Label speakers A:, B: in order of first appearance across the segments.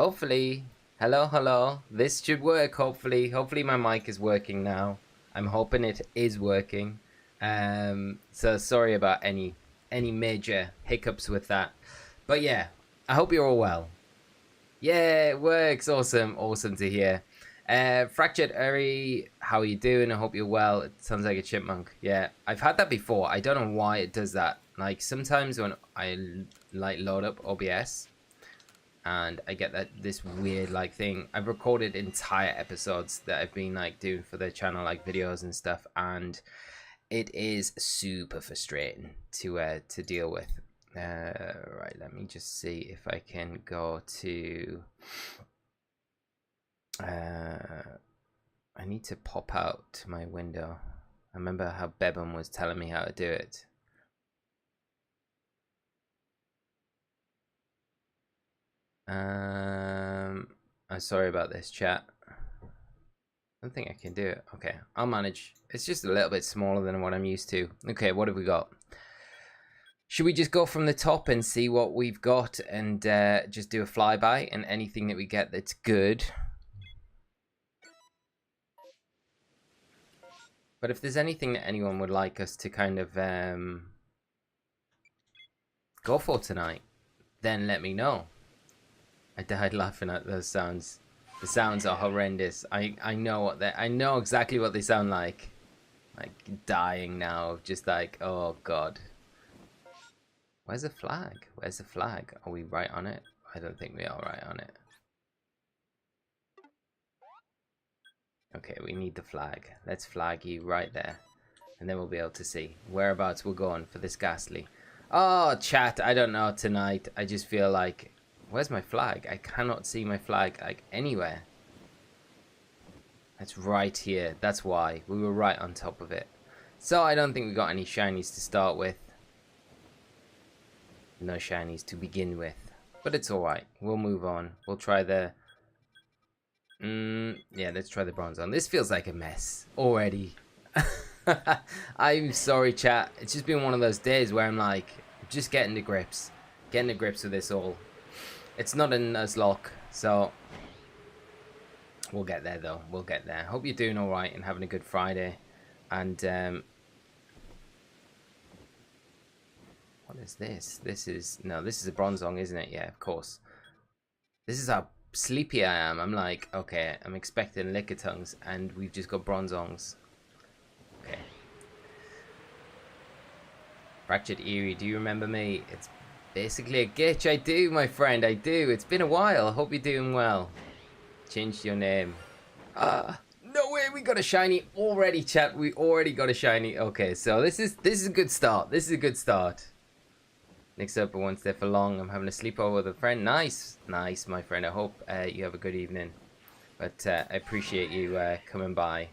A: Hopefully. Hello, hello. This should work, hopefully. Hopefully my mic is working now. I'm hoping it is working. So sorry about any major hiccups with that. But yeah, I hope you're all well. Yeah, it works. Awesome. Awesome to hear. Fractured Uri, how are you doing? I hope you're well. It sounds like a chipmunk. Yeah, I've had that before. I don't know why it does that. Like sometimes when I like load up OBS and I get this weird like thing. I've recorded entire episodes that I've been like doing for the channel, like videos and stuff, and it is super frustrating to deal with. Right, let me just see if I can go to. I need to pop out to my window. I remember how Bebum was telling me how to do it. I'm sorry about this, chat. I don't think I can do it. Okay, I'll manage. It's just a little bit smaller than what I'm used to. Okay, what have we got? Should we just go from the top and see what we've got and just do a flyby and anything that we get that's good? But if there's anything that anyone would like us to kind of go for tonight, then let me know. I died laughing at those sounds. The sounds are horrendous. I know exactly what they sound like. Like dying now, just like, oh god. Where's the flag? Where's the flag? Are we right on it? I don't think we are right on it. Okay, we need the flag. Let's flag you right there. And then we'll be able to see whereabouts we're going for this ghastly. Oh, chat, I don't know tonight. I just feel like... Where's my flag? I cannot see my flag, like, anywhere. It's right here. That's why. We were right on top of it. So I don't think we got any shinies to start with. No shinies to begin with. But it's alright. We'll move on. We'll try the... yeah, let's try the bronze on. This feels like a mess already. I'm sorry, chat. It's just been one of those days where I'm like, just getting to grips. Getting to grips with this all. It's not a Nuzlocke, so... We'll get there, though. We'll get there. Hope you're doing alright and having a good Friday. And, what is this? This is... No, this is a Bronzong, isn't it? Yeah, of course. This is how sleepy I am. I'm like, okay, I'm expecting Lickitungs, and we've just got Bronzongs. Okay. Fractured Eerie, do you remember me? It's basically a glitch. I do, my friend, I do. It's been a while. Hope you're doing well. Changed your name. No way, we got a shiny already, chat. We already got a shiny. Okay, so this is a good start. This is a good start. Next up, once there for long, I'm having a sleepover with a friend. Nice, nice, my friend. I hope you have a good evening. But I appreciate you coming by.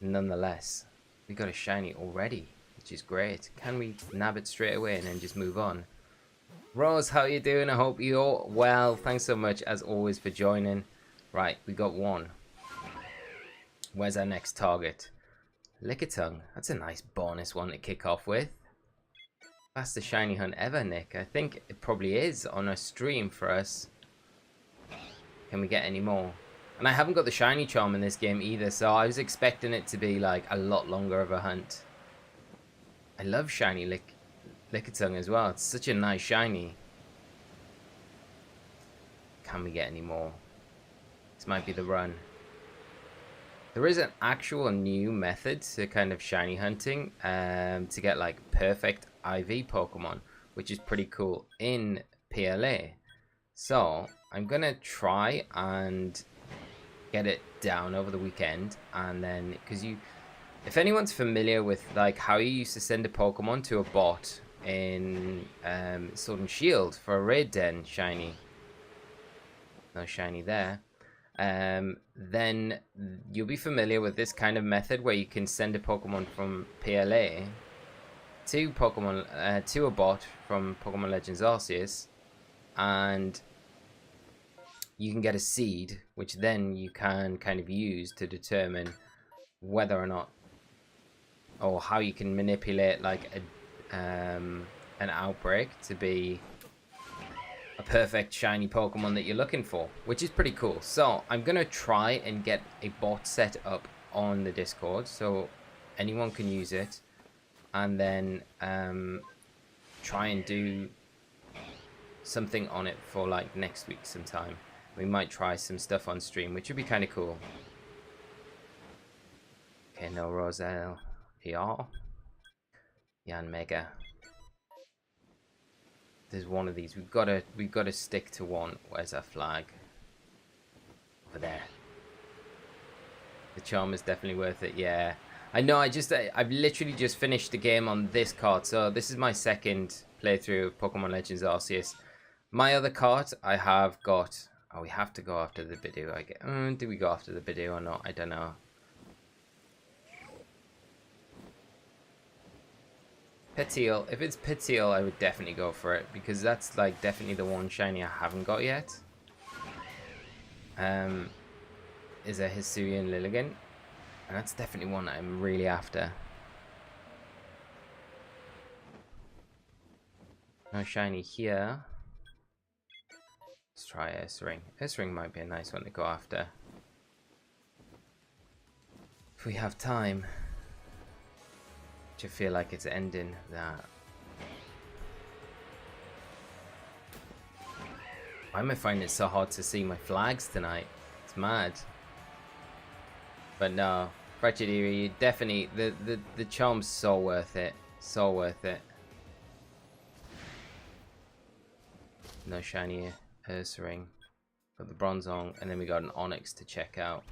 A: Nonetheless, we got a shiny already, which is great. Can we nab it straight away and then just move on? Rose, how you doing? I hope you're well. Thanks so much, as always, for joining. Right, we got one. Where's our next target? Lickitung. That's a nice bonus one to kick off with. Fastest shiny hunt ever, Nick. I think it probably is on a stream for us. Can we get any more? And I haven't got the shiny charm in this game either, so I was expecting it to be like a lot longer of a hunt. I love shiny Lickitung as well. It's such a nice shiny. Can we get any more? This might be the run. There is an actual new method to kind of shiny hunting to get like perfect IV Pokemon, which is pretty cool in PLA. So I'm gonna try and get it down over the weekend, and then because if anyone's familiar with like how you used to send a Pokemon to a bot in Sword and Shield for a raid den shiny, no shiny there, then you'll be familiar with this kind of method where you can send a Pokemon from PLA to Pokemon to a bot from Pokemon Legends Arceus, and you can get a seed, which then you can kind of use to determine whether or not, or how you can manipulate like an outbreak to be a perfect shiny Pokemon that you're looking for, which is pretty cool. So I'm gonna try and get a bot set up on the Discord so anyone can use it, and then try and do something on it for like next week sometime. We might try some stuff on stream, which would be kind of cool. Okay, no Roselle PR. Yan Mega. There's one of these. We've got to stick to one. Where's our flag? Over there. The charm is definitely worth it. Yeah, I know. I've literally just finished the game on this card, so this is my second playthrough of Pokemon Legends Arceus. My other card, I have got. Oh, we have to go after the Bidoof. I get. Do we go after the Bidoof or not? I don't know. Petil. If it's Petil, I would definitely go for it because that's like definitely the one shiny I haven't got yet. Is a Hisuian Lilligant, and that's definitely one that I'm really after. No shiny here. Let's try Ursaring. Ursaring might be a nice one to go after if we have time. I feel like it's ending that. Why am I finding it so hard to see my flags tonight? It's mad. But no, Fragility, definitely the charm's so worth it. So worth it. No shiny Ursaring. Got the Bronzong, and then we got an Onyx to check out.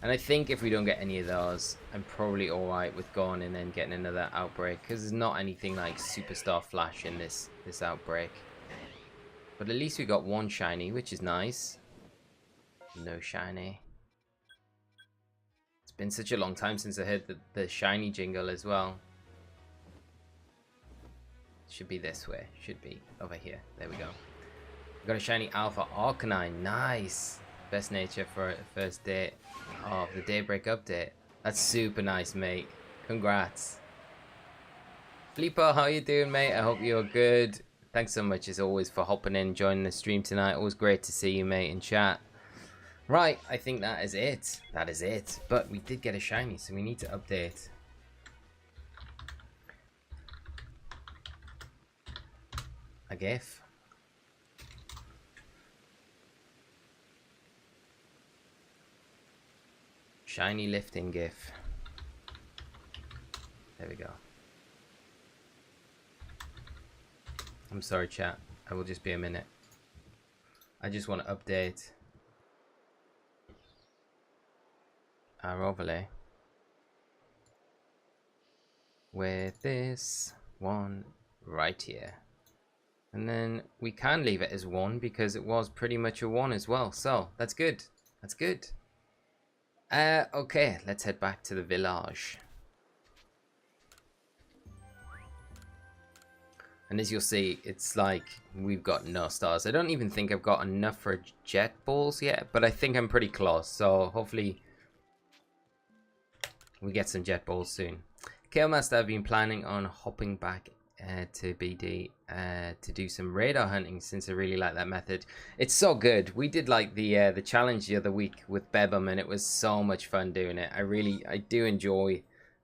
A: And I think if we don't get any of those, I'm probably alright with going and then getting another Outbreak. Because there's not anything like Superstar Flash in this Outbreak. But at least we got one shiny, which is nice. No shiny. It's been such a long time since I heard the shiny jingle as well. Should be this way. Should be over here. There we go. We got a shiny Alpha Arcanine. Nice. Best nature for a first day of the Daybreak update. That's super nice, mate. Congrats. Flipper, how you doing, mate? I hope you're good. Thanks so much as always for hopping in, joining the stream tonight. Always great to see you, mate, in chat. Right, I think that is it. That is it. But we did get a shiny, so we need to update. A GIF. Shiny lifting GIF. There we go. I'm sorry, chat. I will just be a minute. I just want to update our overlay with this one right here. And then we can leave it as 1 because it was pretty much a 1 as well. So that's good. That's good. Okay, let's head back to the village. And as you'll see, it's like we've got no stars. I don't even think I've got enough for jet balls yet, but I think I'm pretty close. So hopefully we get some jet balls soon. Kalemaster, I've been planning on hopping back to BD to do some radar hunting since I really like that method. It's so good. We did like the challenge the other week with Bebum, and it was so much fun doing it. I do enjoy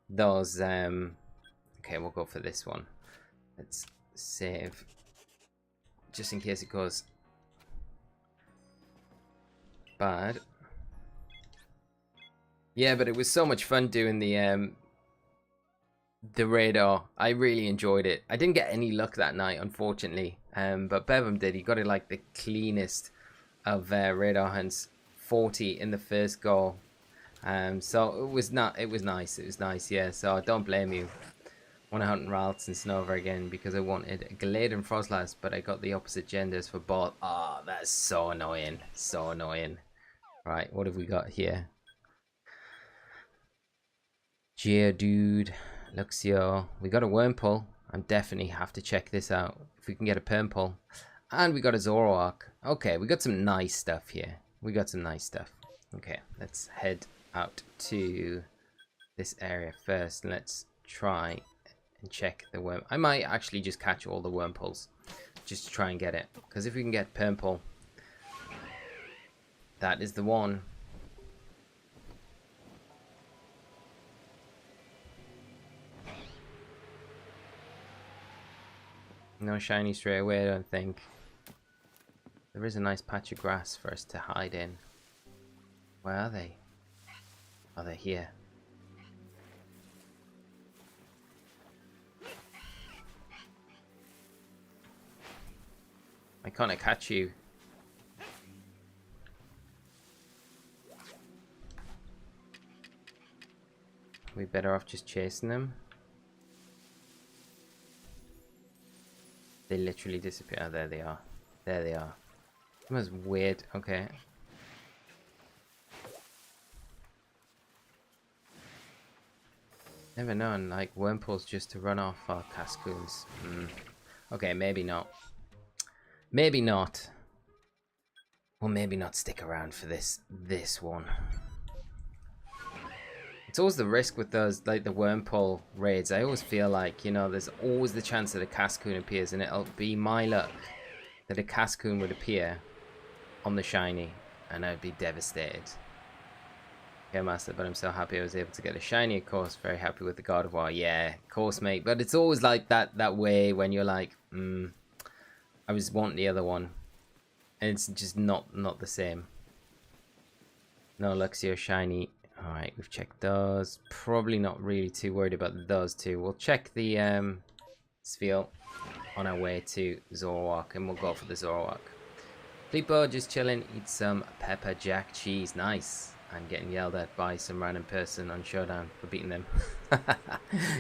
A: those. Okay, we'll go for this one. Let's save just in case it goes bad. Yeah, but it was so much fun doing the radar. I really enjoyed it. I didn't get any luck that night, unfortunately. But Bevum did. He got it like the cleanest of radar hunts. 40 in the first go. So it was nice. It was nice, yeah. So I don't blame you. I want to hunt Ralts and Snover again because I wanted a Glade and Frostlass, but I got the opposite genders for both. Oh, that's so annoying. So annoying. Right, what have we got here? Geodude. Luxio. We got a Wurmple. I definitely have to check this out. If we can get a Permple. And we got a Zoroark. Okay, we got some nice stuff here. We got some nice stuff. Okay, let's head out to this area first. Let's try and check the worm. I might actually just catch all the Wurmples just to try and get it. Because if we can get purple, that is the one. No shiny straight away, I don't think. There is a nice patch of grass for us to hide in. Where are they? Oh, they're here. Why can't I catch you? We better off just chasing them. They literally disappear. Oh, there they are. There they are. That was weird. Okay. Never known, like Wurmples just to run off our Cascoons. Okay, maybe not. Maybe not. Or maybe not stick around for this one. It's always the risk with those, like the Wurmple raids. I always feel like, you know, there's always the chance that a Cascoon appears, and it'll be my luck that a Cascoon would appear on the shiny, and I'd be devastated. Yeah, Master, but I'm so happy I was able to get a shiny, of course. Very happy with the God of War. Yeah, of course, mate. But it's always like that way when you're like, I was wanting the other one, and it's just not the same. No Luxio shiny. Alright, we've checked those. Probably not really too worried about those two. We'll check the Sphere on our way to Zoroark, and we'll go for the Zoroark. Fleetbo just chilling, eat some pepper jack cheese. Nice. I'm getting yelled at by some random person on Showdown for beating them.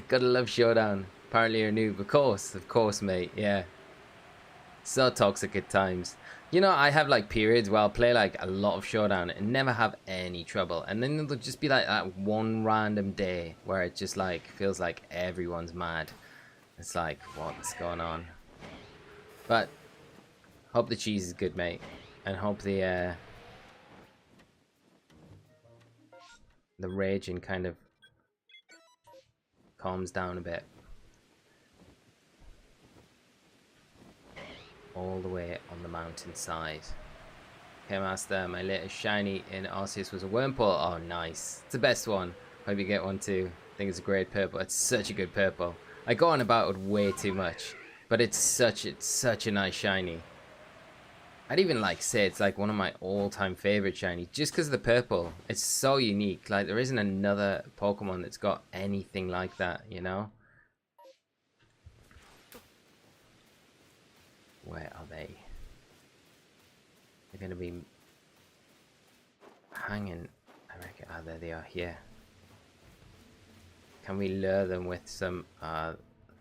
A: Gotta love Showdown. Apparently you're a noob. Of course, mate. Yeah. So toxic at times. You know, I have like periods where I'll play like a lot of Showdown and never have any trouble. And then there'll just be like that one random day where it just like feels like everyone's mad. It's like, what's going on? But hope the cheese is good, mate. And hope the raging kind of calms down a bit. All the way on the mountainside. Okay, Master, my latest shiny in Arceus was a Wurmple. Oh, nice. It's the best one. Hope you get one too. I think it's a great purple. It's such a good purple. I go on about it way too much, but it's such a nice shiny. I'd even like say it's like one of my all-time favorite shiny just because of the purple. It's so unique. Like there isn't another Pokemon that's got anything like that, you know? Where are they? They're going to be hanging, I reckon. Ah, there they are, here. Can we lure them with some,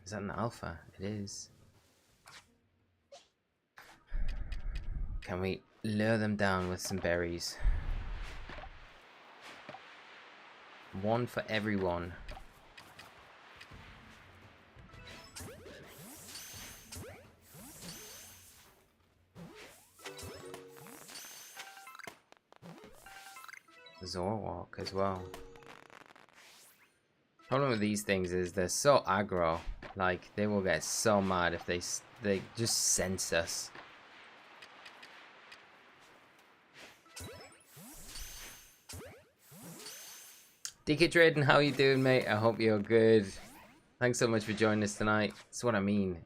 A: is that an alpha? It is. Can we lure them down with some berries? One for everyone. Zoroark as well. Problem with these things is they're so aggro. Like they will get so mad if they just sense us. DK Trading, how you doing, mate? I hope you're good. Thanks so much for joining us tonight. That's what I mean.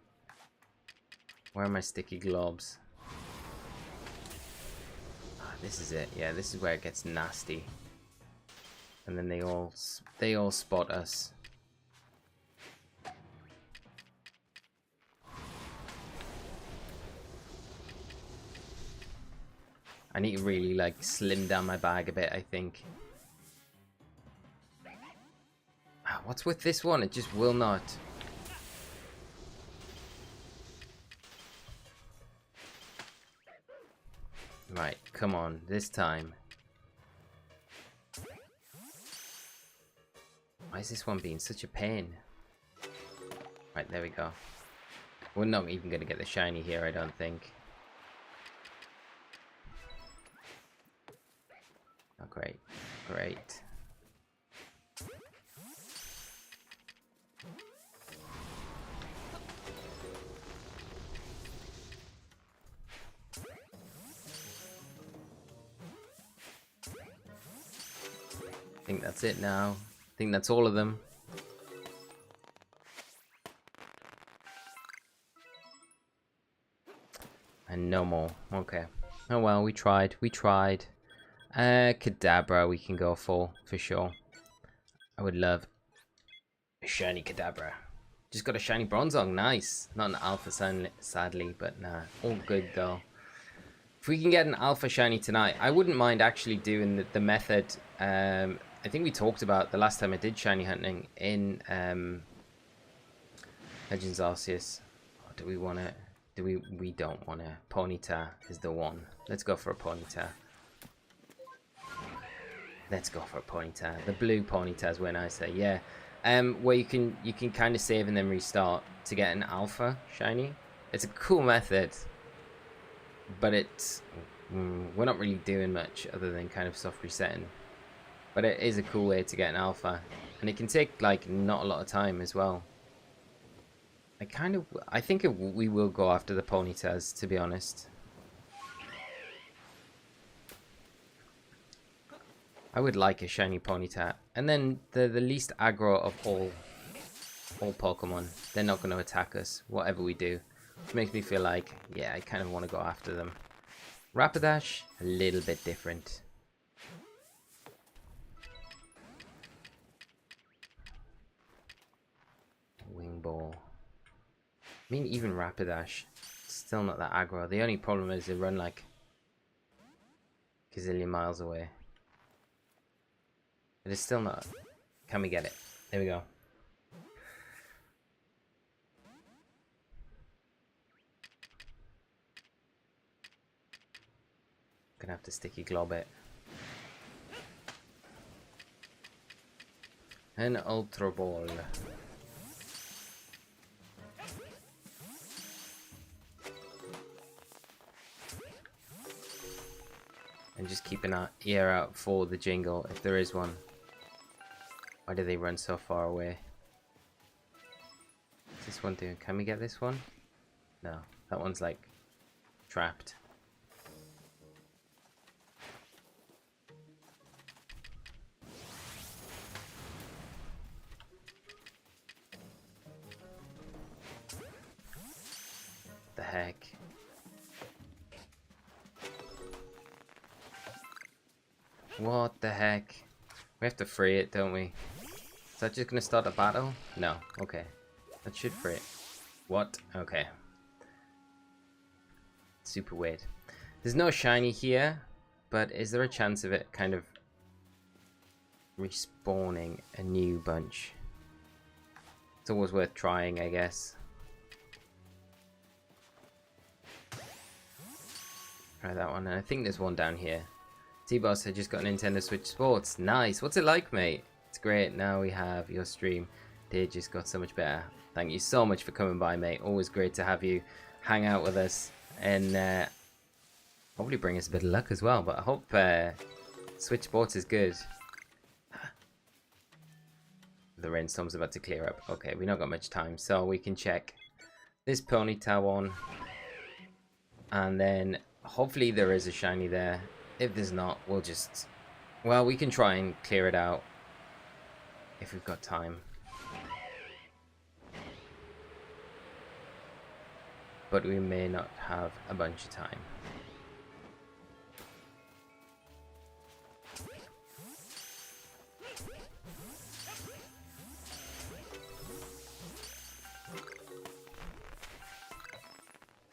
A: Where are my sticky globs? This is it. Yeah, this is where it gets nasty. And then they all spot us. I need to really like slim down my bag a bit, I think. What's with this one? It just will not. Right, come on, this time. Why is this one being such a pain? Right, there we go. We're not even going to get the shiny here, I don't think. Oh, great. Great. think that's it now. I think that's all of them. And no more. Okay. Oh well, we tried. We tried. Kadabra we can go for sure. I would love a shiny Kadabra. Just got a shiny Bronzong. Nice. Not an alpha, sadly, but nah. All good though. If we can get an alpha shiny tonight, I wouldn't mind actually doing the method. I think we talked about the last time I did shiny hunting in Legends Arceus. Or do we want to? We don't want to. Ponyta is the one. Let's go for a Ponyta. Let's go for a Ponyta. The blue Ponyta is when I say yeah. Where you can kind of save and then restart to get an alpha shiny. It's a cool method, but it's we're not really doing much other than kind of soft resetting. But it is a cool way to get an alpha, and it can take like not a lot of time as well. I think we will go after the Ponytas, to be honest. I would like a shiny Ponyta. And then the least aggro of all Pokemon. They're not going to attack us, whatever we do. Which makes me feel like, yeah, I kind of want to go after them. Rapidash, a little bit different. Wing Ball. I mean, even Rapidash, still not that aggro. The only problem is they run like a gazillion miles away. But it's still not. Can we get it? There we go. Gonna have to sticky glob it. An Ultra Ball. And just keep an ear out for the jingle if there is one. Why do they run so far away? What's this one doing? Can we get this one? No, that one's like trapped. The heck? What the heck? We have to free it, don't we? Is that just gonna start a battle? No. Okay. That should free it. What? Okay. Super weird. There's no shiny here, but is there a chance of it kind of respawning a new bunch? It's always worth trying, I guess. Try that one, and I think there's one down here. T-Boss had just got Nintendo Switch Sports. Nice. What's it like, mate? It's great. Now we have your stream. They just got so much better. Thank you so much for coming by, mate. Always great to have you hang out with us. And hopefully bring us a bit of luck as well. But I hope Switch Sports is good. The rainstorm's about to clear up. Okay, we've not got much time. So we can check this Ponyta one. And then hopefully there is a shiny there. If there's not, we'll just... Well, we can try and clear it out if we've got time. But we may not have a bunch of time.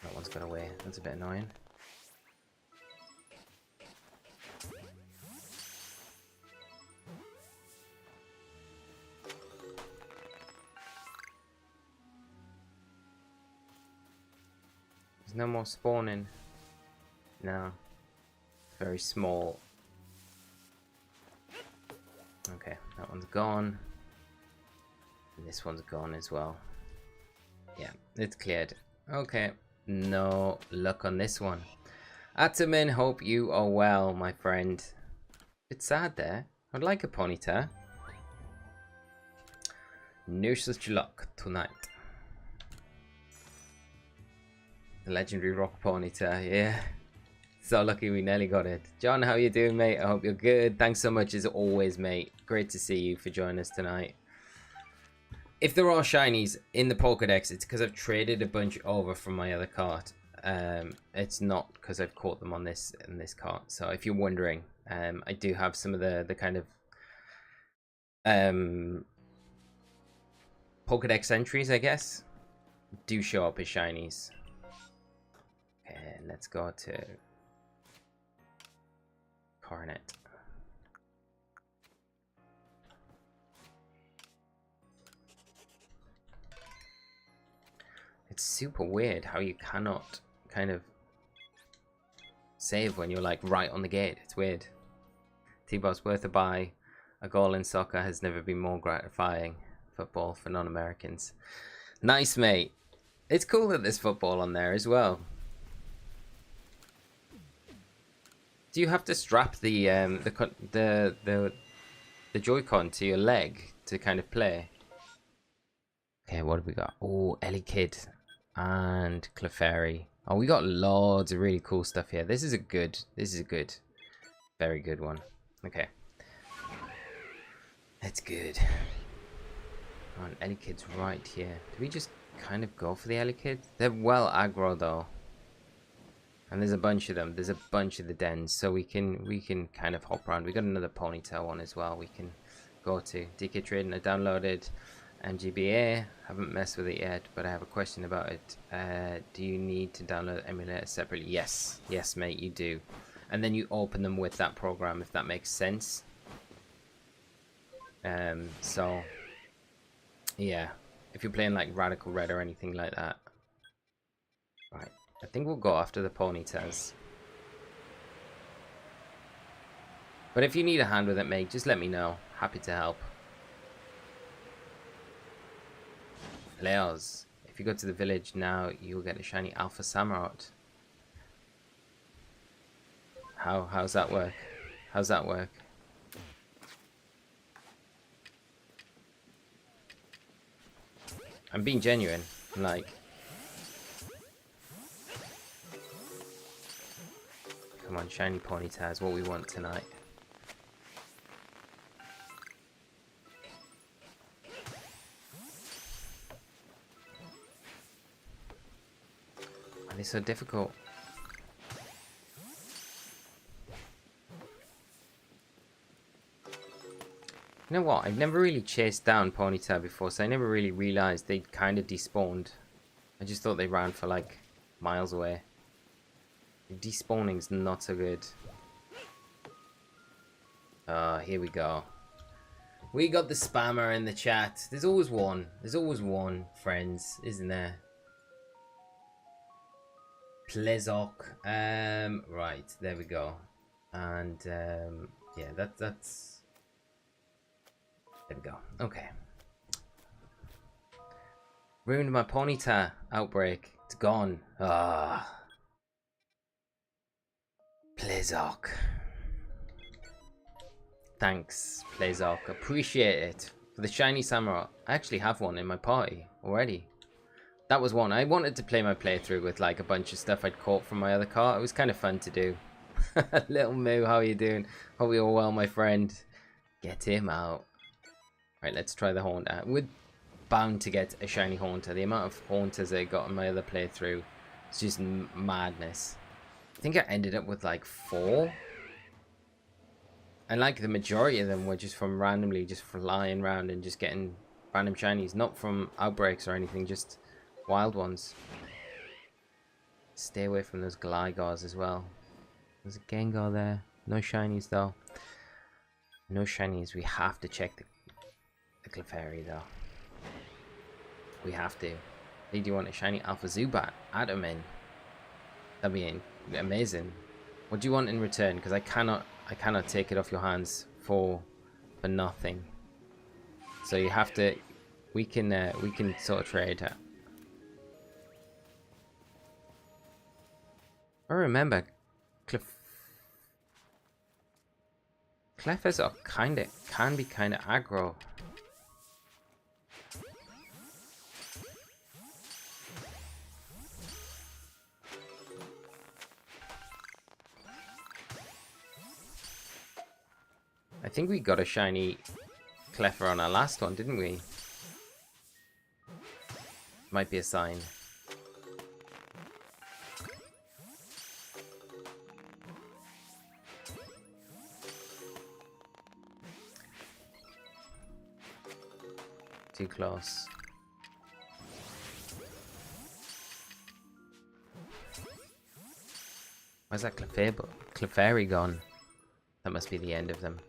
A: That one's got away. That's a bit annoying. There's no more spawning. No. It's very small. Okay, that one's gone. And this one's gone as well. Yeah, it's cleared. Okay, no luck on this one. Atamin, hope you are well, my friend. It's sad there. I'd like a Ponyta. No such luck tonight. The legendary rock Ponyta, yeah. So lucky we nearly got it. John, how you doing, mate? I hope you're good. Thanks so much as always, mate. Great to see you for joining us tonight. If there are shinies in the Pokedex, it's because I've traded a bunch over from my other cart. It's not because I've caught them on this cart. So if you're wondering, I do have some of the kind of Pokedex entries, I guess, do show up as shinies. Okay, let's go to Coronet. It's super weird how you cannot kind of save when you're like right on the gate. It's weird. T-Boss worth a buy. A goal in soccer has never been more gratifying. Football for non-Americans. Nice, mate. It's cool that there's football on there as well. Do you have to strap the Joy-Con to your leg to kind of play? Okay, what have we got? Oh, Elekid and Clefairy. Oh, we got loads of really cool stuff here. This is a good, very good one. Okay. That's good. Oh, and Elekid's right here. Do we just kind of go for the Elekid? They're well aggro though. And there's a bunch of them. There's a bunch of the dens, so we can kind of hop around. We got another Ponyta one as well. We can go to DK Trading. I downloaded MGBA. Haven't messed with it yet, but I have a question about it. Do you need to download emulator separately? Yes, yes, mate, you do. And then you open them with that program, if that makes sense. So yeah, if you're playing like Radical Red or anything like that. Right. I think we'll go after the Ponytas. But if you need a hand with it, mate, just let me know. Happy to help. Leos. If you go to the village now, you'll get a shiny Alpha Samurott. How's that work? How's that work? I'm being genuine. Like, come on, shiny Ponyta is what we want tonight. Why are they so difficult? You know what? I've never really chased down Ponyta before, so I never really realized they'd kind of despawned. I just thought they ran for like miles away. Despawning's not so good. Here we go. We got the spammer in the chat. There's always one. There's always one, friends, isn't there? Plezok. Right, there we go. And yeah, that's there we go. Okay. Ruined my Ponyta outbreak. It's gone. Ah. Plezok. Thanks, Plezok. Appreciate it. For the shiny Samurai. I actually have one in my party already. That was one. I wanted to play my playthrough with like a bunch of stuff I'd caught from my other cart. It was kind of fun to do. Little Moo, how are you doing? Hope you're well, my friend. Get him out. Right, let's try the Haunter. We're bound to get a shiny Haunter. The amount of Haunters I got in my other playthrough is just madness. I think I ended up with like 4. And like the majority of them were just from randomly just flying around and just getting random shinies. Not from outbreaks or anything, just wild ones. Stay away from those Glygars as well. There's a Gengar there. No shinies though. No shinies. We have to check the Clefairy though. We have to. Do you want a shiny Alpha Zubat? Add him in. That'd be amazing. What do you want in return? Because I cannot take it off your hands for nothing. So you have to. We can sort of trade it. I remember Clefairs are can be kind of aggro. I think we got a shiny Clefairy on our last one, didn't we? Might be a sign. Too close. Where's that Clefairy gone? That must be the end of them.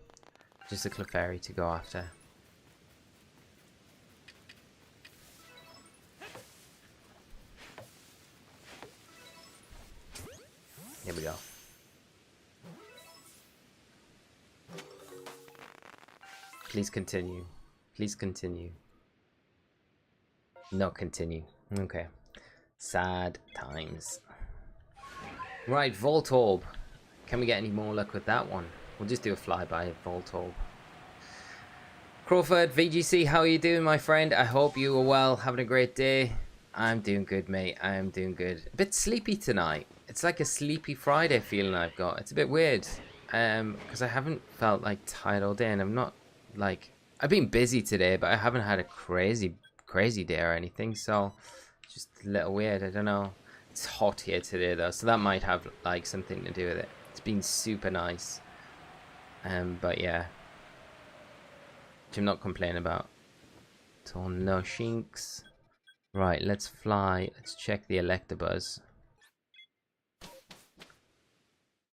A: Just a Clefairy to go after. Here we go. Please continue. Please continue. No, continue. Okay. Sad times. Right, Voltorb. Can we get any more luck with that one? We'll just do a flyby of Voltorb. Crawford, VGC, how are you doing, my friend? I hope you are well, having a great day. I'm doing good, mate. I am doing good. A bit sleepy tonight. It's like a sleepy Friday feeling I've got. It's a bit weird. Because I haven't felt like tired all day, and I'm not like... I've been busy today, but I haven't had a crazy day or anything, so just a little weird. I don't know. It's hot here today though, so that might have like something to do with it. It's been super nice. But yeah, which I'm not complaining about. So no shinks. Right, let's fly. Let's check the Electabuzz.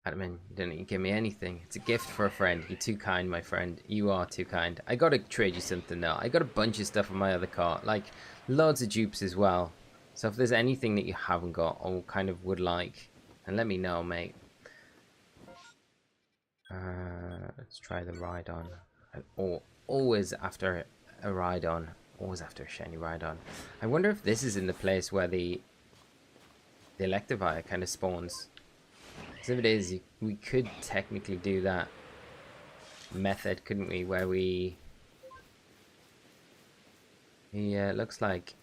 A: Admin, you didn't give me anything. It's a gift for a friend. You're too kind, my friend. You are too kind. I gotta trade you something now. I got a bunch of stuff on my other cart, like loads of dupes as well. So if there's anything that you haven't got or kind of would like, then let me know, mate. Let's try the Rhydon. Always after a Rhydon. Always after a shiny Rhydon. I wonder if this is in the place where the Electivire kind of spawns. So if it is, we could technically do that method, couldn't we? Where we... Yeah, it looks like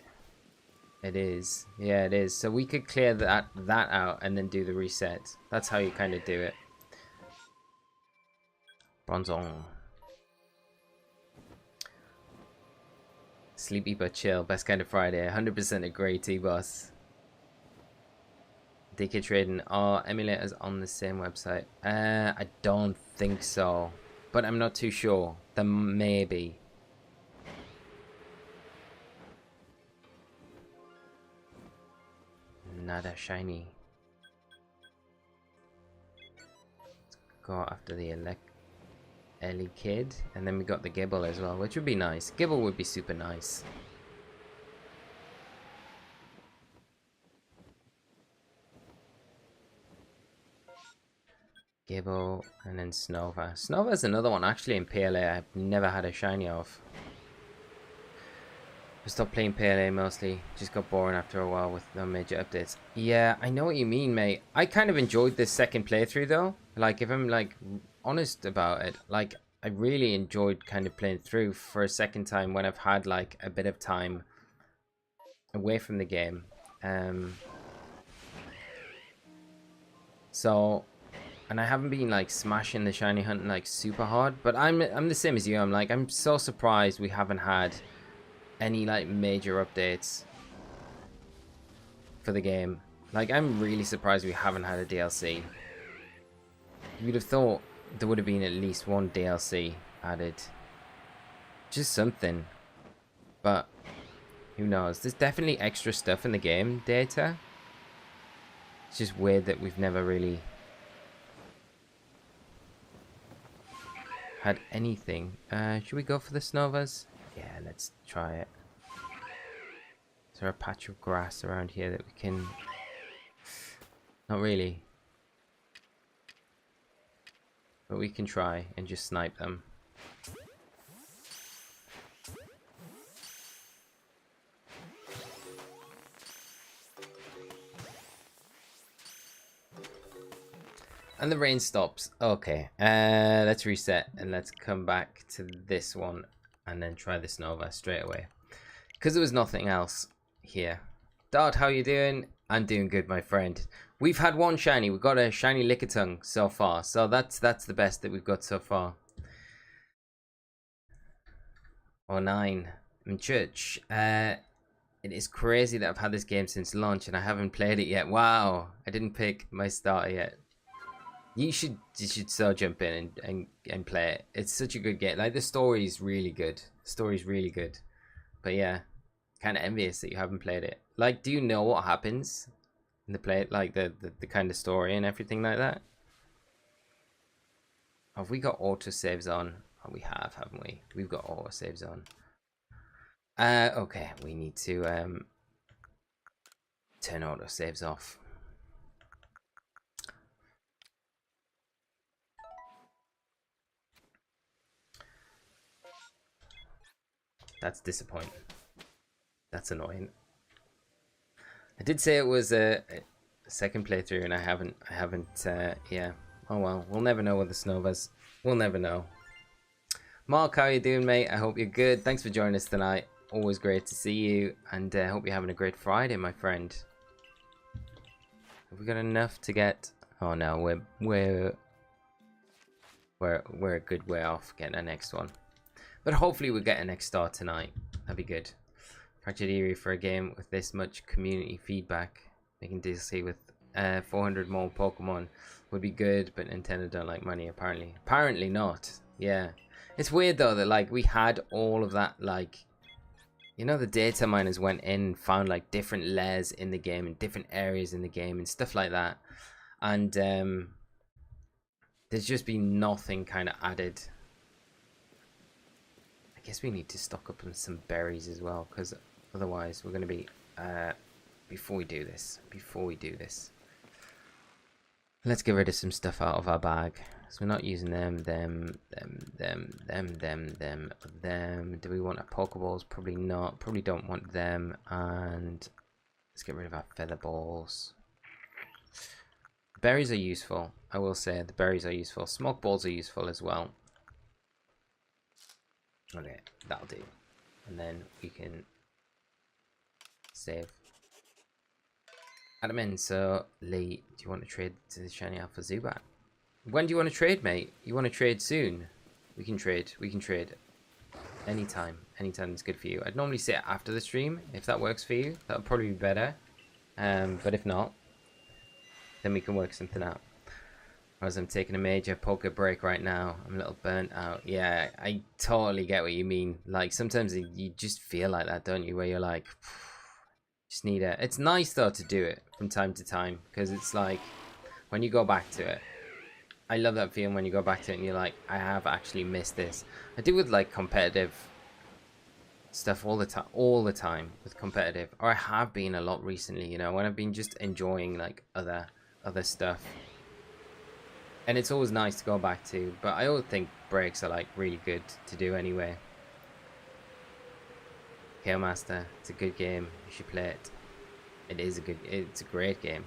A: it is. Yeah, it is. So we could clear that out and then do the reset. That's how you kind of do it. Bronzong. Sleepy but chill. Best kind of Friday. 100% agree, T-Boss. DK Trading are emulators on the same website? I don't think so, but I'm not too sure. There may be. Nada shiny. Let's go after the Ellie Kid, and then we got the Gibble as well, which would be nice. Gibble would be super nice. Gibble, and then Snova. Snova's another one actually in PLA I've never had a shiny of. I stopped playing PLA mostly. Just got boring after a while with no major updates. Yeah, I know what you mean, mate. I kind of enjoyed this second playthrough though. Like, if I'm like honest about it, like I really enjoyed kind of playing through for a second time when I've had like a bit of time away from the game. So... And I haven't been like smashing the shiny hunting like super hard, but I'm the same as you. I'm so surprised we haven't had any like major updates for the game. Like, I'm really surprised we haven't had a DLC. You'd have thought there would have been at least one DLC added, just something. But who knows? There's definitely extra stuff in the game data. It's just weird that we've never really had anything. Should we go for the Snovas? Yeah, let's try it. Is there a patch of grass around here that we can... Not really. But we can try and just snipe them. And the rain stops. Okay, let's reset and let's come back to this one and then try this Nova straight away, because there was nothing else here. Dart, how you doing? I'm doing good, my friend. We've had one shiny. We've got a shiny Lickitung so far, so that's the best that we've got so far. or 9 in church. It is crazy that I've had this game since launch and I haven't played it yet. Wow, I didn't pick my starter yet. You should so jump in and play it. It's such a good game. Like, the story's really good. The story's really good. But yeah, kind of envious that you haven't played it. Like, do you know what happens in the play? Like the kind of story and everything like that. Have we got auto saves on? Oh, we have, haven't we? We've got auto saves on. Okay, we need to turn auto saves off. That's disappointing. That's annoying. I did say it was a second playthrough, and I haven't. Yeah. Oh well, we'll never know with the Snovas. We'll never know. Mark, how you doing, mate? I hope you're good. Thanks for joining us tonight. Always great to see you, and I hope you're having a great Friday, my friend. Have we got enough to get? Oh no, we're a good way off getting our next one, but hopefully we'll get a next star tonight. That'd be good. Fractured Eerie for a game with this much community feedback, making DLC with 400 more Pokemon would be good, but Nintendo don't like money apparently. Apparently not. Yeah, it's weird though that like we had all of that, like, you know, the data miners went in and found like different layers in the game and different areas in the game and stuff like that, and there's just been nothing kind of added. I guess we need to stock up on some berries as well, because otherwise we're going to be before we do this, let's get rid of some stuff out of our bag. So we're not using them. Do we want our Pokeballs? Probably not. Probably don't want them. And let's get rid of our feather balls. Berries are useful. I will say the berries are useful. Smoke balls are useful as well. Okay, that'll do. And then we can save. Admin, so Lee, do you want to trade to the Shiny Alpha Zubat? When do you want to trade, mate? You want to trade soon? We can trade. Anytime. Anytime is good for you. I'd normally say it after the stream, if that works for you. That would probably be better. But if not, then we can work something out. Whereas I'm taking a major poker break right now. I'm a little burnt out. Yeah, I totally get what you mean. Like, sometimes you just feel like that, don't you? Where you're like, just need it. It's nice, though, to do it from time to time. Because it's like, when you go back to it, I love that feeling when you go back to it and you're like, I have actually missed this. I do with like competitive stuff all the time with competitive, or I have been a lot recently, you know, when I've been just enjoying like other stuff, and it's always nice to go back to. But I always think breaks are like really good to do anyway. KO Master, it's a good game. You should play it. It's a great game.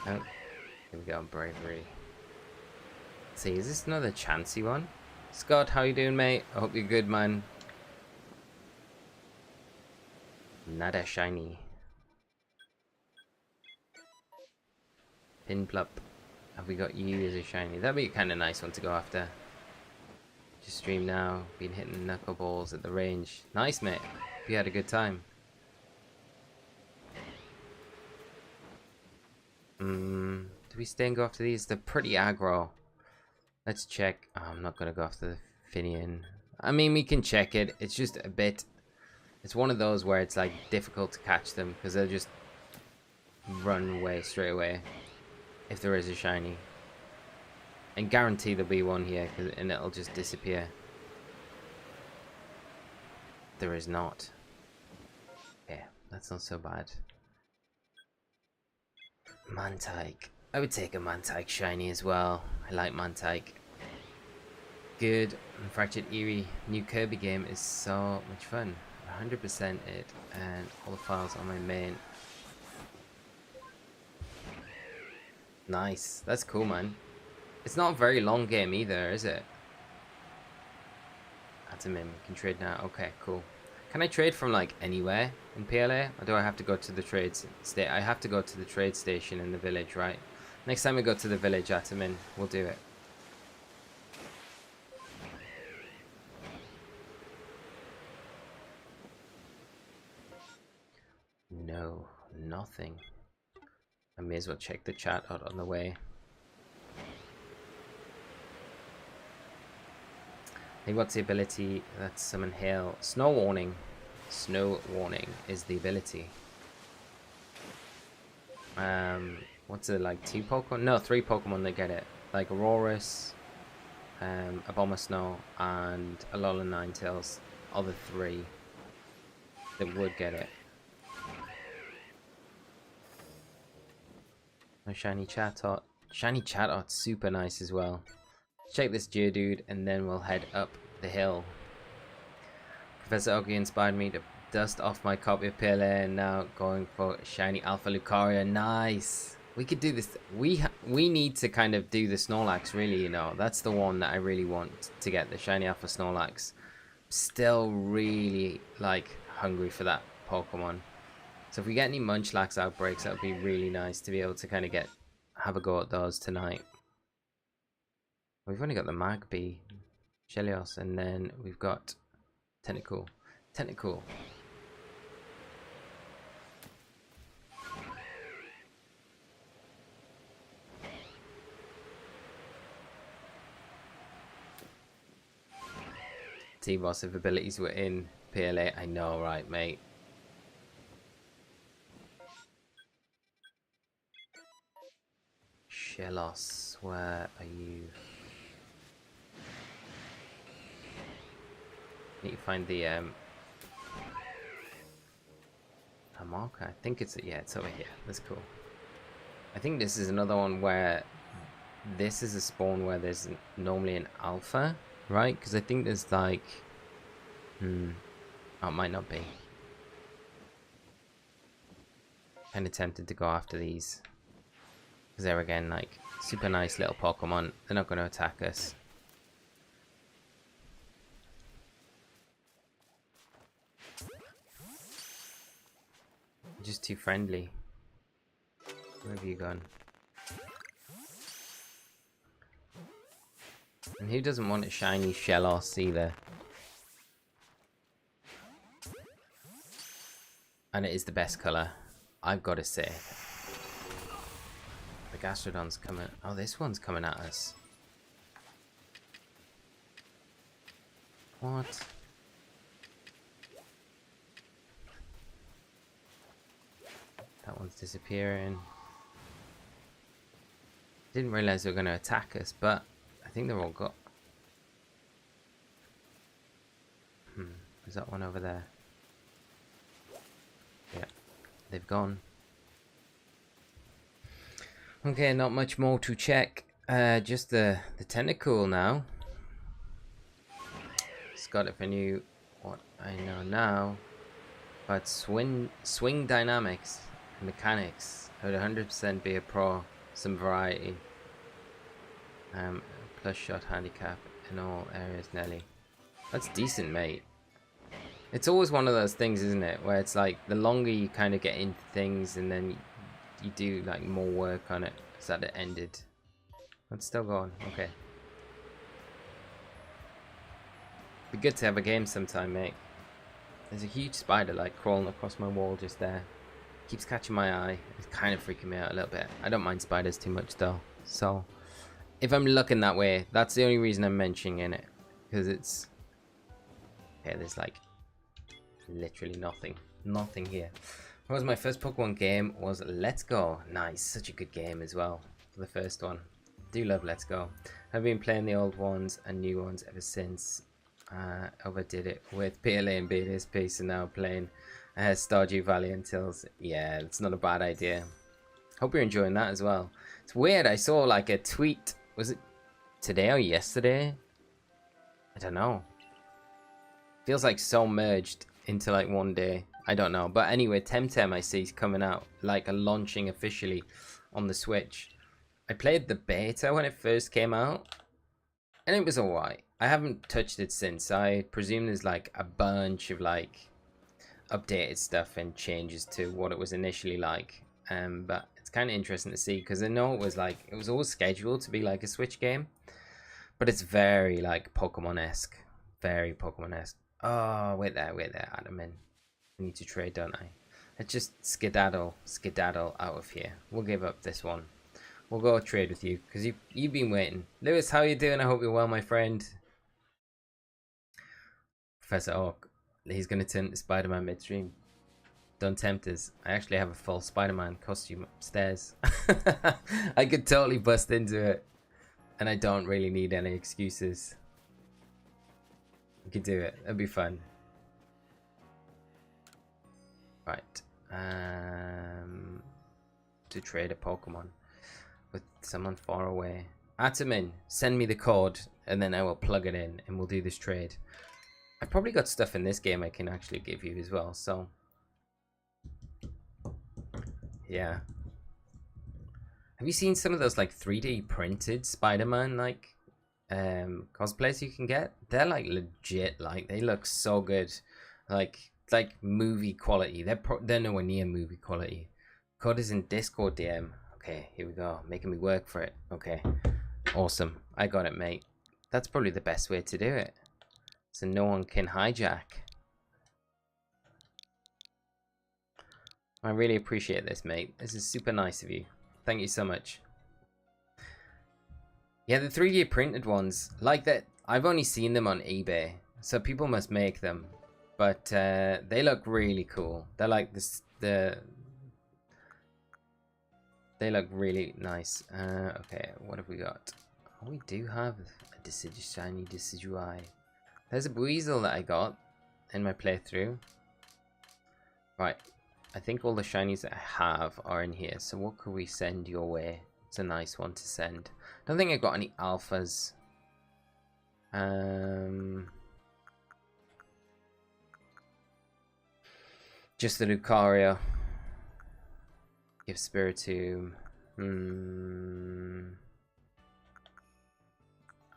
A: Oh, here we go, bravery. Let's see, is this another chancy one? Scott, how you doing, mate? I hope you're good, man. Nada shiny. Pinplup. Have we got you as a shiny? That'd be a kind of nice one to go after. Just stream now. Been hitting knuckleballs at the range. Nice, mate. Hope you had a good time. Do we stay and go after these? They're pretty aggro. Let's check. Oh, I'm not going to go after the Finian. I mean, we can check it. It's just a bit... It's one of those where it's like difficult to catch them, because they'll just run away straight away if there is a shiny. And guarantee there'll be one here, and it'll just disappear. There is not. Yeah, that's not so bad. Mantike. I would take a Mantike shiny as well. I like Mantike. Good. Fractured Eerie. New Kirby game is so much fun. 100% it, and all the files on my main. Nice. That's cool, man. It's not a very long game either, is it? That's a min. We can trade now. Okay, cool. Can I trade from like anywhere in PLA, or do I have to go to the trade state? I have to go to the trade station in the village, right? Next time we go to the village, Atamin, we'll do it. No, nothing. I may as well check the chat out on the way. Hey, what's the ability? That's summon hail. Snow warning. Snow warning is the ability. What's it, like 2 Pokemon? No, 3 Pokemon that get it. Like Aurorus, a Bomber Snow, and a Alolan Ninetales are the 3 that would get it. No shiny Chatot. Shiny Chatot's super nice as well. Check this Geodude and then we'll head up the hill. Professor Ogi inspired me to dust off my copy of PLA and now going for shiny Alpha Lucario. Nice! We could do this. We need to kind of do the Snorlax, really, you know. That's the one that I really want to get, the shiny Alpha Snorlax. Still really, like, hungry for that Pokemon. So if we get any Munchlax outbreaks, that would be really nice to be able to kind of have a go at those tonight. We've only got the Magpie, Shelios, and then we've got Tentacool. Tentacool. T-Boss, if abilities were in PLA. I know, right, mate? Shellos, where are you? Need to find the a marker. I think it's it's over here. That's cool. I think this is another one where this is a spawn where there's normally an alpha, right? Because I think there's like oh, it might not be. Kind of tempted to go after these because they're again like super nice little Pokemon. They're not going to attack us. Just too friendly. Where have you gone? And who doesn't want a shiny Shellos either? And it is the best colour, I've got to say. The Gastrodon's coming. Oh, this one's coming at us. What? That one's disappearing. Didn't realize they were going to attack us, but I think they're all got. Is that one over there? Yeah, they've gone. Okay, not much more to check. Just the Tentacool now. It's got it for new. What I know now, but swing dynamics, mechanics. Would 100% be a pro. Some variety. Plus shot handicap in all areas, Nelly. That's decent, mate. It's always one of those things, isn't it? Where it's like the longer you kind of get into things and then you do like more work on it. Is that it ended? It's still going. Okay. Be good to have a game sometime, mate. There's a huge spider like crawling across my wall just there. Keeps catching my eye. It's kind of freaking me out a little bit. I don't mind spiders too much though. So if I'm looking that way, that's the only reason I'm mentioning it. Because it's... yeah, there's like literally nothing here. What was my first Pokemon game? Was Let's Go. Nice, such a good game as well for the first one. Do love Let's Go. I've been playing the old ones and new ones ever since. Overdid it with PLA and BSP, so now playing Stardew Valley until... yeah, it's not a bad idea. Hope you're enjoying that as well. It's weird, I saw like a tweet, was it today or yesterday? I don't know. Feels like so merged into like one day. I don't know. But anyway, Temtem I see is coming out, like a launching officially on the Switch. I played the beta when it first came out, and it was alright. I haven't touched it since. I presume there's like a bunch of like updated stuff and changes to what it was initially like. But it's kind of interesting to see because I know it was always scheduled to be like a Switch game, but it's very like Pokemon-esque, very Pokemon-esque. Oh, wait there, Adam. I need to trade, don't I? Let's just skedaddle out of here. We'll give up this one. We'll go trade with you, because you've been waiting. Lewis, how you doing? I hope you're well, my friend. Professor Oak, he's going to turn to Spider-Man midstream. Don't tempt us. I actually have a full Spider-Man costume upstairs. I could totally bust into it. And I don't really need any excuses. We could do it. It'd be fun. Right. To trade a Pokemon with someone far away. Atamin, send me the code and then I will plug it in and we'll do this trade. I probably got stuff in this game I can actually give you as well, so yeah. Have you seen some of those like 3D printed Spider-Man like cosplays you can get? They're like legit, like they look so good, like movie quality. They're nowhere near movie quality. Code is in Discord DM. Okay, here we go. Making me work for it. Okay, awesome. I got it, mate. That's probably the best way to do it, so no one can hijack. I really appreciate this, mate. This is super nice of you. Thank you so much. Yeah, the 3D printed ones, like that, I've only seen them on eBay, so people must make them. But they look really cool. They're like this, they look really nice. Okay, what have we got? Oh, we do have a shiny Decidueye. There's a Weasel that I got in my playthrough. Right, I think all the shinies that I have are in here. So what could we send your way? It's a nice one to send. Don't think I got any alphas. Just the Lucario. Give Spiritomb.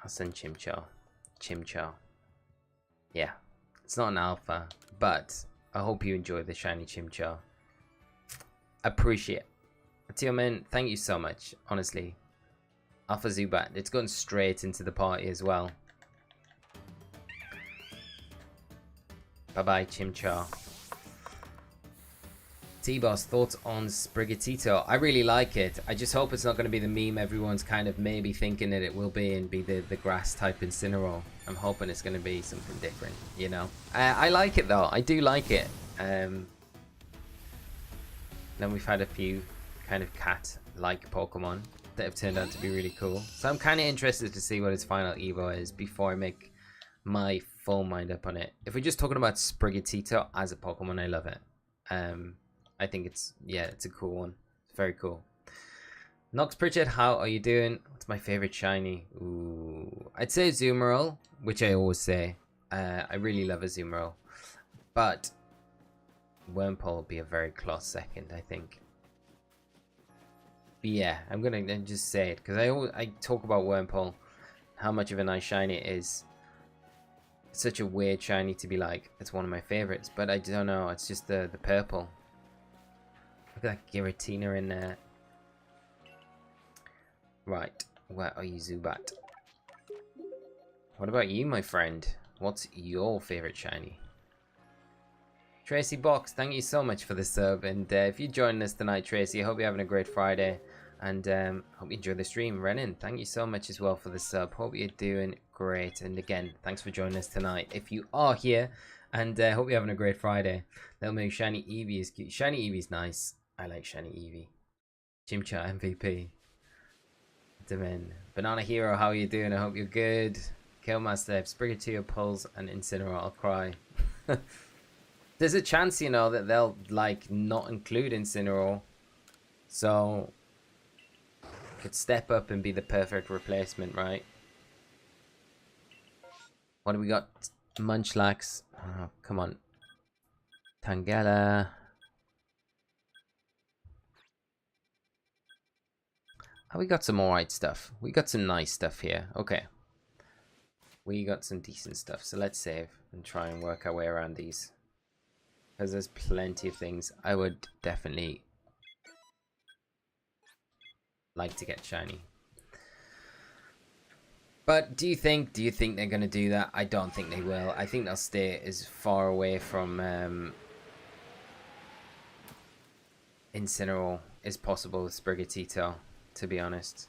A: I'll send Chimchar. Yeah, it's not an alpha, but I hope you enjoy the shiny Chimchar. Appreciate it. Tioman, thank you so much, honestly. Alpha Zubat, it's gone straight into the party as well. Bye-bye, Chimchar. T-Boss, thoughts on Sprigatito? I really like it. I just hope it's not going to be the meme everyone's kind of maybe thinking that it will be and be the grass type Incineroar. I'm hoping it's going to be something different, you know. I like it though. I do like it. Then we've had a few kind of cat-like Pokemon that have turned out to be really cool. So I'm kind of interested to see what its final Evo is before I make my full mind up on it. If we're just talking about Sprigatito as a Pokemon, I love it. I think it's a cool one. It's very cool. Nox Pritchett, how are you doing? What's my favorite shiny? Ooh, I'd say Azumarill, which I always say. I really love Azumarill, but Wurmple will be a very close second, I think. But yeah, I'm gonna just say it because I talk about Wurmple, how much of a nice shiny it is. It's such a weird shiny to be like it's one of my favorites, but I don't know. It's just the purple. Look at that Giratina in there. Right, where are you, Zubat? What about you, my friend? What's your favorite shiny? Tracy Box, thank you so much for the sub. And if you're joining us tonight, Tracy, I hope you're having a great Friday. And hope you enjoy the stream. Renan, thank you so much as well for the sub. Hope you're doing great. And again, thanks for joining us tonight. If you are here, and hope you're having a great Friday. That'll make Shiny Eevee is cute. Shiny Eevee's nice. I like Shiny Eevee. Chimchar MVP. Demin. Banana Hero, how are you doing? I hope you're good. Killmaster, if Sprigatito pulls an Incineroar, I'll cry. There's a chance, you know, that they'll like not include Incineroar, so could step up and be the perfect replacement, right? What do we got? Munchlax. Oh, come on. Tangela. Oh, we got some alright stuff. We got some nice stuff here. Okay. We got some decent stuff. So let's save and try and work our way around these. Because there's plenty of things I would definitely like to get shiny. But do you think they're going to do that? I don't think they will. I think they'll stay as far away from Incineroar is possible with Sprigatito, to be honest.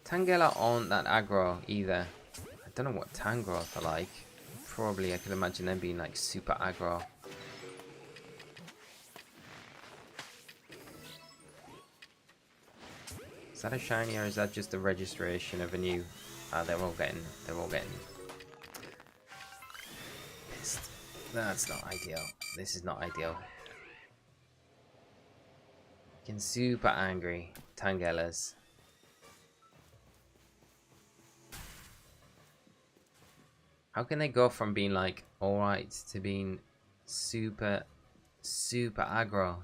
A: Tangela aren't that aggro either. I don't know what Tangrowth are like. Probably, I could imagine them being like super aggro. Is that a shiny or is that just a registration of a new? They're all getting pissed. That's not ideal. This is not ideal. Getting super angry, Tangelas. How can they go from being like alright to being super aggro?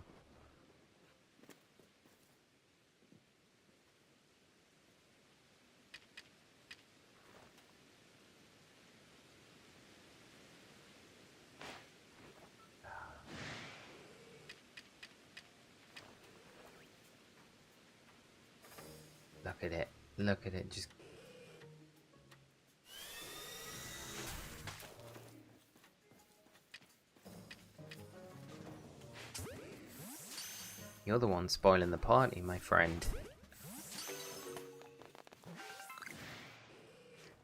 A: Look at it. Look at it. Just you're the one spoiling the party, my friend.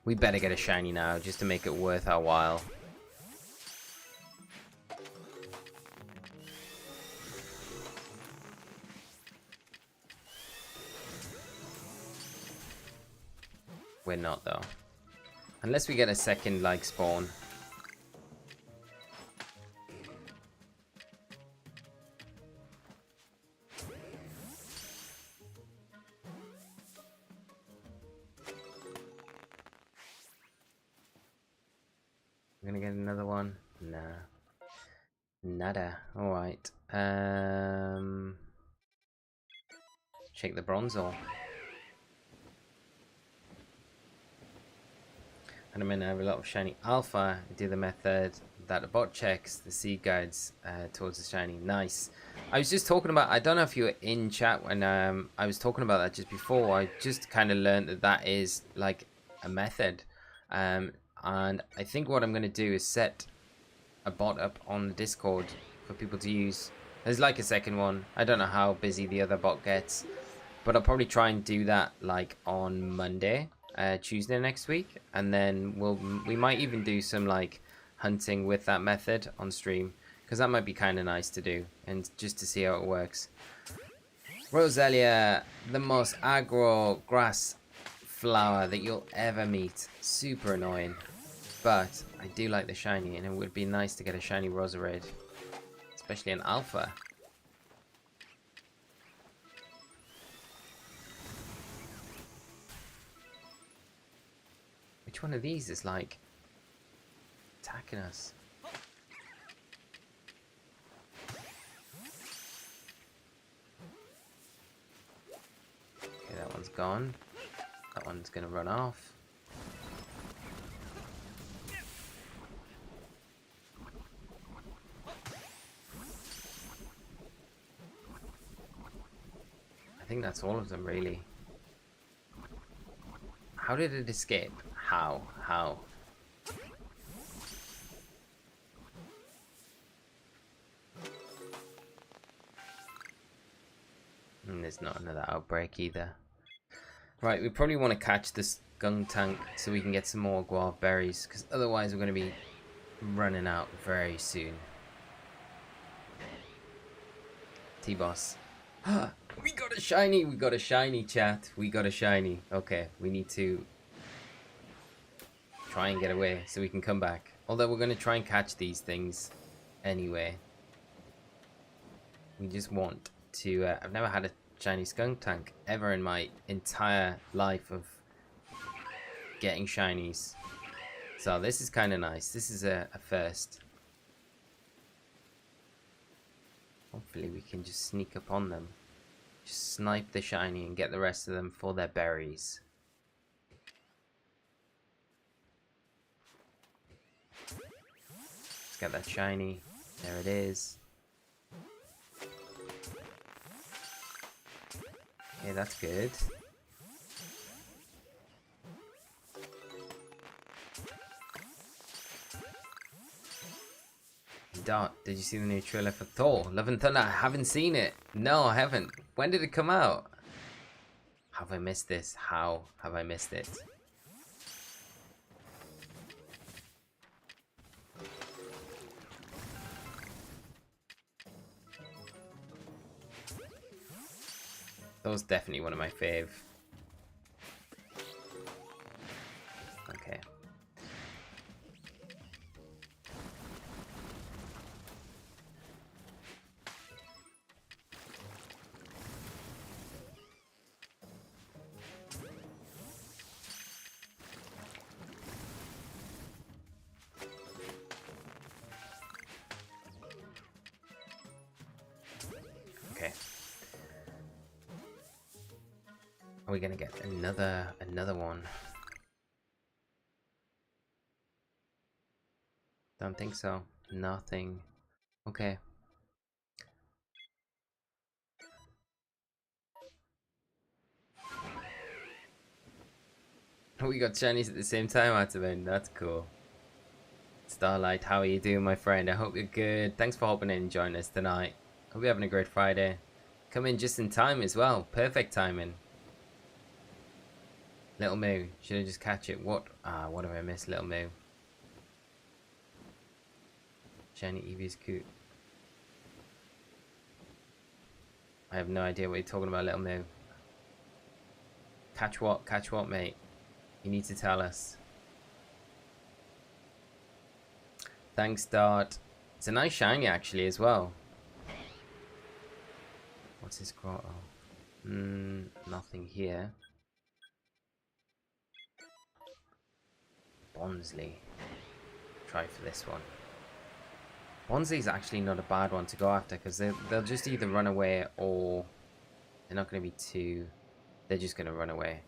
A: We better get a shiny now, just to make it worth our while. We're not, though. Unless we get a second, like, spawn. I'm gonna get another one. Nah. Nada. Alright. Shake the Bronzor. And I'm going to have a lot of shiny alpha. Do the method that the bot checks the seed guides towards the shiny. Nice. I was just talking about, I don't know if you were in chat when I was talking about that just before. I just kind of learned that that is like a method. And I think what I'm going to do is set a bot up on the Discord for people to use. There's like a second one. I don't know how busy the other bot gets, but I'll probably try and do that like on Monday. Tuesday next week, and then we might even do some like hunting with that method on stream, because that might be kind of nice to do, and just to see how it works. Roselia, the most aggro grass flower that you'll ever meet. Super annoying, but I do like the shiny, and it would be nice to get a shiny Roserade, especially an alpha. Which one of these is like attacking us? Okay, that one's gone. That one's gonna run off. I think that's all of them, really. How did it escape? How? And there's not another outbreak either. Right, we probably want to catch this skuntank so we can get some more guava berries, because otherwise we're going to be running out very soon. T-Boss. We got a shiny! We got a shiny, chat. We got a shiny. Okay, we need to try and get away so we can come back. Although we're going to try and catch these things anyway. We just want to... I've never had a shiny skuntank ever in my entire life of getting shinies. So this is kind of nice. This is a first. Hopefully we can just sneak up on them. Just snipe the shiny and get the rest of them for their berries. Let's get that shiny. There it is. Okay, that's good. Dot, did you see the new trailer for Thor? Love and Thunder? I haven't seen it. No, I haven't. When did it come out? Have I missed this? How have I missed it? That was definitely one of my fave. Okay. Okay. Are we gonna get another one? Don't think so. Nothing. Okay. We got shinies at the same time, Ataman. That's cool. Starlight, how are you doing, my friend? I hope you're good. Thanks for hopping in and joining us tonight. Hope you're having a great Friday. Come in just in time as well. Perfect timing. Little Moo. Should I just catch it? What? What have I missed, Little Moo? Shiny Eevee's cute. I have no idea what you're talking about, Little Moo. Catch what? Catch what, mate? You need to tell us. Thanks, Dart. It's a nice shiny, actually, as well. What's this grotto? Nothing here. Bonsley. Try for this one. Bonsley's actually not a bad one to go after because they'll just either run away or they're not going to be too... They're just going to run away.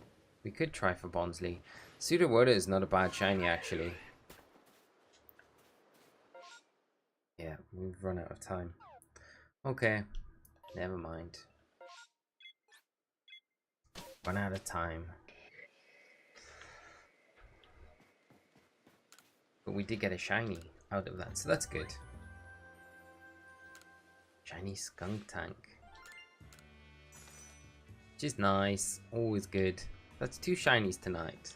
A: We could try for Bonsley. Sudowoodo is not a bad shiny, actually. Yeah, we've run out of time. Okay, never mind. Run out of time. But we did get a shiny out of that, so that's good. Shiny skuntank. Which is nice, always good. That's 2 shinies tonight.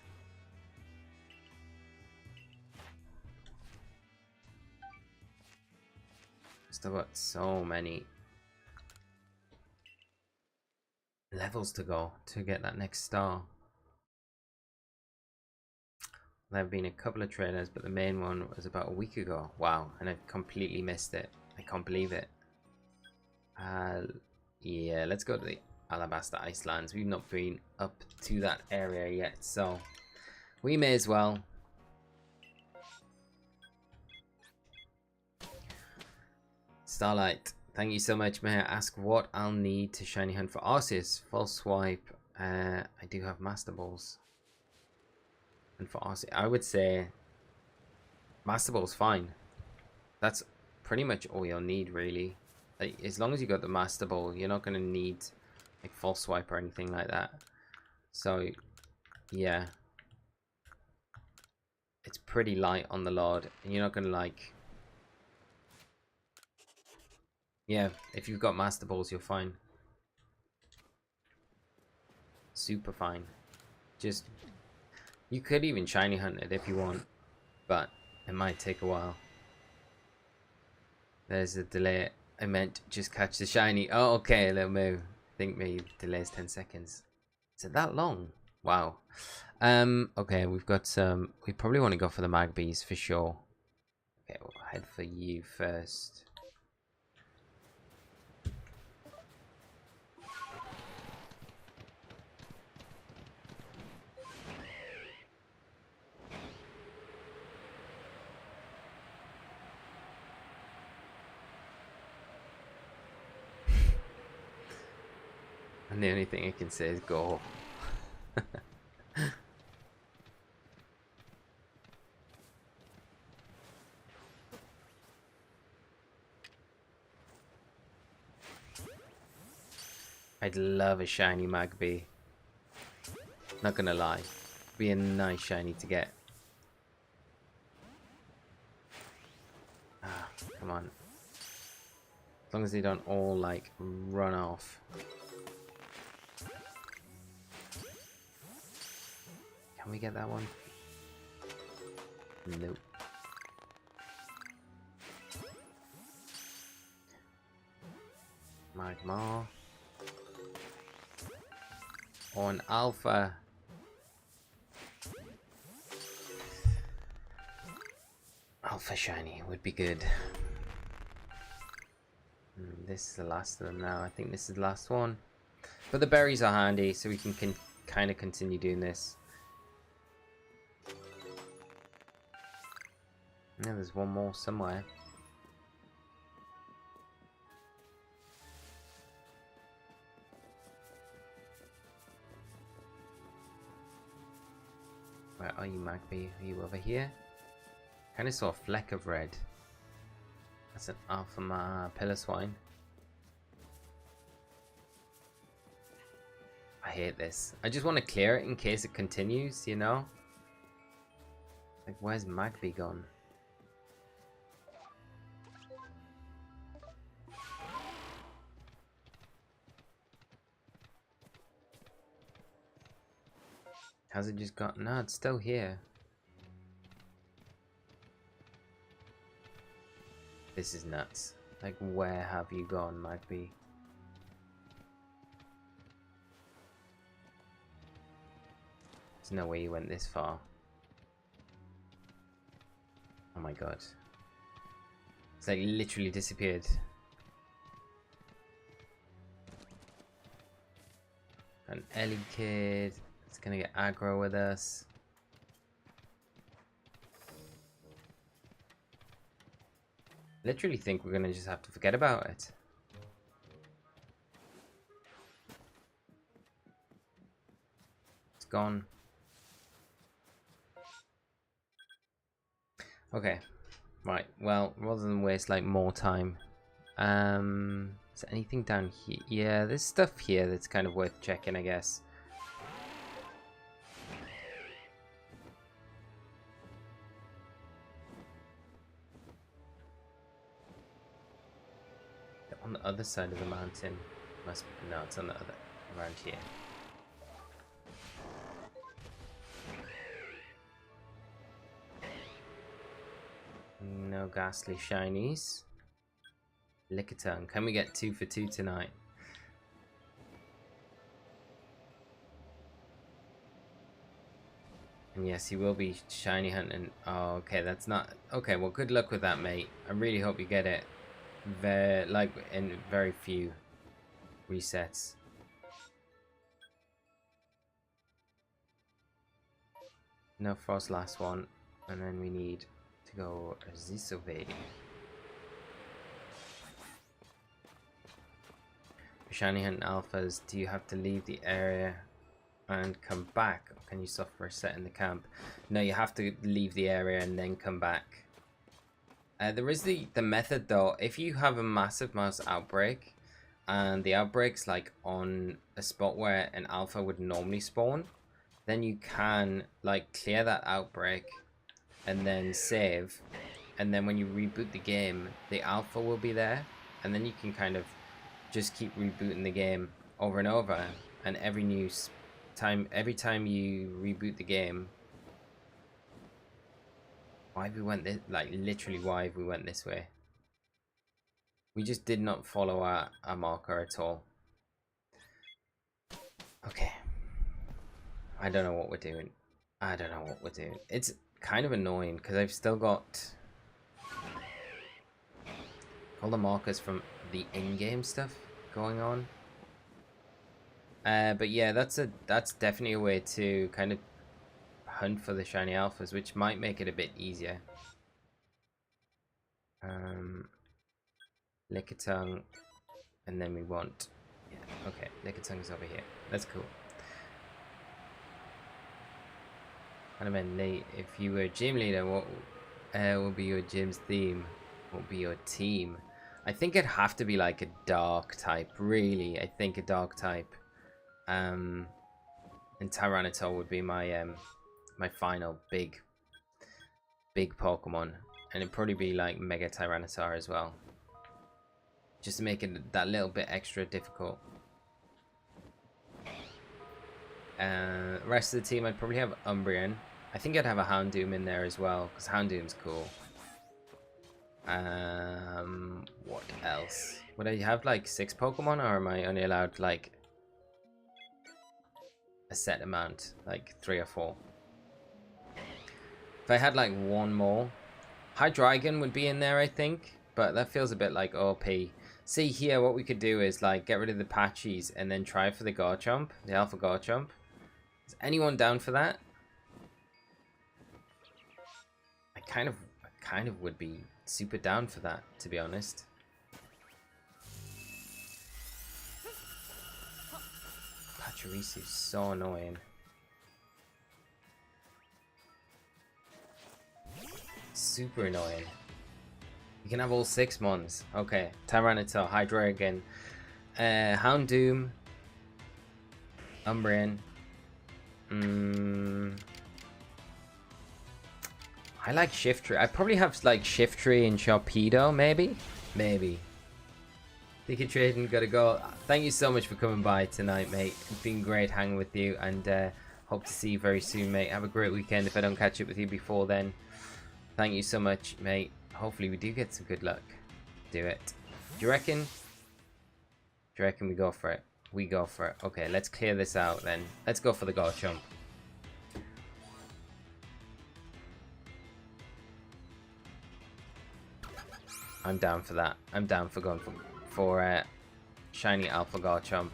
A: Still got so many levels to go to get that next star. There have been a couple of trailers, but the main one was about a week ago. Wow, and I've completely missed it. I can't believe it. Yeah, let's go to the Alabaster Icelands. We've not been up to that area yet, so we may as well. Starlight, thank you so much. May I ask what I'll need to shiny hunt for Arceus? False swipe. I do have Master Balls. And for Arceus, I would say Master Ball's fine. That's pretty much all you'll need, really. Like, as long as you got the Master Ball, you're not going to need like false swipe or anything like that. So, yeah. It's pretty light on the Lord. And you're not going to like... Yeah, if you've got Master Balls, you're fine. Super fine. Just... You could even shiny hunt it if you want. But it might take a while. There's a delay. I meant just catch the shiny. Oh, okay, Little Moo. I think maybe delays 10 seconds. Is it that long? Wow. Okay, we've got some... We probably want to go for the Magpies for sure. Okay, we'll head for you first. And the only thing I can say is go. I'd love a shiny Magpie. Not gonna lie. Be a nice shiny to get. Ah. Come on. As long as they don't all, like, run off. Can we get that one? Nope. Magmar. Or an alpha. Alpha shiny would be good. This is the last of them now. I think this is the last one. But the berries are handy, so we can kind of continue doing this. Yeah, there's one more somewhere. Where are you, Magby? Are you over here? Kind of saw a fleck of red. That's an Alpha Pillar Swine. I hate this. I just want to clear it in case it continues, you know? Like, where's Magby gone? Has it just got... No, it's still here. This is nuts. Like, where have you gone, Magby? There's no way you went this far. Oh my god. It's like literally disappeared. An Ellie kid. It's gonna get aggro with us. Literally think we're gonna just have to forget about it. It's gone. Okay. Right. Well, rather than waste like more time. Is there anything down here? Yeah, there's stuff here that's kind of worth checking, I guess. On the other side of the mountain. Must be, no, it's on the other, around here. No ghastly shinies. Lickitung. Can we get 2 for 2 tonight? And yes, he will be shiny hunting. Oh, okay, that's not... Okay, well, good luck with that, mate. I really hope you get it. Like, in very few resets. No Frost last one. And then we need to go this way. For shiny hunt alphas, do you have to leave the area and come back? Or can you stop for a set in the camp? No, you have to leave the area and then come back. There is the method though. If you have a massive mouse outbreak and the outbreak's like on a spot where an alpha would normally spawn, then you can like clear that outbreak and then save, and then when you reboot the game the alpha will be there, and then you can kind of just keep rebooting the game over and over, and every time you reboot the game. Why have we went this, like literally why have we went this way? We just did not follow our marker at all. Okay. I don't know what we're doing. I don't know what we're doing. It's kind of annoying because I've still got all the markers from the in-game stuff going on. But yeah, that's definitely a way to kind of hunt for the shiny alphas, which might make it a bit easier. Lickitung, and then we want, yeah, okay, Lickitung's over here. That's cool. And I mean, Nate, if you were gym leader, what would be your gym's theme? What would be your team? I think it'd have to be like a dark type, really. I think a dark type. And Tyranitar would be my my final big Pokemon. And it'd probably be like Mega Tyranitar as well. Just to make it that little bit extra difficult. Rest of the team, I'd probably have Umbreon. I think I'd have a Houndoom in there as well, because Houndoom's cool. What else? Would I have like 6 Pokemon, or am I only allowed like a set amount, like 3 or 4? If I had like 1 more, Hydreigon would be in there, I think, but that feels a bit like OP. See here, what we could do is like get rid of the Patchies and then try for the Garchomp, the Alpha Garchomp. Is anyone down for that? I kind of would be super down for that, to be honest. Pachirisu's so annoying. Super annoying. You can have all 6 Mons. Okay, Tyranitar, Hydreigon, Houndoom, Umbreon. I like Shiftry. I probably have like Shiftry and Sharpedo, maybe? Maybe. Think you're trading, gotta go. Thank you so much for coming by tonight, mate. It's been great hanging with you, and hope to see you very soon, mate. Have a great weekend if I don't catch up with you before then. Thank you so much, mate. Hopefully we do get some good luck. Do it. Do you reckon? Do you reckon we go for it? We go for it. Okay, let's clear this out then. Let's go for the Garchomp. I'm down for that. I'm down for going for shiny Alpha Garchomp.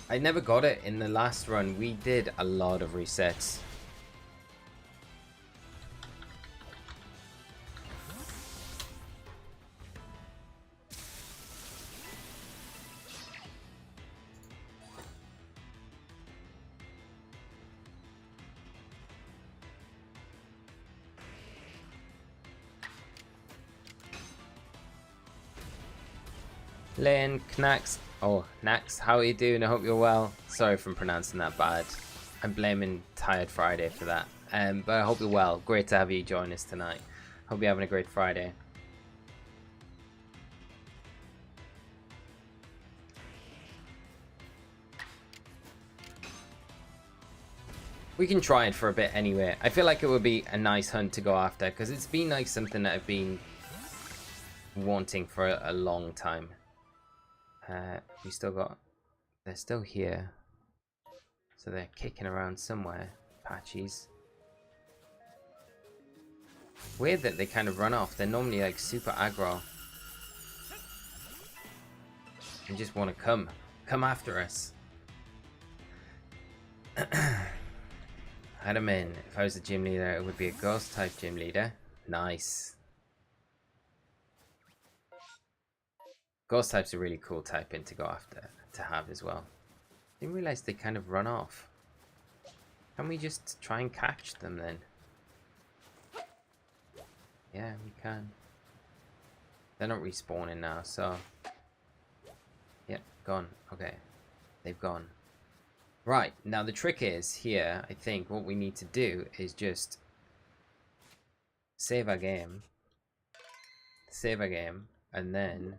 A: I never got it in the last run. We did a lot of resets. Lynn, Knax. Oh, Knax, how are you doing? I hope you're well. Sorry for pronouncing that bad. I'm blaming Tired Friday for that. But I hope you're well. Great to have you join us tonight. Hope you're having a great Friday. We can try it for a bit anyway. I feel like it would be a nice hunt to go after, because it's been like something that I've been wanting for a long time. We still got... They're still here. So they're kicking around somewhere. Patchies. Weird that they kind of run off. They're normally like super aggro. And just want to come. Come after us. Add him in. If I was a gym leader, it would be a ghost type gym leader. Nice. Ghost type's a really cool type in to go after, to have as well. Didn't realize they kind of run off. Can we just try and catch them then? Yeah, we can. They're not respawning now, so... Yep, gone. Okay. They've gone. Right, now the trick is, here, I think what we need to do is just... Save our game. Save our game, and then...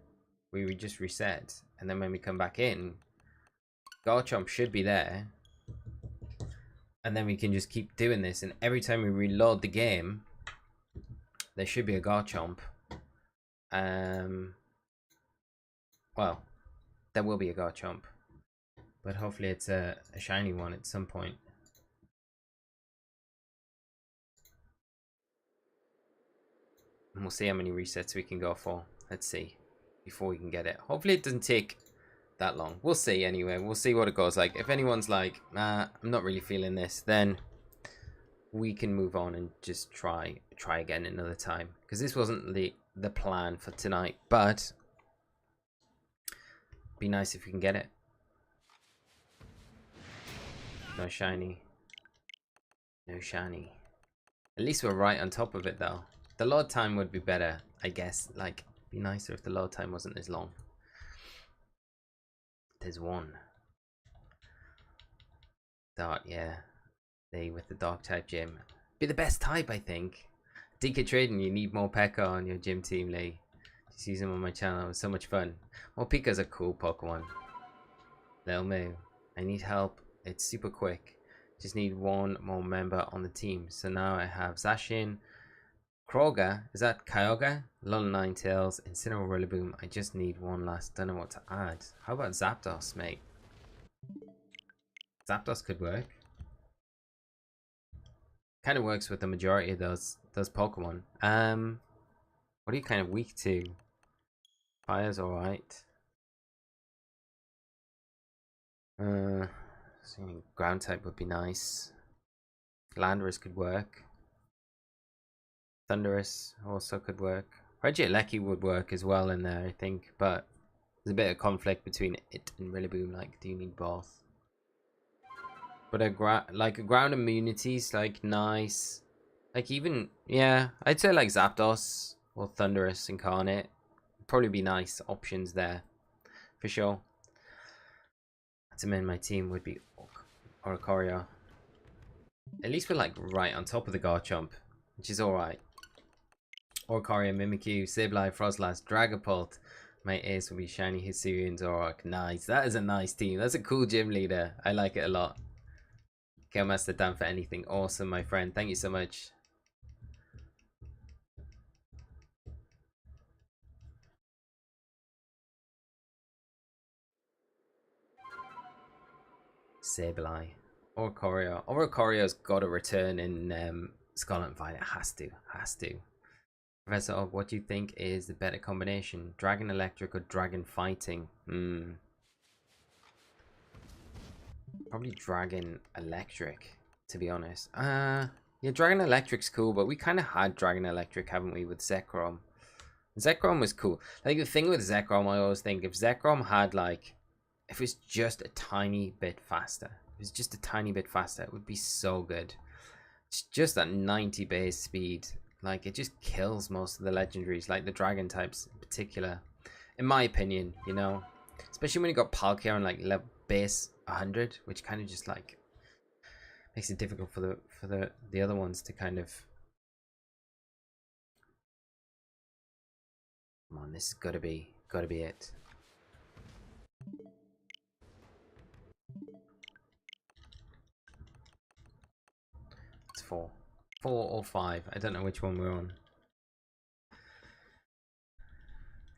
A: we would just reset, and then when we come back in, Garchomp should be there, and then we can just keep doing this, and every time we reload the game, there should be a Garchomp. Well, there will be a Garchomp, but hopefully it's a shiny one at some point. And we'll see how many resets we can go for. Let's see. Before we can get it. Hopefully it doesn't take that long. We'll see anyway. We'll see what it goes like. If anyone's like, nah, I'm not really feeling this, then we can move on and just try again another time. Because this wasn't the plan for tonight, but be nice if we can get it. No shiny. No shiny. At least we're right on top of it though. The load time would be better, I guess. Like, be nicer if the load time wasn't as long. There's one. Dart, yeah. They with the dark type gym. Be the best type, I think. DK Trading, you need more Pekka on your gym team, Lee. Just use them on my channel. It was so much fun. More Pika's a cool Pokemon. Little Moo, I need help. It's super quick. Just need one more member on the team. So now I have Zacian, Kroger, is that Kyogre? Lol Ninetales, Incineroar, Rillaboom. I just need one last. Don't know what to add. How about Zapdos, mate? Zapdos could work. Kind of works with the majority of those Pokemon. What are you kind of weak to? Fire's alright. Ground type would be nice. Landorus could work. Thundurus also could work. Regieleki would work as well in there, I think, but there's a bit of conflict between it and Rillaboom. Like, do you need both? But a ground immunity's like nice. Like even yeah, I'd say like Zapdos or Thundurus Incarnate probably be nice options there for sure. To in my team would be Oricorio. At least we're like right on top of the Garchomp, which is alright. Oricorio, Mimikyu, Sableye, Frostlass, Dragapult. My ace will be Shiny Hisuian Zoroark. Nice. That is a nice team. That's a cool gym leader. I like it a lot. Master down for anything. Awesome, my friend. Thank you so much. Sableye. Oricorio's got to return in Scarlet and Violet. Has to. Professor Og, what do you think is the better combination? Dragon Electric or Dragon Fighting? Probably Dragon Electric, to be honest. Yeah, Dragon Electric's cool, but we kind of had Dragon Electric, haven't we, with Zekrom? Zekrom was cool. Like, the thing with Zekrom, I always think, if Zekrom had, like, if it was just a tiny bit faster, it would be so good. It's just that 90 base speed. Like, it just kills most of the legendaries, like the dragon types in particular. In my opinion, you know? Especially when you got Palkia on, like, base 100, which kind of just, like, makes it difficult for the other ones to kind of... Come on, this has gotta be it. It's 4 or 5. I don't know which one we're on.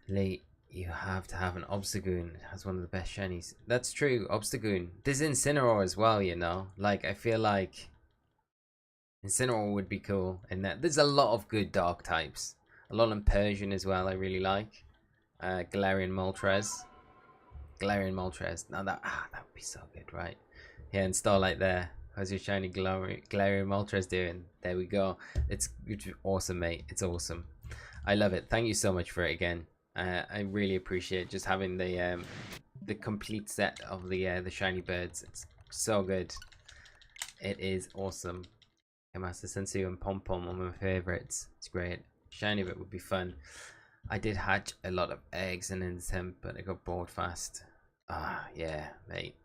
A: Late, you have to have an Obstagoon. It has one of the best shinies. That's true, Obstagoon. There's Incineroar as well, you know. Like, I feel like Incineroar would be cool in that. There's a lot of good dark types. A lot of Persian as well, I really like. Galarian Moltres. Now that would be so good, right? Yeah, and Starlight there. How's your shiny Galarian Moltres doing? There we go. It's awesome, mate. It's awesome. I love it. Thank you so much for it again. I really appreciate just having the complete set of the shiny birds. It's so good. It is awesome. Master Sensu and Pom Pom are my favorites. It's great. Shiny bit would be fun. I did hatch a lot of eggs and incense, but I got bored fast. Yeah, mate.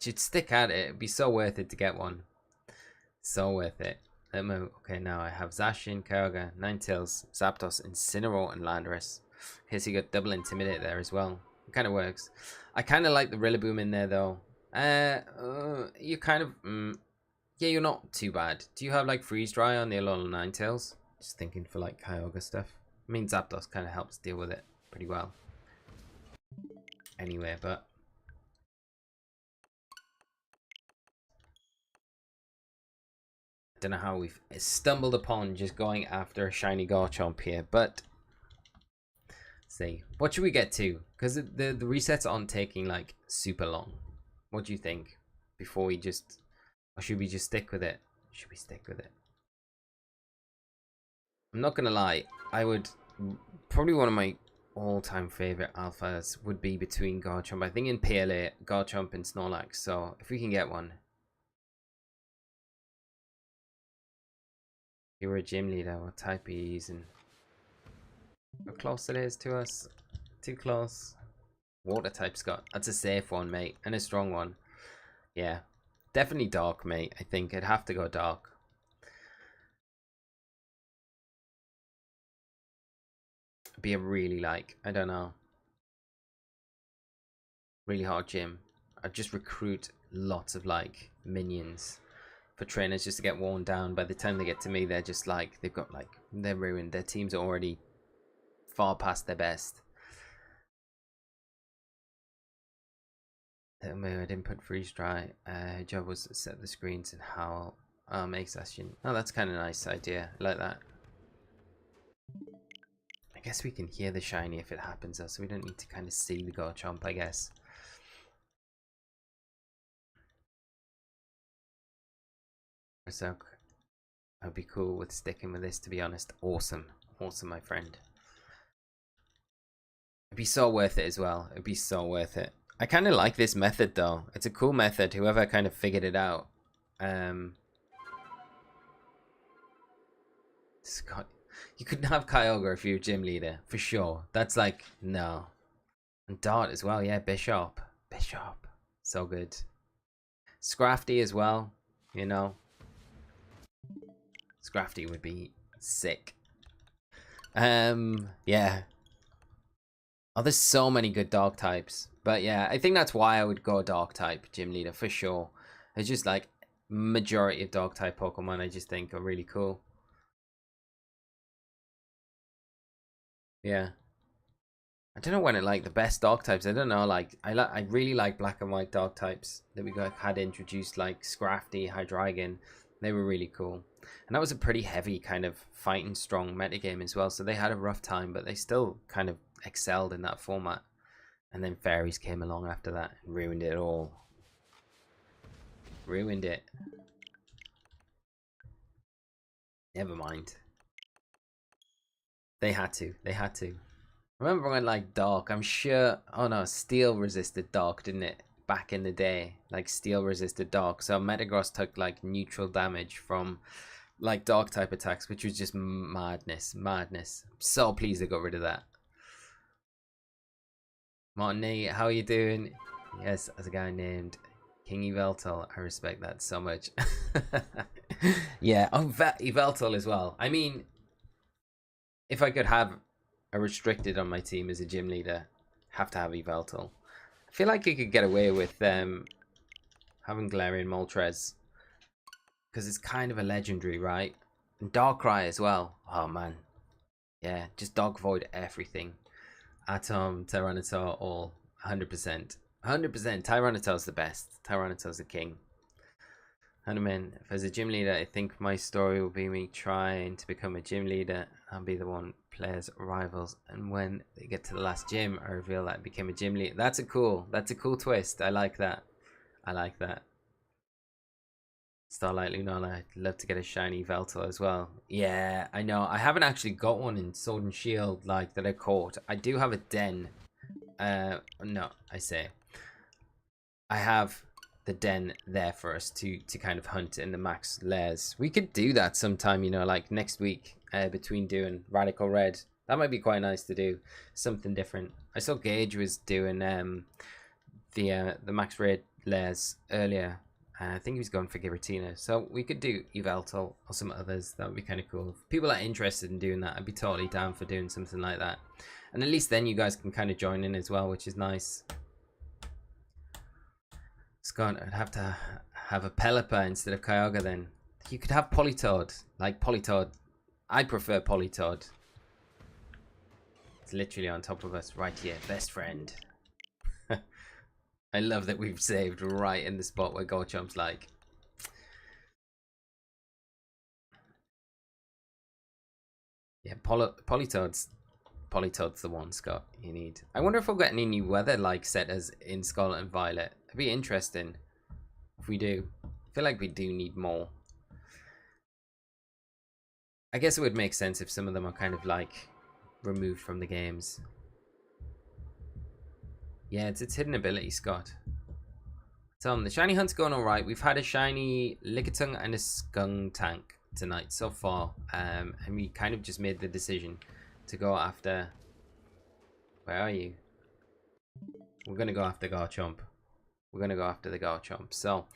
A: Should stick at it. It'd be so worth it to get one. So worth it. Okay, now I have Zacian, Kyogre, Ninetales, Zapdos, Incineroar, and Landorus. Okay, so you got double Intimidate there as well. It kind of works. I kind of like the Rillaboom in there, though. You kind of... yeah, you're not too bad. Do you have, like, Freeze Dry on the Alolan Ninetales? Just thinking for, like, Kyogre stuff. I mean, Zapdos kind of helps deal with it pretty well. Anyway, but... don't know how we've stumbled upon just going after a shiny Garchomp here, but... see, what should we get to? Because the resets aren't taking, like, super long. What do you think? Before we just... or should we just stick with it? Should we stick with it? I'm not gonna lie, I would... probably one of my all-time favorite alphas would be between Garchomp. I think in PLA, Garchomp and Snorlax, so if we can get one. If you were a gym leader, what type are you using? How close it is to us? Too close. Water type, Scott. That's a safe one, mate, and a strong one. Yeah, definitely dark, mate. I think I'd have to go dark. Be a really like, I don't know, really hard gym. I'd just recruit lots of like minions for trainers just to get worn down. By the time they get to me, they're just like, they've got like, they're ruined. Their teams are already far past their best. I didn't put freeze dry. Job was to set the screens and howl. Make session. Oh, that's kind of a nice idea. I like that. I guess we can hear the shiny if it happens, though, so we don't need to kind of see the Garchomp, I guess. So I'd be cool with sticking with this, to be honest. Awesome. Awesome, my friend. It'd be so worth it as well. It'd be so worth it. I kind of like this method, though. It's a cool method. Whoever kind of figured it out. Scott, you couldn't have Kyogre if you were gym leader, for sure. That's like, no. And Dart as well, yeah, Bishop. Bishop. So good. Scrafty as well, you know. Scrafty would be sick. Yeah. Oh, there's so many good dog types. But yeah, I think that's why I would go dog type gym leader for sure. It's just like majority of dog type Pokemon I just think are really cool. Yeah. I don't know when it like the best dog types. I don't know. Like I really like black and white dog types that we had introduced, like Scrafty, Hydreigon. They were really cool, and that was a pretty heavy kind of fighting strong metagame as well. So they had a rough time, but they still kind of excelled in that format. And then fairies came along after that and ruined it all. Ruined it. Never mind. They had to. They had to. Remember when like Dark, I'm sure, oh no, Steel resisted Dark, didn't it? Back in the day, like Steel resisted Dark. So Metagross took like neutral damage from like Dark type attacks, which was just madness, madness. I'm so pleased they got rid of that. Martin, how are you doing? Yes, as a guy named King Yveltal, I respect that so much. Yeah, oh, Yveltal as well. I mean, if I could have a restricted on my team as a gym leader, have to have Yveltal. I feel like you could get away with having Galarian Moltres, because it's kind of a legendary, right? And Darkrai as well. Oh man, yeah, just dog void everything. Atom, Tyranitar, all 100%. 100%. Tyranitar's the best. Tyranitar's the king. Hanuman, if as a gym leader, I think my story will be me trying to become a gym leader. I'll be the one players rivals, and when they get to the last gym, I reveal that I became a gym leader. That's a cool twist. I like that. I like that. Starlight Lunala, I'd love to get a shiny Veltal as well. Yeah, I know. I haven't actually got one in Sword and Shield like that I caught. I do have a den. No, I say. I have the den there for us to kind of hunt in the max layers. We could do that sometime, you know, like next week, between doing Radical Red. That might be quite nice to do. Something different. I saw Gage was doing the max red layers earlier. I think he was going for Giratina. So we could do Yveltal or some others. That would be kind of cool. If people are interested in doing that, I'd be totally down for doing something like that. And at least then you guys can kind of join in as well, which is nice. Scott, I'd have to have a Pelipper instead of Kyogre then. You could have Politoed. Like Politoed. I prefer Politoed. It's literally on top of us right here. Best friend. I love that we've saved right in the spot where Garchomp's like. Yeah, Politoed's the one, Scott, you need. I wonder if we'll get any new weather like setters in Scarlet and Violet. It'd be interesting if we do. I feel like we do need more. I guess it would make sense if some of them are kind of like removed from the games. Yeah, it's hidden ability, Scott. So the shiny hunt's going alright. We've had a shiny Lickitung and a Skuntank tonight so far. And we kind of just made the decision to go after... Where are you? We're going to go after Garchomp. We're going to go after the Garchomp. So,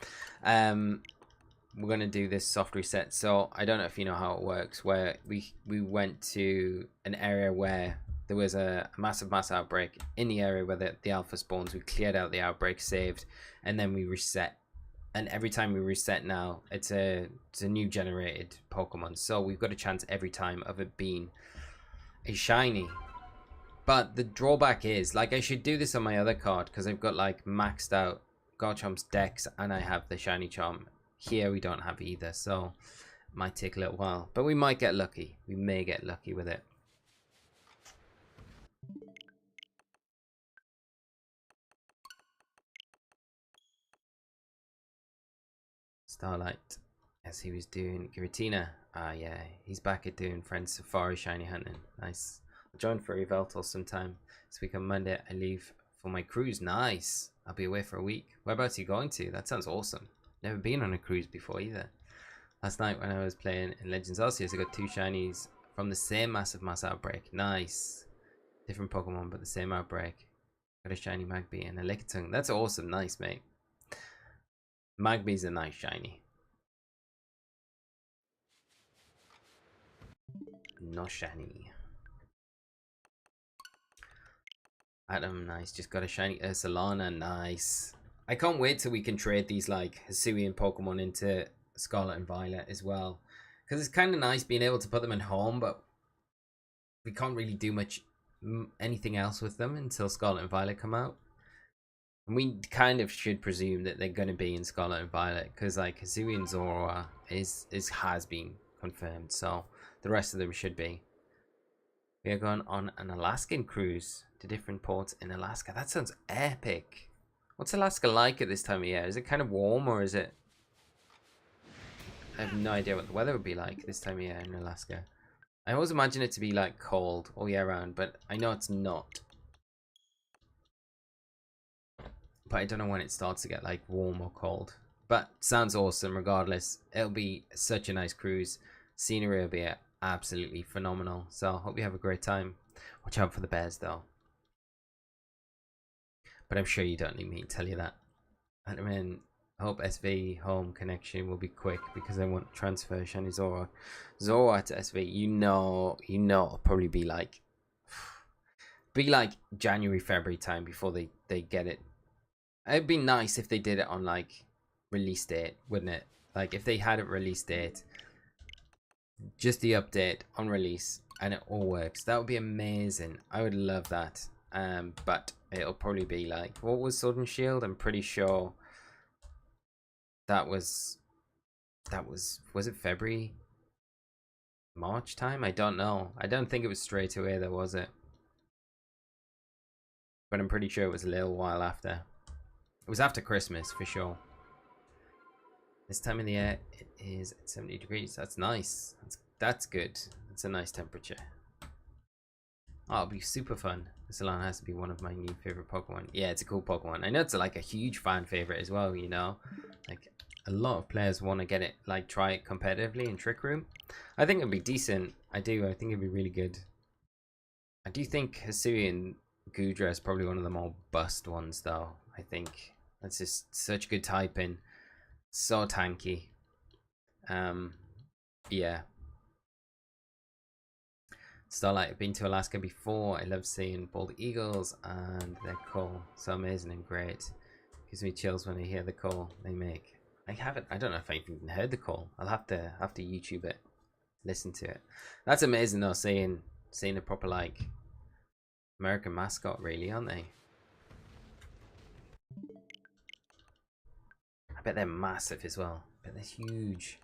A: we're going to do this soft reset. So, I don't know if you know how it works, where we went to an area where there was a massive mass outbreak in the area where the alpha spawns. We cleared out the outbreak, saved, and then we reset. And every time we reset now, it's a new generated Pokemon. So we've got a chance every time of it being a shiny. But the drawback is, like, I should do this on my other card because I've got like maxed out Garchomp's Dex and I have the shiny charm. Here we don't have either, so it might take a little while. But we might get lucky. We may get lucky with it. Starlight, as he was doing Giratina. Ah, yeah, he's back at doing Friends Safari shiny hunting. Nice. I'll join for Eveltal sometime. This week on Monday, I leave for my cruise. Nice. I'll be away for a week. Whereabouts are you going to? That sounds awesome. Never been on a cruise before either. Last night when I was playing in Legends Arceus, I got 2 shinies from the same massive mass outbreak. Nice. Different Pokemon, but the same outbreak. Got a shiny Magby and a Lickitung. That's awesome. Nice, mate. Magby's a nice shiny. No shiny. Adam, nice. Just got a shiny Ursulana. Nice. I can't wait till we can trade these like Hisuian Pokemon into Scarlet and Violet as well. Because it's kind of nice being able to put them in home, but we can't really do much anything else with them until Scarlet and Violet come out. And we kind of should presume that they're going to be in Scarlet and Violet, because like Hisuian Zorua has been confirmed, so the rest of them should be. We are going on an Alaskan cruise to different ports in Alaska. That sounds epic. What's Alaska like at this time of year? Is it kind of warm, or is it... I have no idea what the weather would be like this time of year in Alaska. I always imagine it to be like cold all year round, but I know it's not. But I don't know when it starts to get like warm or cold. But sounds awesome regardless. It'll be such a nice cruise. Scenery will be absolutely phenomenal. So I hope you have a great time. Watch out for the bears though. But I'm sure you don't need me to tell you that. And I mean, I hope SV home connection will be quick because I want to transfer shiny Zorua to SV. You know it'll probably be like January, February time before they get it. It'd be nice if they did it on like release date, wouldn't it? Like if they had it release date, just the update on release and it all works. That would be amazing. I would love that. But it'll probably be like, what was Sword and Shield? I'm pretty sure that was it February, March time? I don't know. I don't think it was straight away though, was it? But I'm pretty sure it was a little while after. It was after Christmas for sure. This time of the year it is at 70 degrees. That's nice. That's good. It's a nice temperature. Oh, it'll be super fun. Solana has to be one of my new favorite Pokemon. Yeah, it's a cool Pokemon. I know it's like a huge fan favorite as well, you know. Like a lot of players want to get it, like try it competitively in Trick Room. I think it'd be decent. I think it'd be really good. I do think Hisuian Gudra is probably one of the more bust ones though. I think that's just such good typing. So tanky. Yeah. Starlight, I've been to Alaska before. I love seeing bald eagles and they're cool. So amazing and great. Gives me chills when I hear the call they make. I don't know if I've even heard the call. I'll have to YouTube it. Listen to it. That's amazing though, seeing a proper like American mascot really, aren't they? I bet they're massive as well. I bet they're huge.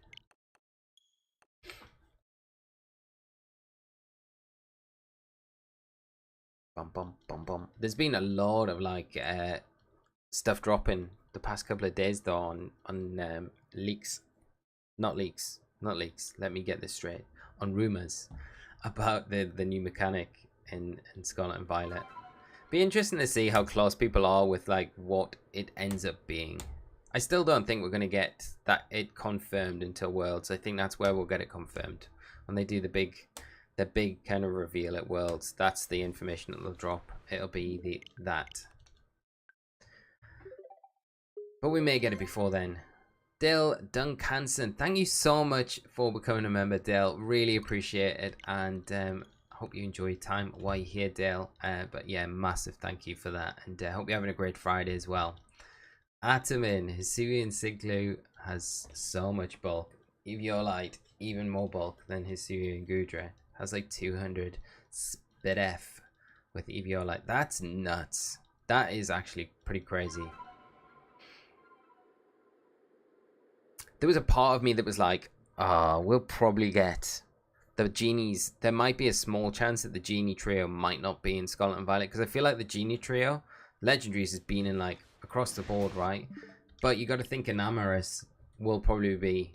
A: Bum bum bum bum. There's been a lot of like stuff dropping the past couple of days though on leaks. Not leaks. Let me get this straight. On rumors about the new mechanic in Scarlet and Violet. Be interesting to see how close people are with like what it ends up being. I still don't think we're going to get it confirmed until Worlds. I think that's where we'll get it confirmed. When they do the big kind of reveal at Worlds, that's the information that they'll drop. It'll be that. But we may get it before then. Dale Duncanson, thank you so much for becoming a member, Dale. Really appreciate it. And hope hope you enjoy your time while you're here, Dale. But yeah, massive thank you for that, and hope you're having a great Friday as well. Atamin, Hisuian Siglu has so much bulk. Eviolite, even more bulk than Hisuian Gudra. Has like 200 Spidef with Eviolite. That's nuts. That is actually pretty crazy. There was a part of me that was like, we'll probably get the genies. There might be a small chance that the genie trio might not be in Scarlet and Violet, because I feel like the genie trio, legendaries, has been in like across the board, right? But you got to think Enamorous will probably be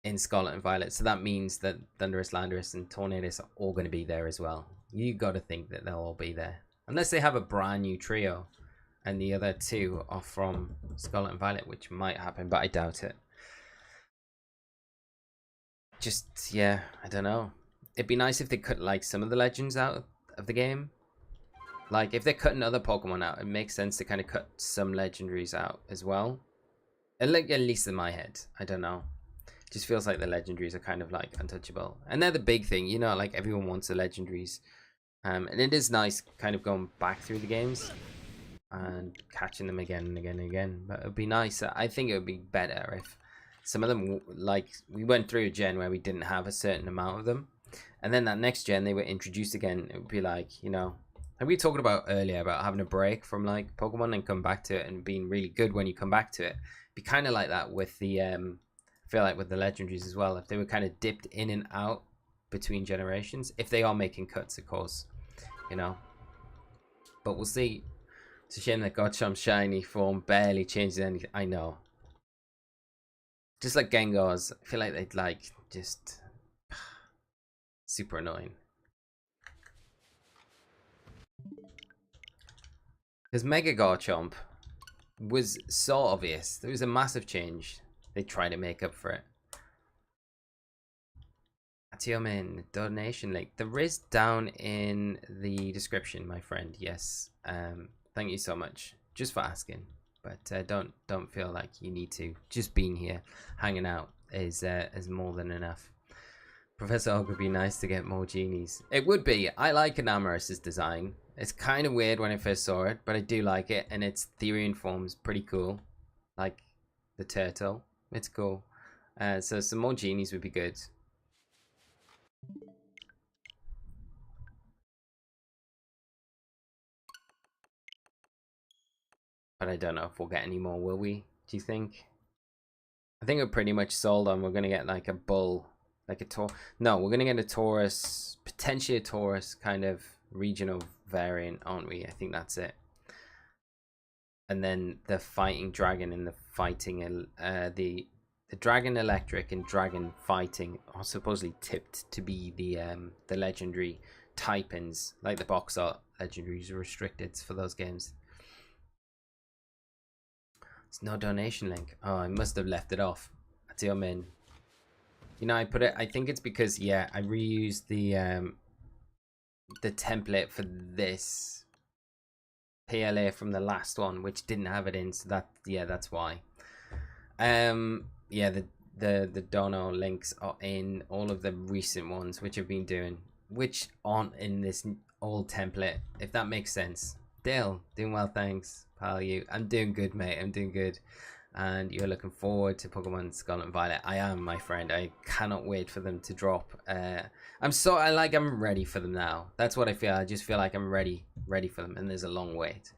A: in Scarlet and Violet, so that means that Thundurus, Landorus, and Tornadus are all going to be there as well. You got to think that they'll all be there, unless they have a brand new trio and the other two are from Scarlet and Violet, which might happen, but I doubt it. Just, yeah, I don't know. It'd be nice if they cut like some of the legends out of the game. Like, if they're cutting other Pokemon out, it makes sense to kind of cut some legendaries out as well. At least in my head, I don't know. It just feels like the legendaries are kind of like untouchable, and they're the big thing, you know. Like, everyone wants the legendaries, and it is nice kind of going back through the games and catching them again and again and again. But it'd be nice. I think it would be better if some of them, like, we went through a gen where we didn't have a certain amount of them, and then that next gen they were introduced again. It would be like, you know, like we talked about earlier about having a break from like Pokemon and come back to it and being really good when you come back to it. Be kind of like that with the I feel like with the legendaries as well, if they were kind of dipped in and out between generations, if they are making cuts, of course, you know. But we'll see. It's a shame that Garchomp's shiny form barely changes anything. I know. Just like Gengar's, I feel like they'd like just super annoying. Because Mega Garchomp was so obvious. There was a massive change. They tried to make up for it. Atiomin, donation link. There is down in the description, my friend. Yes. Thank you so much. Just for asking. But don't feel like you need to. Just being here, hanging out is more than enough. Professor Oak would be nice to get more genies. It would be. I like Enamorous's design. It's kind of weird when I first saw it, but I do like it, and its Therian form's pretty cool. Like the turtle. It's cool. So some more genies would be good. But I don't know if we'll get any more, will we? Do you think? I think we're pretty much sold on we're going to get like a bull. Like a Taurus. No, we're going to get a Taurus. Potentially a Taurus kind of regional variant, aren't we? I think that's it. And then the fighting dragon and the fighting... the dragon electric and dragon fighting are supposedly tipped to be the legendary typings. Like the box art legendaries are restricted for those games. It's no donation link. Oh, I must have left it off. That's your min. You know, I put it. I think it's because I reused the template for this PLA from the last one, which didn't have it in. So that's why. The dono links are in all of the recent ones, which I've been doing, which aren't in this old template. If that makes sense. Dale, doing well, thanks. Pal, I'm doing good, mate. I'm doing good. And you're looking forward to Pokemon Scarlet and Violet. I am, my friend. I cannot wait for them to drop. I'm ready for them now. That's what I feel. I just feel like I'm ready for them, and there's a long wait.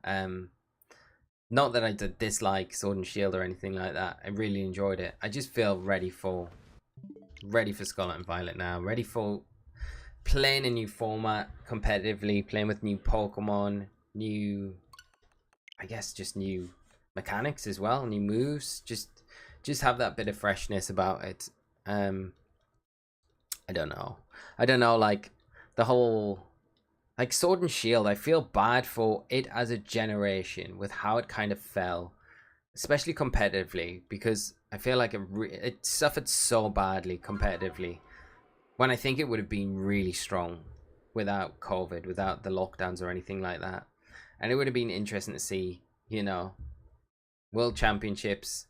A: Not that I dislike Sword and Shield or anything like that. I really enjoyed it. I just feel ready for Scarlet and Violet now. Ready for playing a new format competitively, playing with new Pokemon, new, I guess, just new mechanics as well, new moves. Just have that bit of freshness about it. I don't know, like the whole, like Sword and Shield, I feel bad for it as a generation with how it kind of fell, especially competitively, because I feel like it suffered so badly competitively when I think it would have been really strong without COVID, without the lockdowns or anything like that. And it would have been interesting to see, you know, World Championships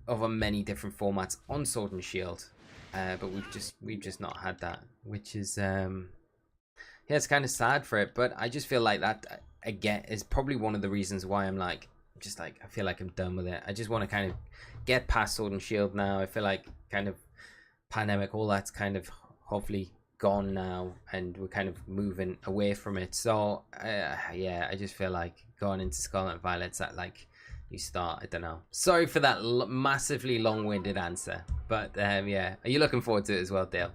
A: over many different formats on Sword and Shield. but we've just not had that, which is yeah, it's kind of sad for it. But I just feel like that again is probably one of the reasons why I'm like, just like, I feel like I'm done with it. I just want to kind of get past Sword and Shield now. I feel like kind of pandemic, all that's kind of hopefully gone now, and we're kind of moving away from it. So yeah, I just feel like going into Scarlet and Violet's that like you start, I don't know. Sorry for that massively long-winded answer, but yeah, are you looking forward to it as well, Dale?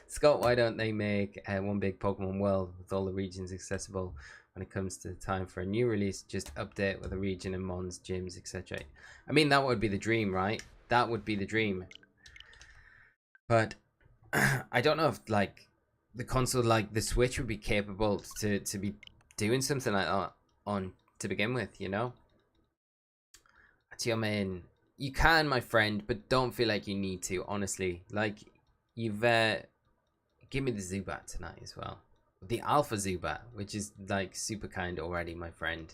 A: Scott, why don't they make one big Pokemon world with all the regions accessible when it comes to the time for a new release? Just update with a region and mons, gyms, etc. I mean, that would be the dream, right? That would be the dream. But I don't know if like the console, like the Switch, would be capable to be doing something like that on to begin with, you know? That's your main. You can, my friend, but don't feel like you need to, honestly. Like, you've give me the Zubat tonight as well. The Alpha Zubat, which is like super kind already, my friend.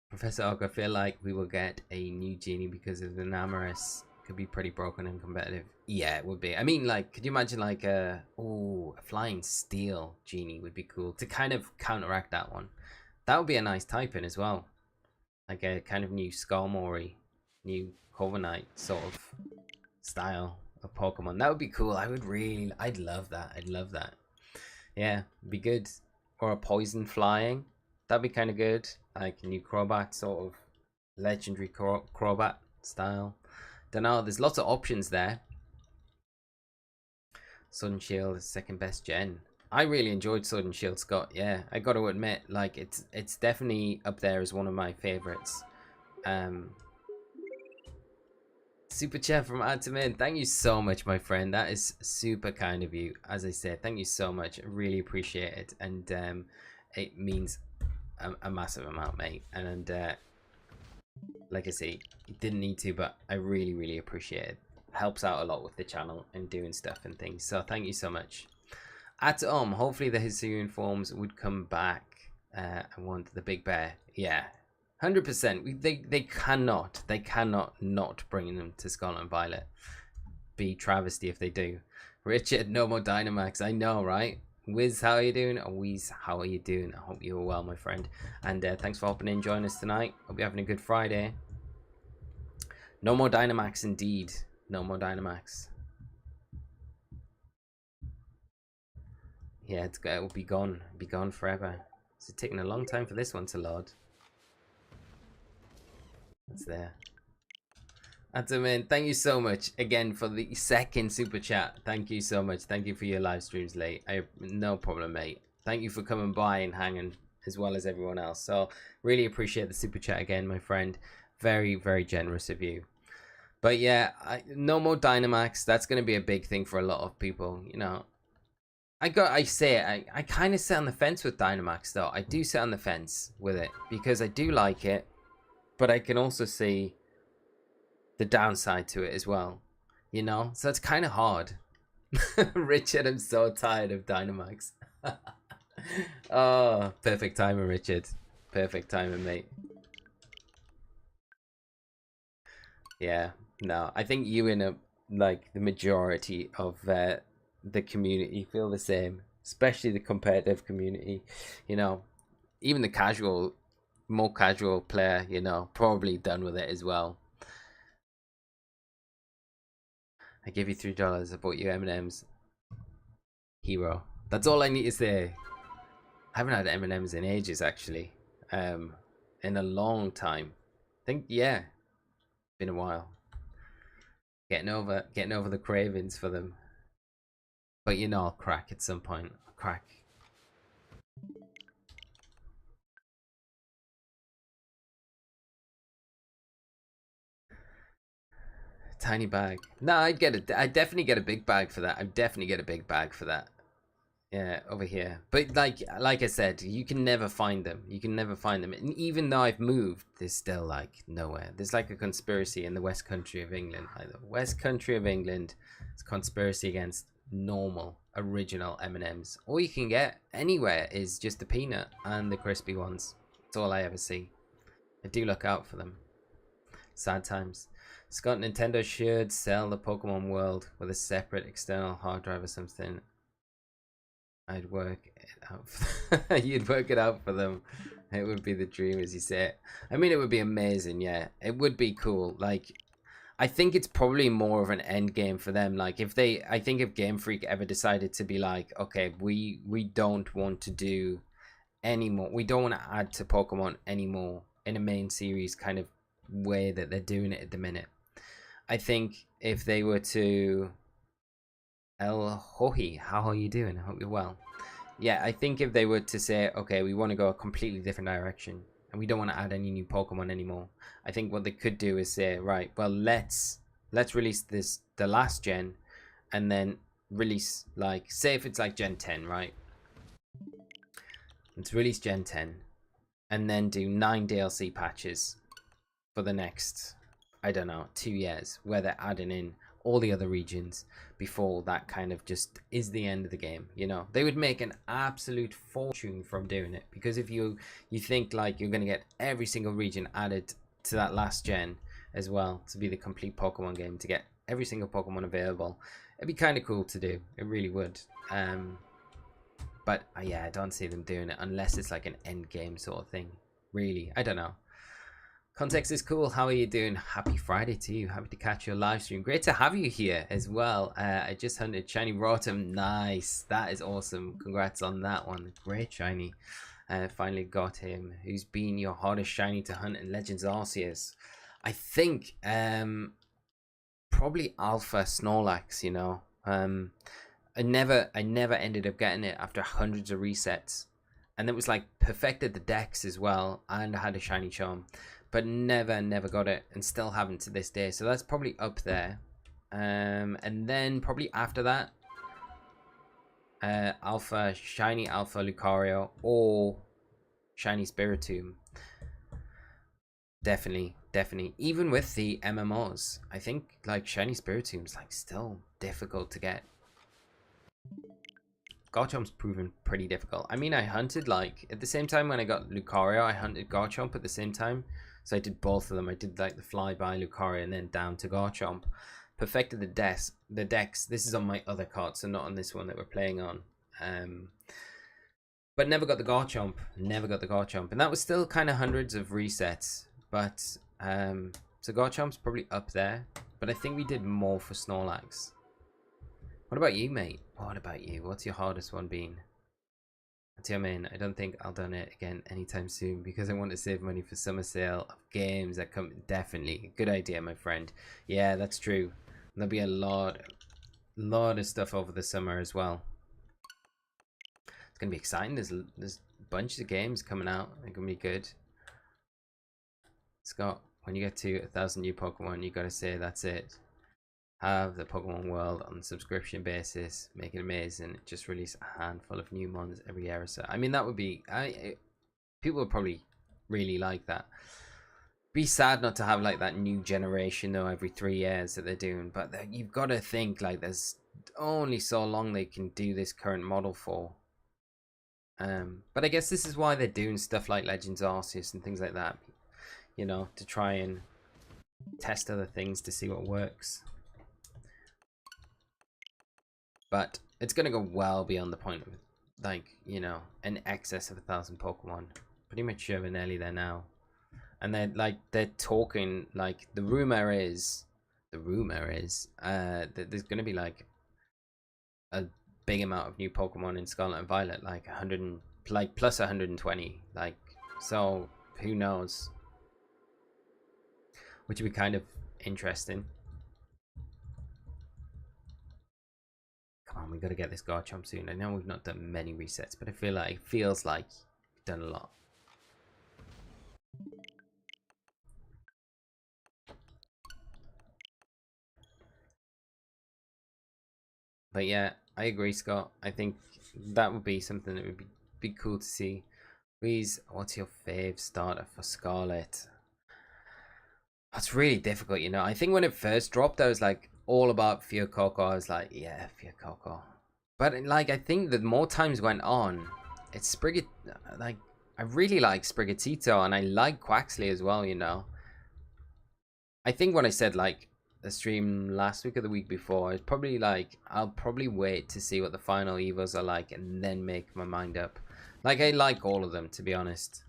A: Professor Oak, I feel like we will get a new genie because of the Namarus. Could be pretty broken and competitive. Yeah, it would be. I mean, like, could you imagine like a flying steel genie would be cool to kind of counteract that one. That would be a nice type in as well. Like a kind of new Skarmory, new Corviknight sort of style of Pokemon. That would be cool. I'd love that. I'd love that. Yeah, be good. Or a poison flying. That'd be kind of good. Like a new Crobat, sort of legendary Crobat style. Don't know, there's lots of options there. Sword and Shield is second best gen. I really enjoyed Sword and Shield, Scott. Yeah, I got to admit, like it's definitely up there as one of my favorites. Super chat from Atamin. Thank you so much, my friend. That is super kind of you. As I said, thank you so much. I really appreciate it, and it means a massive amount, mate. And like I say, you didn't need to, but I really, really appreciate it. Helps out a lot with the channel and doing stuff and things. So thank you so much. Hopefully the Hisuian forms would come back and want the Big Bear. Yeah, 100%. They cannot not bring them to Scarlet and Violet. Be travesty if they do. Richard, no more Dynamax. I know, right? Wiz, how are you doing? Or Weez, how are you doing? I hope you're well, my friend. And thanks for hopping in, joining us tonight. Hope you're having a good Friday. No more Dynamax, indeed. No more Dynamax. Yeah, it will be gone. Be gone forever. It's taking a long time for this one to load. It's there. Ataman, thank you so much again for the second super chat. Thank you so much. Thank you for your live streams late. No problem, mate. Thank you for coming by and hanging as well as everyone else. So really appreciate the super chat again, my friend. Very, very generous of you. But yeah, no more Dynamax. That's going to be a big thing for a lot of people, you know. I kind of sit on the fence with Dynamax, though. I do sit on the fence with it because I do like it, but I can also see the downside to it as well, you know. So it's kind of hard. Richard, I'm so tired of Dynamax. Oh, perfect timing, Richard. Perfect timing, mate. Yeah, no, I think you and like the majority of the community feel the same, especially the competitive community. You know, even the more casual player, you know, probably done with it as well. I gave you $3. I bought you M&M's. Hero. That's all I need to say. I haven't had M&M's in ages, actually. In a long time. I think, yeah, been a while. Getting over the cravings for them. But you know, I'll crack at some point. I'll crack. Tiny bag. No, I'd definitely get a big bag for that. I'd definitely get a big bag for that. Yeah, over here. But like I said, you can never find them. You can never find them. And even though I've moved, there's still like nowhere. There's like a conspiracy in the West Country of England. Like the West Country of England, it's a conspiracy against normal, original M&Ms. All you can get anywhere is just the peanut and the crispy ones. That's all I ever see. I do look out for them. Sad times. Scott, Nintendo should sell the Pokemon World with a separate external hard drive or something. I'd work it out for you'd work it out for them. It would be the dream, as you say. I mean, it would be amazing, yeah. It would be cool. Like, I think it's probably more of an end game for them. Like, I think if Game Freak ever decided to be like, okay, we don't want to do anymore. We don't want to add to Pokemon anymore in a main series kind of way that they're doing it at the minute. I think if they were to El Hohi, how are you doing? I hope you're well. Yeah, I think if they were to say, okay, we want to go a completely different direction and we don't want to add any new Pokemon anymore, I think what they could do is say, right, well, let's release the last gen, and then release, like, say if it's like Gen 10, right? Let's release Gen 10 and then do 9 DLC patches for the next, I don't know, 2 years, where they're adding in all the other regions before that kind of just is the end of the game. You know, they would make an absolute fortune from doing it, because if you think like you're going to get every single region added to that last gen as well to be the complete Pokemon game, to get every single Pokemon available, it'd be kind of cool to do. It really would. But yeah, I don't see them doing it unless it's like an end game sort of thing. Really, I don't know. Context is cool. How are you doing? Happy Friday to you. Happy to catch your live stream. Great to have you here as well. I just hunted Shiny Rotom. Nice. That is awesome. Congrats on that one. Great Shiny. Finally got him. Who's been your hardest Shiny to hunt in Legends Arceus? I think probably Alpha Snorlax, you know. I never ended up getting it after hundreds of resets. And it was like perfected the dex as well, and I had a Shiny Charm, but never got it, and still haven't to this day. So that's probably up there. And then probably after that, Shiny Alpha Lucario or Shiny Spiritomb. Definitely. Even with the MMOs, I think like Shiny Spiritomb's like still difficult to get. Garchomp's proven pretty difficult. I mean, I hunted like at the same time when I got Lucario, I hunted Garchomp at the same time. So I did both of them. I did like the flyby Lucario and then down to Garchomp. Perfected the dex. This is on my other card, so not on this one that we're playing on. But never got the Garchomp. And that was still kind of hundreds of resets. But so Garchomp's probably up there. But I think we did more for Snorlax. What about you, mate? What about you? What's your hardest one been? I mean, I don't think I'll done it again anytime soon, because I want to save money for summer sale of games that come. Definitely. Good idea, my friend. Yeah, that's true. There'll be a lot of stuff over the summer as well. It's going to be exciting. There's a bunch of games coming out. They're going to be good. Scott, when you get to 1,000 new Pokemon, you got to say that's it. Have the Pokemon World on a subscription basis, make it amazing. Just release a handful of new mons every year or so. I mean, that would be people would probably really like that. Be sad not to have like that new generation though every 3 years that they're doing, but you've got to think like there's only so long they can do this current model for. But I guess this is why they're doing stuff like Legends Arceus and things like that, you know, to try and test other things to see what works. But it's going to go well beyond the point of, like, you know, an excess of 1,000 Pokemon. Pretty much sure we're nearly there now. And they're talking, like, the rumor is that there's going to be, like, a big amount of new Pokemon in Scarlet and Violet, like, 100, like, plus 120. Like, so, who knows? Which would be kind of interesting. Come on, we got to get this Garchomp soon. I know we've not done many resets, but I feel like it feels like we've done a lot. But yeah, I agree, Scott. I think that would be something that would be cool to see. Please, what's your fave starter for Scarlet? That's really difficult, you know. I think when it first dropped, I was like all about Fuecoco. I was like, yeah, Fuecoco. But like, I think that more times went on, it's like, I really like Sprigatito, and I like Quaxley as well, you know. I think when I said like a stream last week or the week before, it's probably like I'll probably wait to see what the final evos are like and then make my mind up. Like I like all of them, to be honest.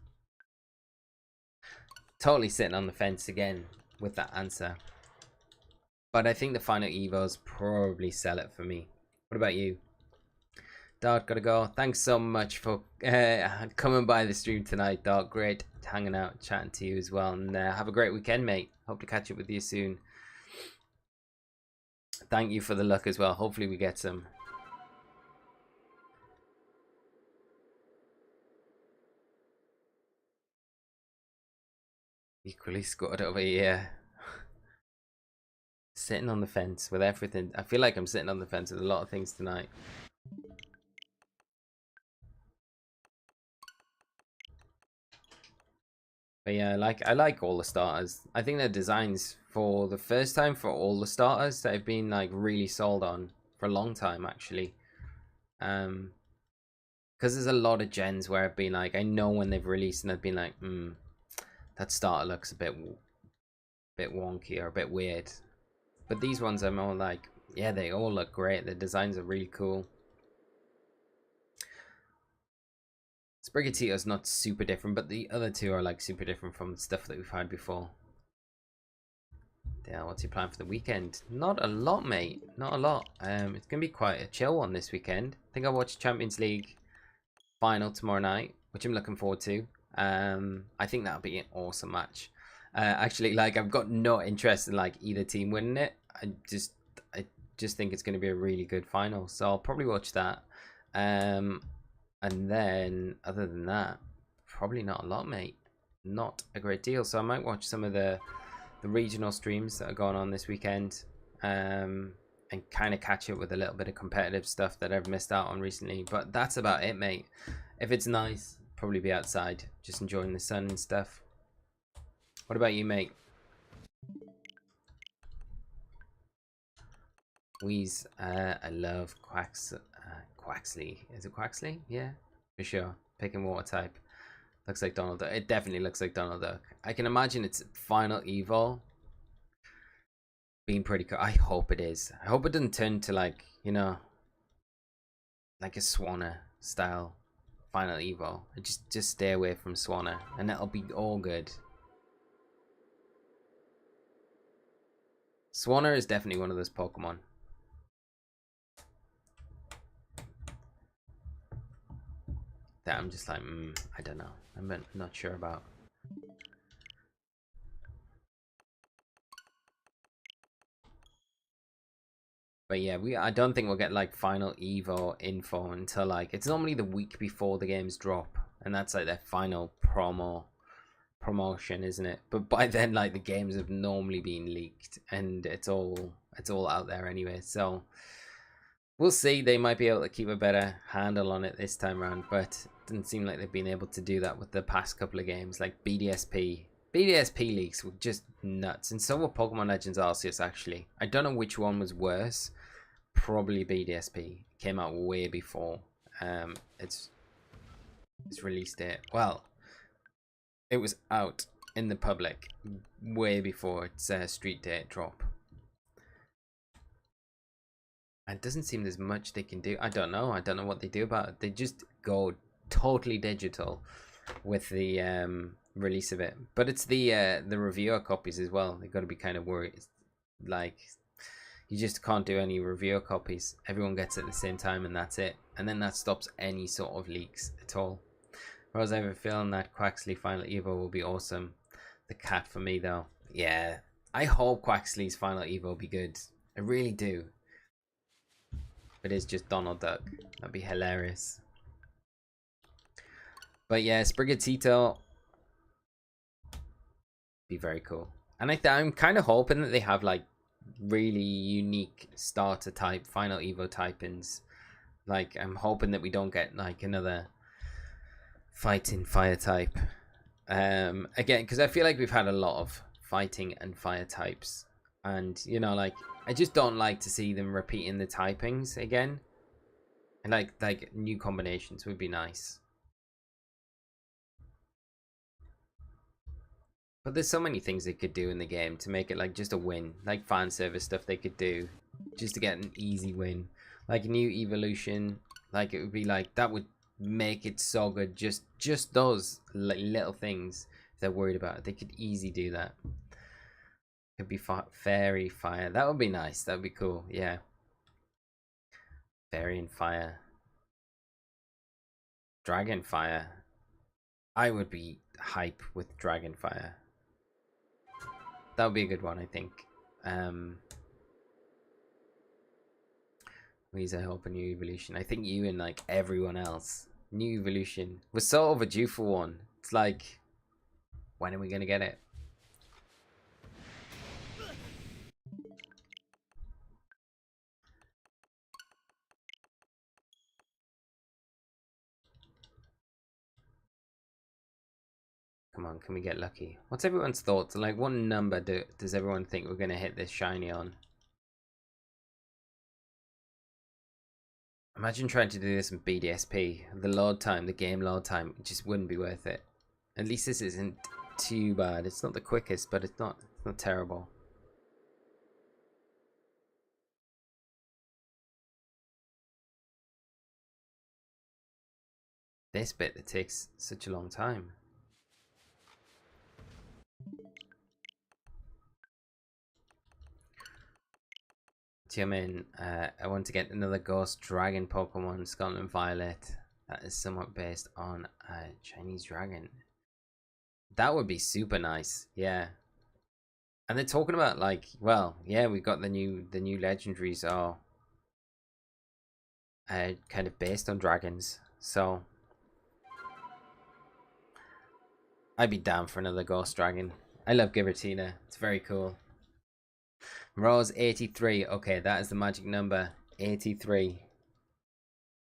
A: Totally sitting on the fence again with that answer. But I think the final evos probably sell it for me. What about you? Dart, gotta go. Thanks so much for coming by the stream tonight, Dart. Great hanging out, chatting to you as well. And have a great weekend, mate. Hope to catch up with you soon. Thank you for the luck as well. Hopefully we get some. Equally scored over here. Sitting on the fence with everything. I feel like I'm sitting on the fence with a lot of things tonight. But yeah, I like all the starters. I think their designs for the first time for all the starters that I've been like really sold on for a long time actually. Because there's a lot of gens where I've been like, I know when they've released and I've been like, that starter looks a bit wonky or a bit weird. But these ones are more like, yeah, they all look great. The designs are really cool. Sprigatito's not super different, but the other two are like super different from stuff that we've had before. Yeah, what's your plan for the weekend? Not a lot, mate. Not a lot. It's gonna be quite a chill one this weekend. I think I'll watch Champions League final tomorrow night, which I'm looking forward to. I think that'll be an awesome match. Actually, like I've got no interest in like either team winning it. I just think it's going to be a really good final, so I'll probably watch that. And then other than that, probably not a lot, mate. Not a great deal. So I might watch some of the regional streams that are going on this weekend. And kind of catch up with a little bit of competitive stuff that I've missed out on recently. But that's about it, mate. If it's nice, probably be outside, just enjoying the sun and stuff. What about you, mate? Wheeze, I love Quaxley. Is it Quaxley? Yeah, for sure. Picking water type. Looks like Donald Duck. It definitely looks like Donald Duck. I can imagine its final evo being pretty cool. I hope it is. I hope it doesn't turn to like, you know, like a Swanna style final evo. Just stay away from Swanna and that'll be all good. Swanna is definitely one of those Pokemon. That I'm just like, I don't know. I'm not sure about. But yeah, I don't think we'll get like final Evo info until like it's normally the week before the games drop, and that's like their final promotion, isn't it? But by then, like the games have normally been leaked, and it's all out there anyway. So we'll see. They might be able to keep a better handle on it this time around, but it doesn't seem like they've been able to do that with the past couple of games, like BDSP. BDSP leaks were just nuts, and so were Pokemon Legends Arceus, actually. I don't know which one was worse. Probably BDSP. Came out way before its release date. Well, it was out in the public way before its street date drop. And it doesn't seem there's much they can do. I don't know. I don't know what they do about it. They just go totally digital with the release of it. But it's the reviewer copies as well. They've got to be kind of worried. Like, you just can't do any reviewer copies. Everyone gets it at the same time and that's it. And then that stops any sort of leaks at all. Whereas I have a feeling that Quaxley Final Evo will be awesome. The cat for me though. Yeah. I hope Quaxley's Final Evo will be good. I really do. If it is just Donald Duck, that'd be hilarious. But yeah, Sprigatito be very cool. And I'm kind of hoping that they have like really unique starter type Final Evo typings. Like I'm hoping that we don't get like another fighting fire type. Again, because I feel like we've had a lot of fighting and fire types, and you know, like I just don't like to see them repeating the typings again. And like new combinations would be nice. But there's so many things they could do in the game to make it like just a win, like fan service stuff they could do just to get an easy win, like a new evolution. Like it would be like that would make it so good. Just those like little things if they're worried about it, they could easily do that. Could be fairy fire. That would be nice. That would be cool. Yeah. Fairy and fire. Dragon fire. I would be hype with dragon fire. That would be a good one, I think. Please, I hope a new evolution. I think you and like everyone else. New evolution. We're so overdue for one. It's like, when are we gonna get it? Come on, can we get lucky? What's everyone's thoughts? Like, what number does everyone think we're gonna hit this shiny on? Imagine trying to do this in BDSP. The load time, the game load time, it just wouldn't be worth it. At least this isn't too bad. It's not the quickest, but it's not terrible. This bit that takes such a long time. I want to get another Ghost Dragon Pokemon, Scarlet Violet. That is somewhat based on a Chinese dragon. That would be super nice, yeah. And they're talking about like, well, yeah, we've got the new legendaries are kind of based on dragons. So I'd be down for another Ghost Dragon. I love Giratina. It's very cool. Rose 83. Okay, that is the magic number. 83.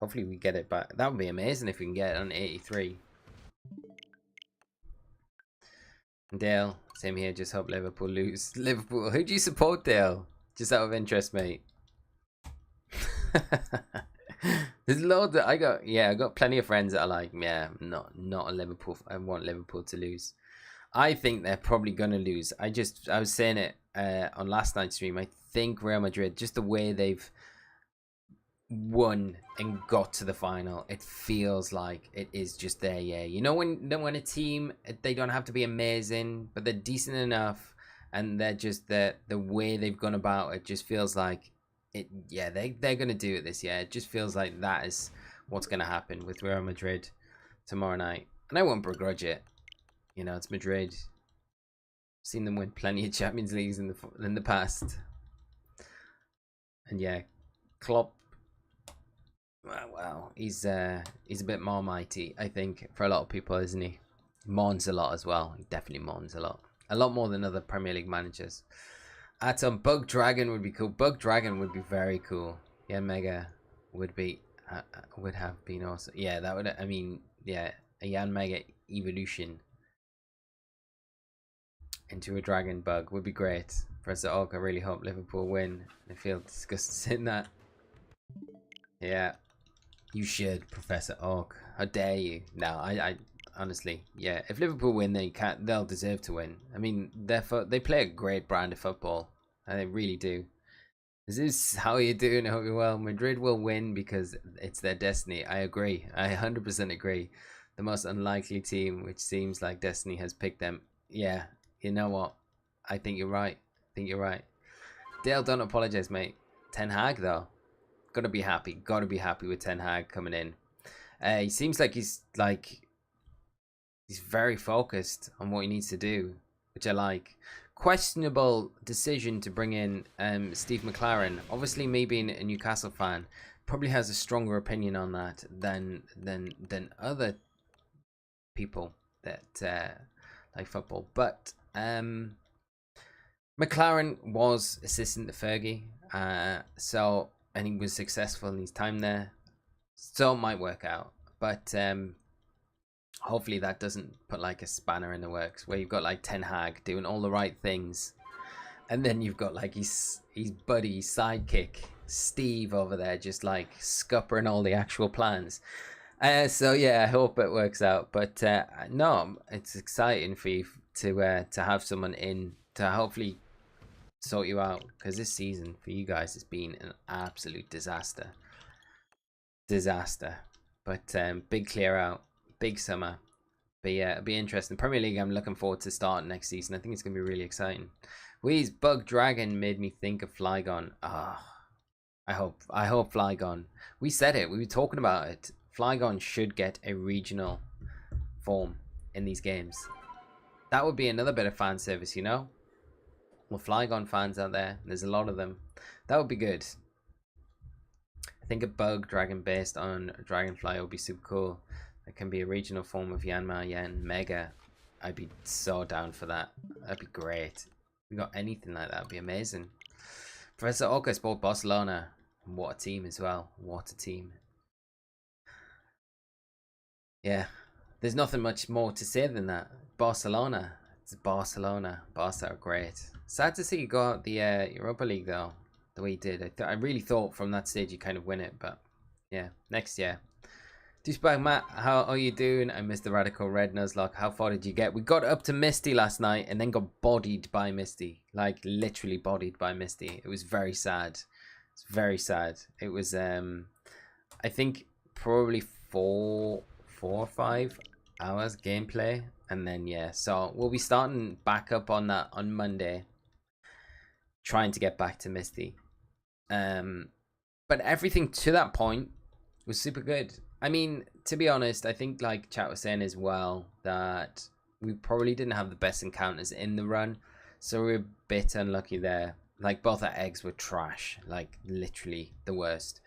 A: Hopefully we get it back. That would be amazing if we can get it on 83. Dale, same here. Just hope Liverpool lose. Liverpool. Who do you support, Dale? Just out of interest, mate. There's loads that I got plenty of friends that are like, yeah, not a Liverpool. I want Liverpool to lose. I think they're probably gonna lose. I was saying it on last night's stream. I think Real Madrid, just the way they've won and got to the final, it feels like it is just there. Yeah, you know when a team, they don't have to be amazing, but they're decent enough, and they're just the way they've gone about it just feels like it. Yeah, they're gonna do it this year. It just feels like that is what's gonna happen with Real Madrid tomorrow night, and I won't begrudge it. You know, it's Madrid. I've seen them win plenty of Champions Leagues in the past. And yeah, Klopp. Well, he's a bit more mighty, I think, for a lot of people, isn't he? Mourns a lot as well. He definitely mourns a lot more than other Premier League managers. Atom Bug Dragon would be cool. Bug Dragon would be very cool. Yeah, Mega would have been awesome. Yeah, that would. I mean, yeah, a Yan Mega evolution into a dragon bug would be great. Professor Oak, I really hope Liverpool win. I feel disgusted saying that. Yeah, you should, Professor Oak. How dare you? No, I honestly, yeah. If Liverpool win, they'll deserve to win. I mean, they play a great brand of football, and they really do. This is how you're doing. I hope you're well. Madrid will win because it's their destiny. I agree. I 100% agree. The most unlikely team, which seems like destiny has picked them. Yeah. You know what? I think you're right. Dale, don't apologize, mate. Ten Hag, though. Gotta be happy with Ten Hag coming in. He seems like he's very focused on what he needs to do, which I like. Questionable decision to bring in Steve McLaren. Obviously, me being a Newcastle fan, probably has a stronger opinion on that than other people that like football. But McLaren was assistant to Fergie, and he was successful in his time there, so it might work out. But hopefully that doesn't put like a spanner in the works, where you've got like Ten Hag doing all the right things, and then you've got like his buddy, sidekick Steve over there just like scuppering all the actual plans. So yeah, I hope it works out. But no, it's exciting for you to have someone in to hopefully sort you out, because this season for you guys has been an absolute disaster. But big clear out, big summer. But yeah, it'll be interesting. Premier League, I'm looking forward to starting next season. I think it's gonna be really exciting. Wheeze Bug Dragon made me think of Flygon. I hope Flygon. We said it, we were talking about it. Flygon should get a regional form in these games. That would be another bit of fan service, you know? Well, Flygon fans out there, there's a lot of them. That would be good. I think a bug dragon based on Dragonfly would be super cool. It can be a regional form of Yanma, Yan, Mega. I'd be so down for that. That'd be great. If we got anything like that, it'd be amazing. Professor Orca bought Barcelona. What a team as well. What a team. Yeah. There's nothing much more to say than that. Barcelona. It's Barcelona. Barca are great. Sad to see you go out the Europa League though. The way you did. I really thought from that stage you kind of win it. But yeah. Next year. Douchebag Matt, how are you doing? I missed the Radical Red Nuzlocke. How far did you get? We got up to Misty last night and then got bodied by Misty. Like, literally bodied by Misty. It was very sad. It's very sad. It was, I think, probably 4 or 5 hours gameplay. And then, yeah. So, we'll be starting back up on that on Monday. Trying to get back to Misty. But everything to that point was super good. I mean, to be honest, I think like chat was saying as well that we probably didn't have the best encounters in the run, so we were a bit unlucky there. Like both our eggs were trash, like literally the worst.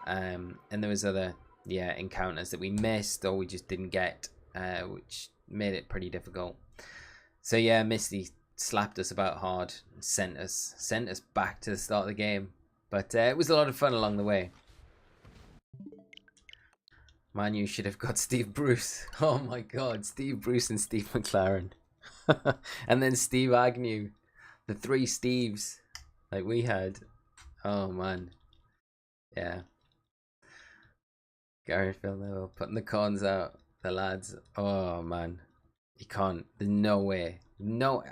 A: And there was other encounters that we missed or we just didn't get, which made it pretty difficult. So yeah, Misty slapped us about hard, sent us back to the start of the game, but it was a lot of fun along the way. Man, you should have got Steve Bruce. Oh my god, Steve Bruce and Steve McLaren. And then Steve Agnew. The 3 Steves like we had. Oh man. Yeah. Gary Phil putting the cons out. The lads. Oh man. You can't. There's no way. No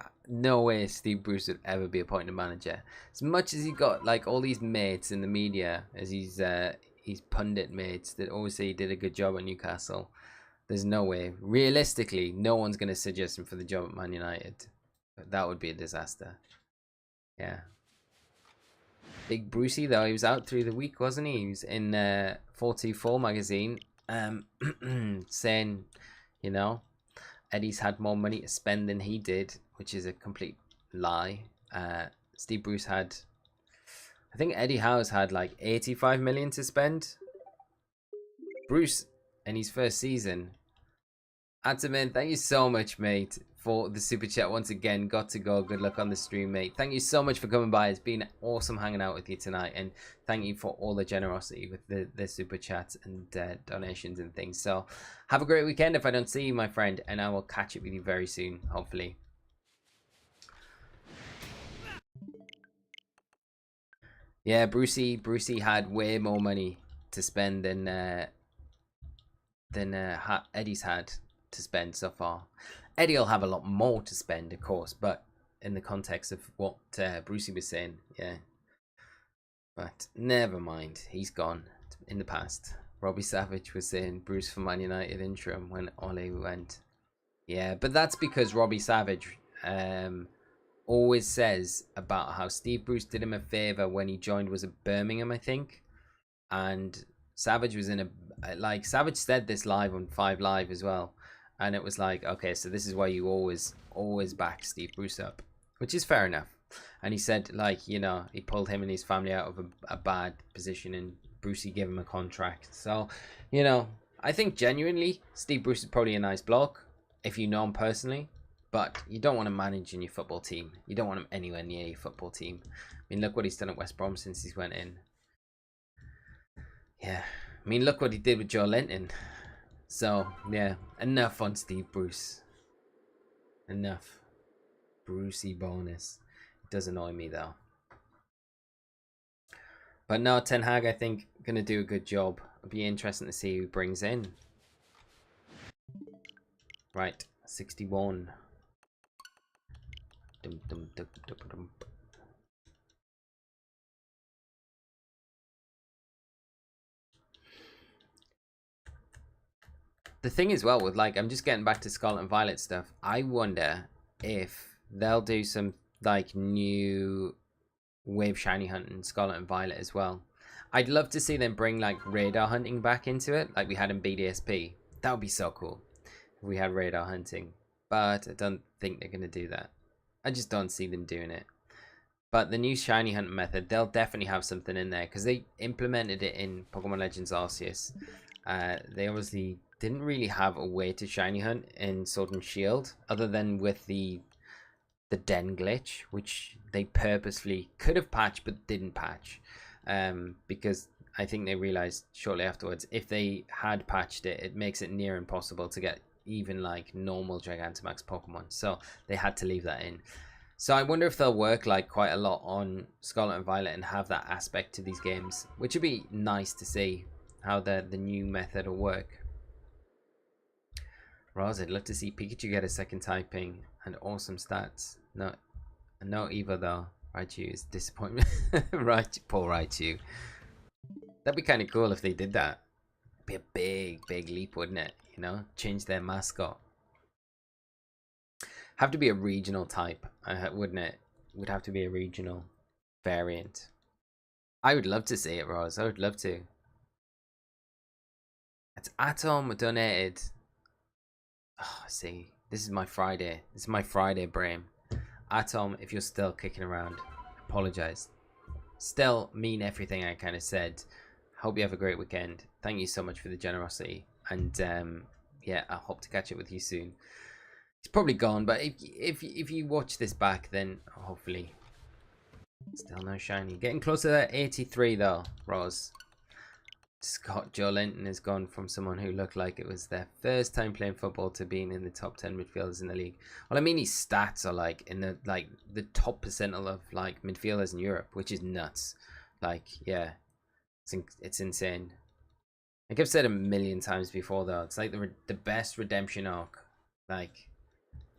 A: way Steve Bruce would ever be appointed manager. As much as he got like all these mates in the media as he's pundit mates that always say he did a good job at Newcastle, there's no way. Realistically, no one's going to suggest him for the job at Man United. But that would be a disaster. Yeah. Big Brucey, though, he was out through the week, wasn't he? He was in 424 magazine saying, you know, Eddie's had more money to spend than he did, which is a complete lie. Steve Bruce had... I think Eddie Howe's had like 85 million to spend. Bruce, in his first season. Ataman, thank you so much, mate, for the super chat once again. Got to go. Good luck on the stream, mate. Thank you so much for coming by. It's been awesome hanging out with you tonight. And thank you for all the generosity with the super chats and donations and things. So have a great weekend if I don't see you, my friend. And I will catch up with you very soon, hopefully. Yeah, Brucey had way more money to spend than Eddie's had to spend so far. Eddie will have a lot more to spend, of course, but in the context of what Brucey was saying, yeah. But never mind, he's gone in the past. Robbie Savage was saying Bruce for Man United interim when Ole went. Yeah, but that's because Robbie Savage always says about how Steve Bruce did him a favor when he joined, was it Birmingham, I think, and Savage was in a, like, Savage said this live on 5 Live as well, and it was like, okay, so this is why you always back Steve Bruce up, which is fair enough. And he said, like, you know, he pulled him and his family out of a bad position, and Brucey gave him a contract. So, you know, I think genuinely Steve Bruce is probably a nice bloke if you know him personally. But you don't want to manage in your football team. You don't want him anywhere near your football team. I mean, look what he's done at West Brom since he's went in. Yeah. I mean, look what he did with Joe Linton. So, yeah. Enough on Steve Bruce. Enough. Brucey bonus. It does annoy me, though. But no, Ten Hag, I think, going to do a good job. It'll be interesting to see who brings in. Right. 61. Dum, dum, dum, dum, dum. The thing as well with, like, I'm just getting back to Scarlet and Violet stuff. I wonder if they'll do some like new wave shiny hunting Scarlet and Violet as well. I'd love to see them bring like radar hunting back into it, like we had in BDSP. That would be so cool if we had radar hunting. But I don't think they're gonna do that. I just don't see them doing it. But the new shiny hunting method, they'll definitely have something in there because they implemented it in Pokemon Legends Arceus. They obviously didn't really have a way to shiny hunt in Sword and Shield other than with the den glitch, which they purposely could have patched but didn't patch, because I think they realized shortly afterwards if they had patched it, it makes it near impossible to get even like normal Gigantamax Pokemon, so they had to leave that in. So I wonder if they'll work like quite a lot on Scarlet and Violet and have that aspect to these games, which would be nice to see how the new method will work. Roz, I'd love to see Pikachu get a second typing and awesome stats. No Evo though. Raichu is disappointment. Right, poor Raichu. That'd be kind of cool if they did that. It'd be a big leap, wouldn't it? You know, change their mascot. Have to be a regional type, wouldn't it? Would have to be a regional variant. I would love to see it, Roz. I would love to. It's Atom donated. Oh, see, this is my Friday. This is my Friday brain. Atom, if you're still kicking around, apologize. Still mean everything I kind of said. Hope you have a great weekend. Thank you so much for the generosity. And yeah, I hope to catch up with you soon. It's probably gone, but if you watch this back, then hopefully. Still no shiny. Getting closer to that 83 though, Roz. Scott Jolinton has gone from someone who looked like it was their first time playing football to being in the top 10 midfielders in the league. Well, I mean, his stats are like in the top percentile of like midfielders in Europe, which is nuts. Like, yeah, it's insane. Like I've said a million times before, though, it's like the best redemption arc like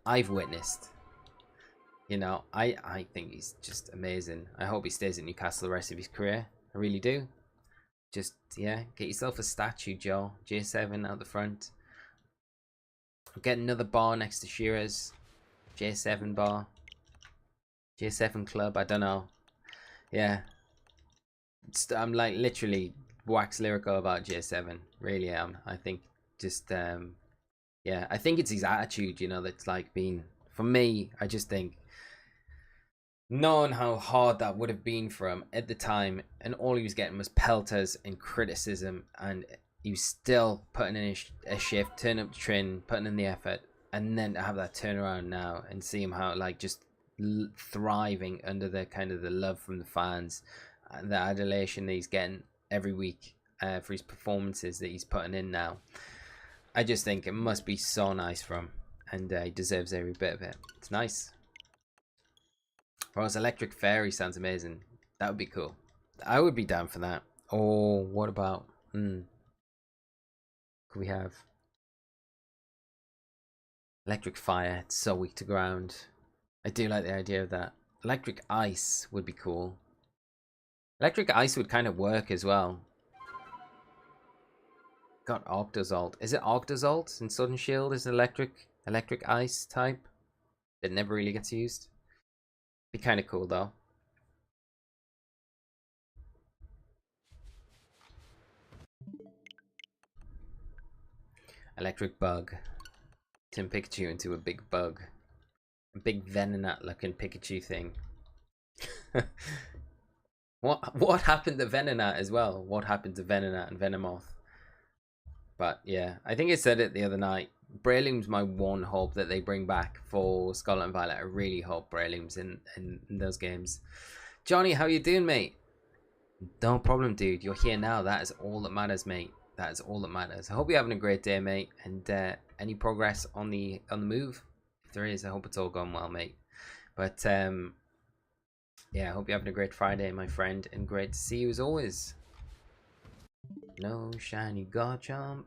A: I've witnessed. You know, I think he's just amazing. I hope he stays at Newcastle the rest of his career. I really do. Just, yeah, get yourself a statue, Joe. J7 out the front. Get another bar next to Shearer's. J7 bar. J7 club, I don't know. Yeah. I'm like literally wax lyrical about J7. Really am. I think just, yeah, I think it's his attitude, you know, that's like been, for me, I just think, knowing how hard that would have been for him at the time, and all he was getting was pelters and criticism, and he was still putting in a shift, turning up the train, putting in the effort, and then to have that turnaround now and see him how like just thriving under the kind of the love from the fans and the adulation that he's getting every week for his performances that he's putting in now. I just think it must be so nice for him, and he deserves every bit of it. It's nice. Whereas Electric Fairy sounds amazing. That would be cool. I would be down for that. Or what about... could we have... Electric Fire. It's so weak to ground. I do like the idea of that. Electric Ice would be cool. Electric Ice would kind of work as well. Got Octozolt. Is it Octozolt in Sword and Shield? Is an electric Ice type? That never really gets used. Be kind of cool though. Electric Bug. Turn Pikachu into a big bug. A big Venonat looking Pikachu thing. What happened to Venonat as well? What happened to Venonat and Venomoth? But yeah, I think I said it the other night. Breloom's my one hope that they bring back for Scarlet and Violet. I really hope Breloom's in those games. Johnny, how you doing, mate? No problem, dude. You're here now. That is all that matters, mate. That is all that matters. I hope you're having a great day, mate. And any progress on the move? If there is, I hope it's all gone well, mate. But yeah, I hope you're having a great Friday, my friend, and great to see you as always. No shiny Garchomp.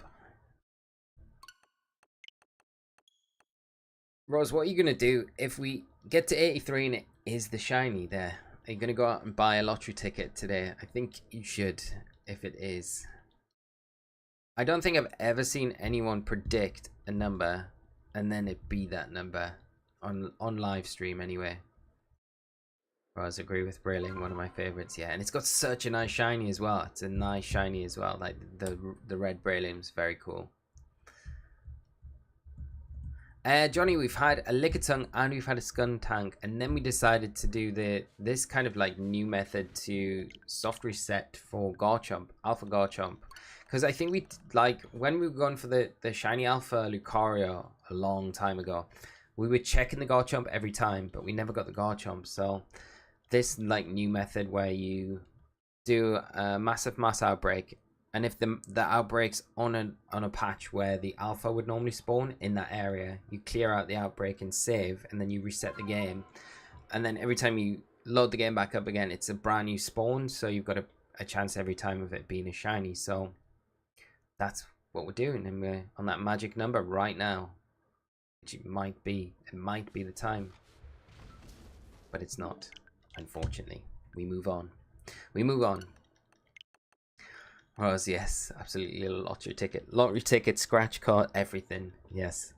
A: Rose, what are you gonna do if we get to 83 and it is the shiny there. Are you going to go out and buy a lottery ticket today? I think you should, if it is. I don't think I've ever seen anyone predict a number and then it be that number on live stream anyway. I agree with Brilliant, one of my favorites, yeah. And it's got such a nice shiny as well. It's a nice shiny as well. Like the red Brilliant is very cool. Johnny, we've had a Lickitung and we've had a Skuntank, and then we decided to do this kind of like new method to soft reset for Garchomp, Alpha Garchomp. Because I think we, like, when we were going for the shiny Alpha Lucario a long time ago, we were checking the Garchomp every time, but we never got the Garchomp. So this like new method where you do a massive mass outbreak, and if the outbreak's on a patch where the alpha would normally spawn in that area, you clear out the outbreak and save, and then you reset the game, and then every time you load the game back up again, it's a brand new spawn, so you've got a chance every time of it being a shiny. So that's what we're doing, and we're on that magic number right now, which it might be the time, but it's not, unfortunately. We move on. Rose, yes, absolutely. A lottery ticket, scratch card, everything. Yes.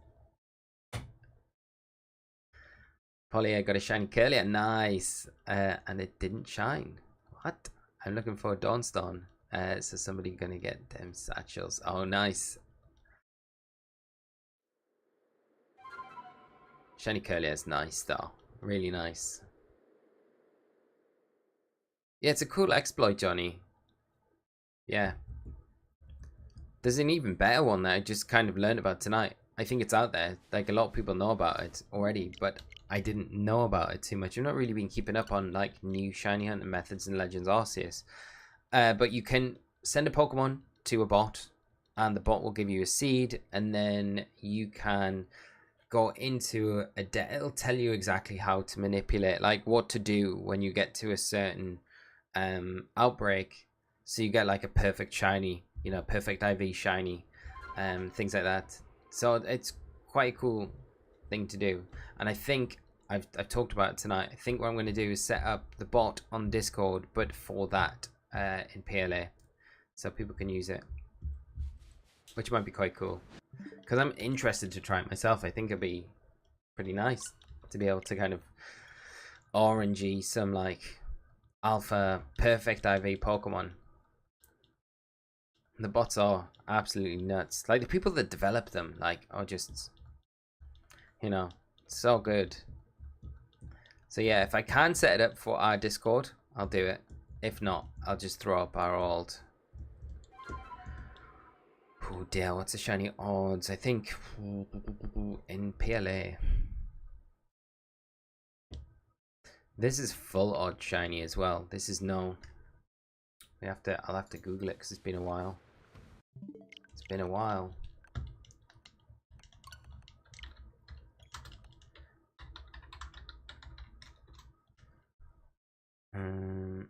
A: Polly, I got a shiny Curlier, nice. And it didn't shine. What? I'm looking for a Dawnstone. So somebody gonna get them satchels. Oh, nice. Shiny Curlier is nice though. Really nice. Yeah, it's a cool exploit, Johnny. Yeah. There's an even better one that I just kind of learned about tonight. I think it's out there. Like, a lot of people know about it already, but I didn't know about it too much. I've not really been keeping up on like new shiny hunting methods in Legends Arceus. But you can send a Pokemon to a bot, and the bot will give you a seed, and then you can go into a deck. It'll tell you exactly how to manipulate, like what to do when you get to a certain outbreak, so you get like a perfect shiny, you know, perfect IV shiny, things like that. So it's quite a cool thing to do, and I think I've talked about it tonight. I think what I'm going to do is set up the bot on Discord, but for that in PLA, so people can use it, which might be quite cool, because I'm interested to try it myself. I think it'd be pretty nice to be able to kind of orangey some like alpha perfect IV Pokemon. The bots are absolutely nuts. Like, the people that develop them, like, are just, you know, so good. So yeah, if I can set it up for our Discord, I'll do it. If not, I'll just throw up our old. Oh dear, what's the shiny odds? I think in PLA. This is full odd shiny as well. This is no. I'll have to Google it because it's been a while. It's been a while. Mm,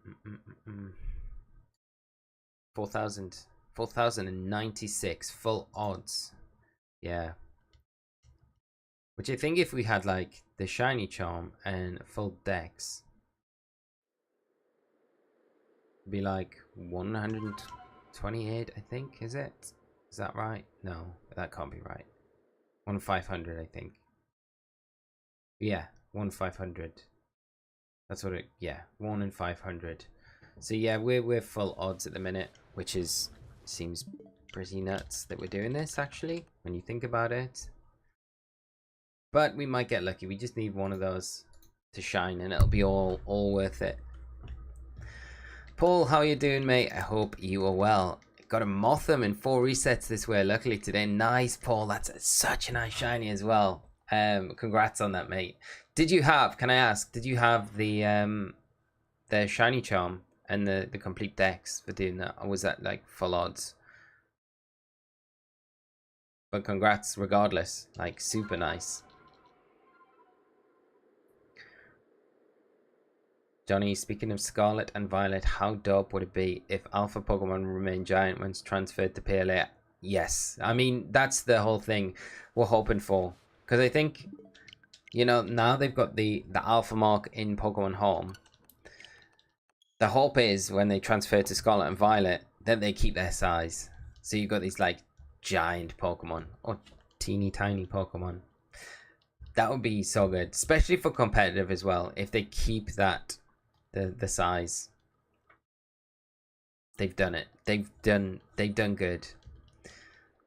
A: 4,096 full odds. Yeah. Which I think if we had like the shiny charm and full dex, it'd be like 128, I think, is it? Is that right? No, that can't be right. 1,500, I think. Yeah, 1,500. That's what it. Yeah, 1 in 500. So yeah, we're full odds at the minute, which seems pretty nuts that we're doing this actually when you think about it. But we might get lucky. We just need one of those to shine, and it'll be all worth it. Paul, how you doing, mate? I hope you are well. Got a Motham in 4 resets this way, luckily today. Nice, Paul. That's such a nice shiny as well. Congrats on that, mate. Did you have? Can I ask? Did you have the shiny charm and the complete dex for doing that, or was that like full odds? But congrats, regardless. Like, super nice. Johnny, speaking of Scarlet and Violet, how dope would it be if Alpha Pokemon remain giant once transferred to PLA? Yes. I mean, that's the whole thing we're hoping for. Because I think You know, now they've got the alpha mark in Pokemon Home. The hope is when they transfer to Scarlet and Violet that they keep their size. So you've got these like giant Pokemon or teeny tiny Pokemon. That would be so good, especially for competitive as well. If they keep that the size, they've done it. They've done good.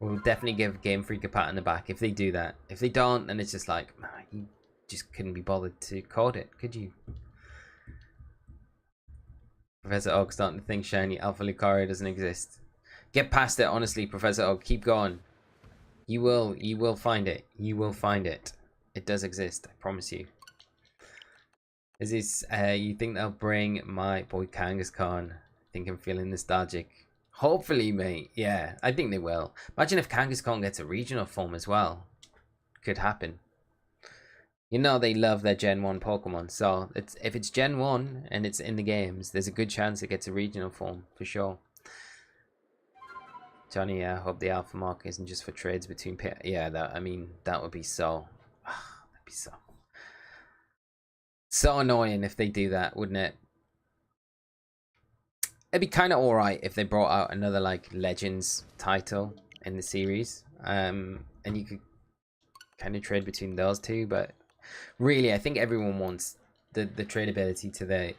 A: We'll definitely give Game Freak a pat on the back if they do that. If they don't, then it's just like, you just couldn't be bothered to code it, could you? Professor Oak starting to think shiny Alpha Lucario doesn't exist. Get past it, honestly, Professor Oak. Keep going. You will find it. You will find it. It does exist, I promise you. Is this, you think they'll bring my boy Kangaskhan? I think I'm feeling nostalgic. Hopefully, mate. Yeah, I think they will. Imagine if Kangaskhan gets a regional form as well. Could happen. You know they love their Gen 1 Pokemon, so if it's Gen 1 and it's in the games, there's a good chance it gets a regional form, for sure. Johnny, I hope the Alpha Mark isn't just for trades between... Yeah, that would be so... that'd be so annoying if they do that, wouldn't it? It'd be kind of alright if they brought out another, like, Legends title in the series. And you could kind of trade between those two, but... Really, I think everyone wants the tradability to the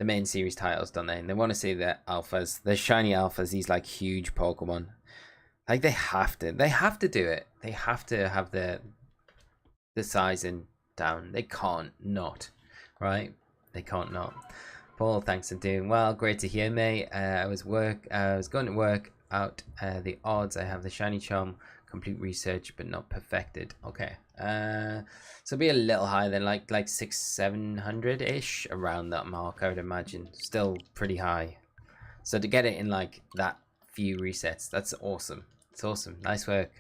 A: main series titles, don't they? And they want to see the alphas, the shiny alphas, these like huge Pokemon. Like they have to do it. They have to have the sizing down. They can't not, right? They can't not. Paul, thanks for doing well. Great to hear, mate. I was going to work out the odds. I have the shiny charm. Complete research but not perfected. Okay, so it'll be a little higher than like 600-700 ish, around that mark, I would imagine. Still pretty high, so to get it in like that few resets, that's awesome. It's awesome. Nice work.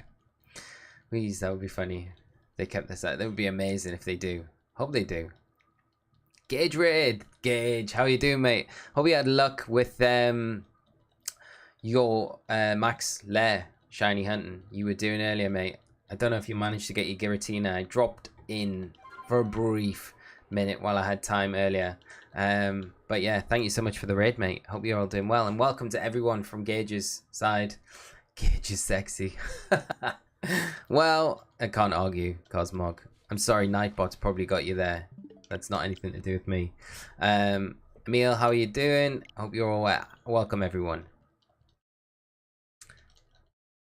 A: Please, that would be funny. They kept this out. That would be amazing if they do. Hope they do. Gage Raid. Gage, how you doing, mate? Hope you had luck with your Max Lair shiny hunting you were doing earlier, mate. I don't know if you managed to get your Giratina. I dropped in for a brief minute while I had time earlier. But yeah, thank you so much for the raid, mate. Hope you're all doing well, and welcome to everyone from Gage's side. Gage is sexy. Well, I can't argue, Cosmog. I'm sorry, Nightbot's probably got you there. That's not anything to do with me. Emil, how are you doing? Hope you're all well. Welcome, everyone.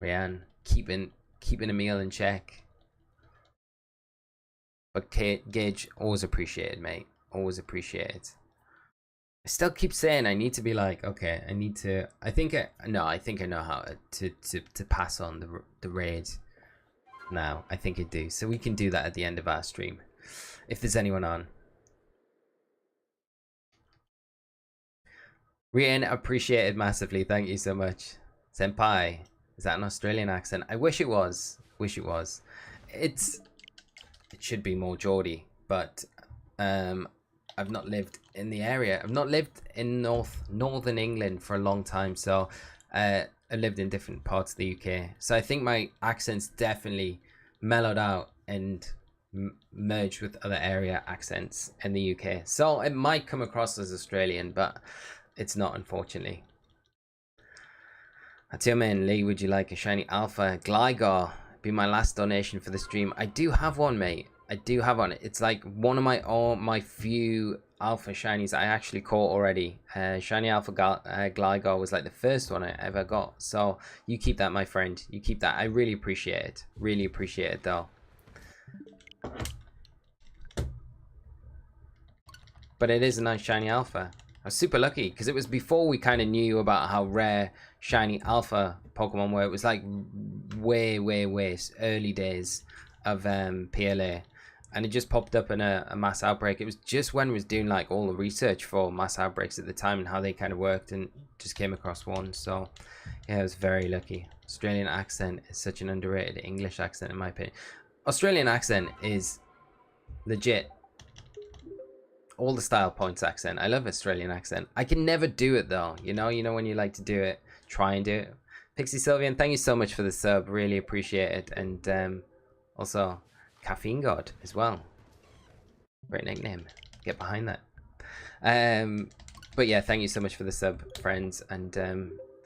A: Rianne, keeping Emil in check. But Gage, always appreciated, mate. Always appreciated. I still keep saying I need to be like, okay, I need to. I think I know how to pass on the raid. Now I think I do, so we can do that at the end of our stream, if there's anyone on. Rianne, appreciated massively. Thank you so much, Senpai. Is that an Australian accent? I wish it was. Wish it was. It should be more Geordie, but I've not lived in the area. I've not lived in northern England for a long time, so I lived in different parts of the UK. So I think my accent's definitely mellowed out and merged with other area accents in the UK. So it might come across as Australian, but it's not, unfortunately. Atioman Lee, would you like a shiny alpha? Gligar, be my last donation for the stream. I do have one, mate. I do have one. It's like one of my few alpha shinies I actually caught already. Shiny alpha Gligar was like the first one I ever got. So you keep that, my friend. You keep that. I really appreciate it. Really appreciate it, though. But it is a nice shiny alpha. I was super lucky because it was before we kind of knew about how rare shiny alpha Pokemon were. It was like way early days of PLA, and it just popped up in a mass outbreak. It was just when I was doing like all the research for mass outbreaks at the time and how they kind of worked, and just came across one. So yeah, I was very lucky. Australian accent is such an underrated English accent in my opinion. Australian accent is legit. All the style points accent. I love Australian accent. I can never do it though. You know when you like to do it, try and do it. Pixie Sylvian, thank you so much for the sub. Really appreciate it. And Also, Caffeine God as well. Great nickname. Get behind that. But yeah, thank you so much for the sub, friends, and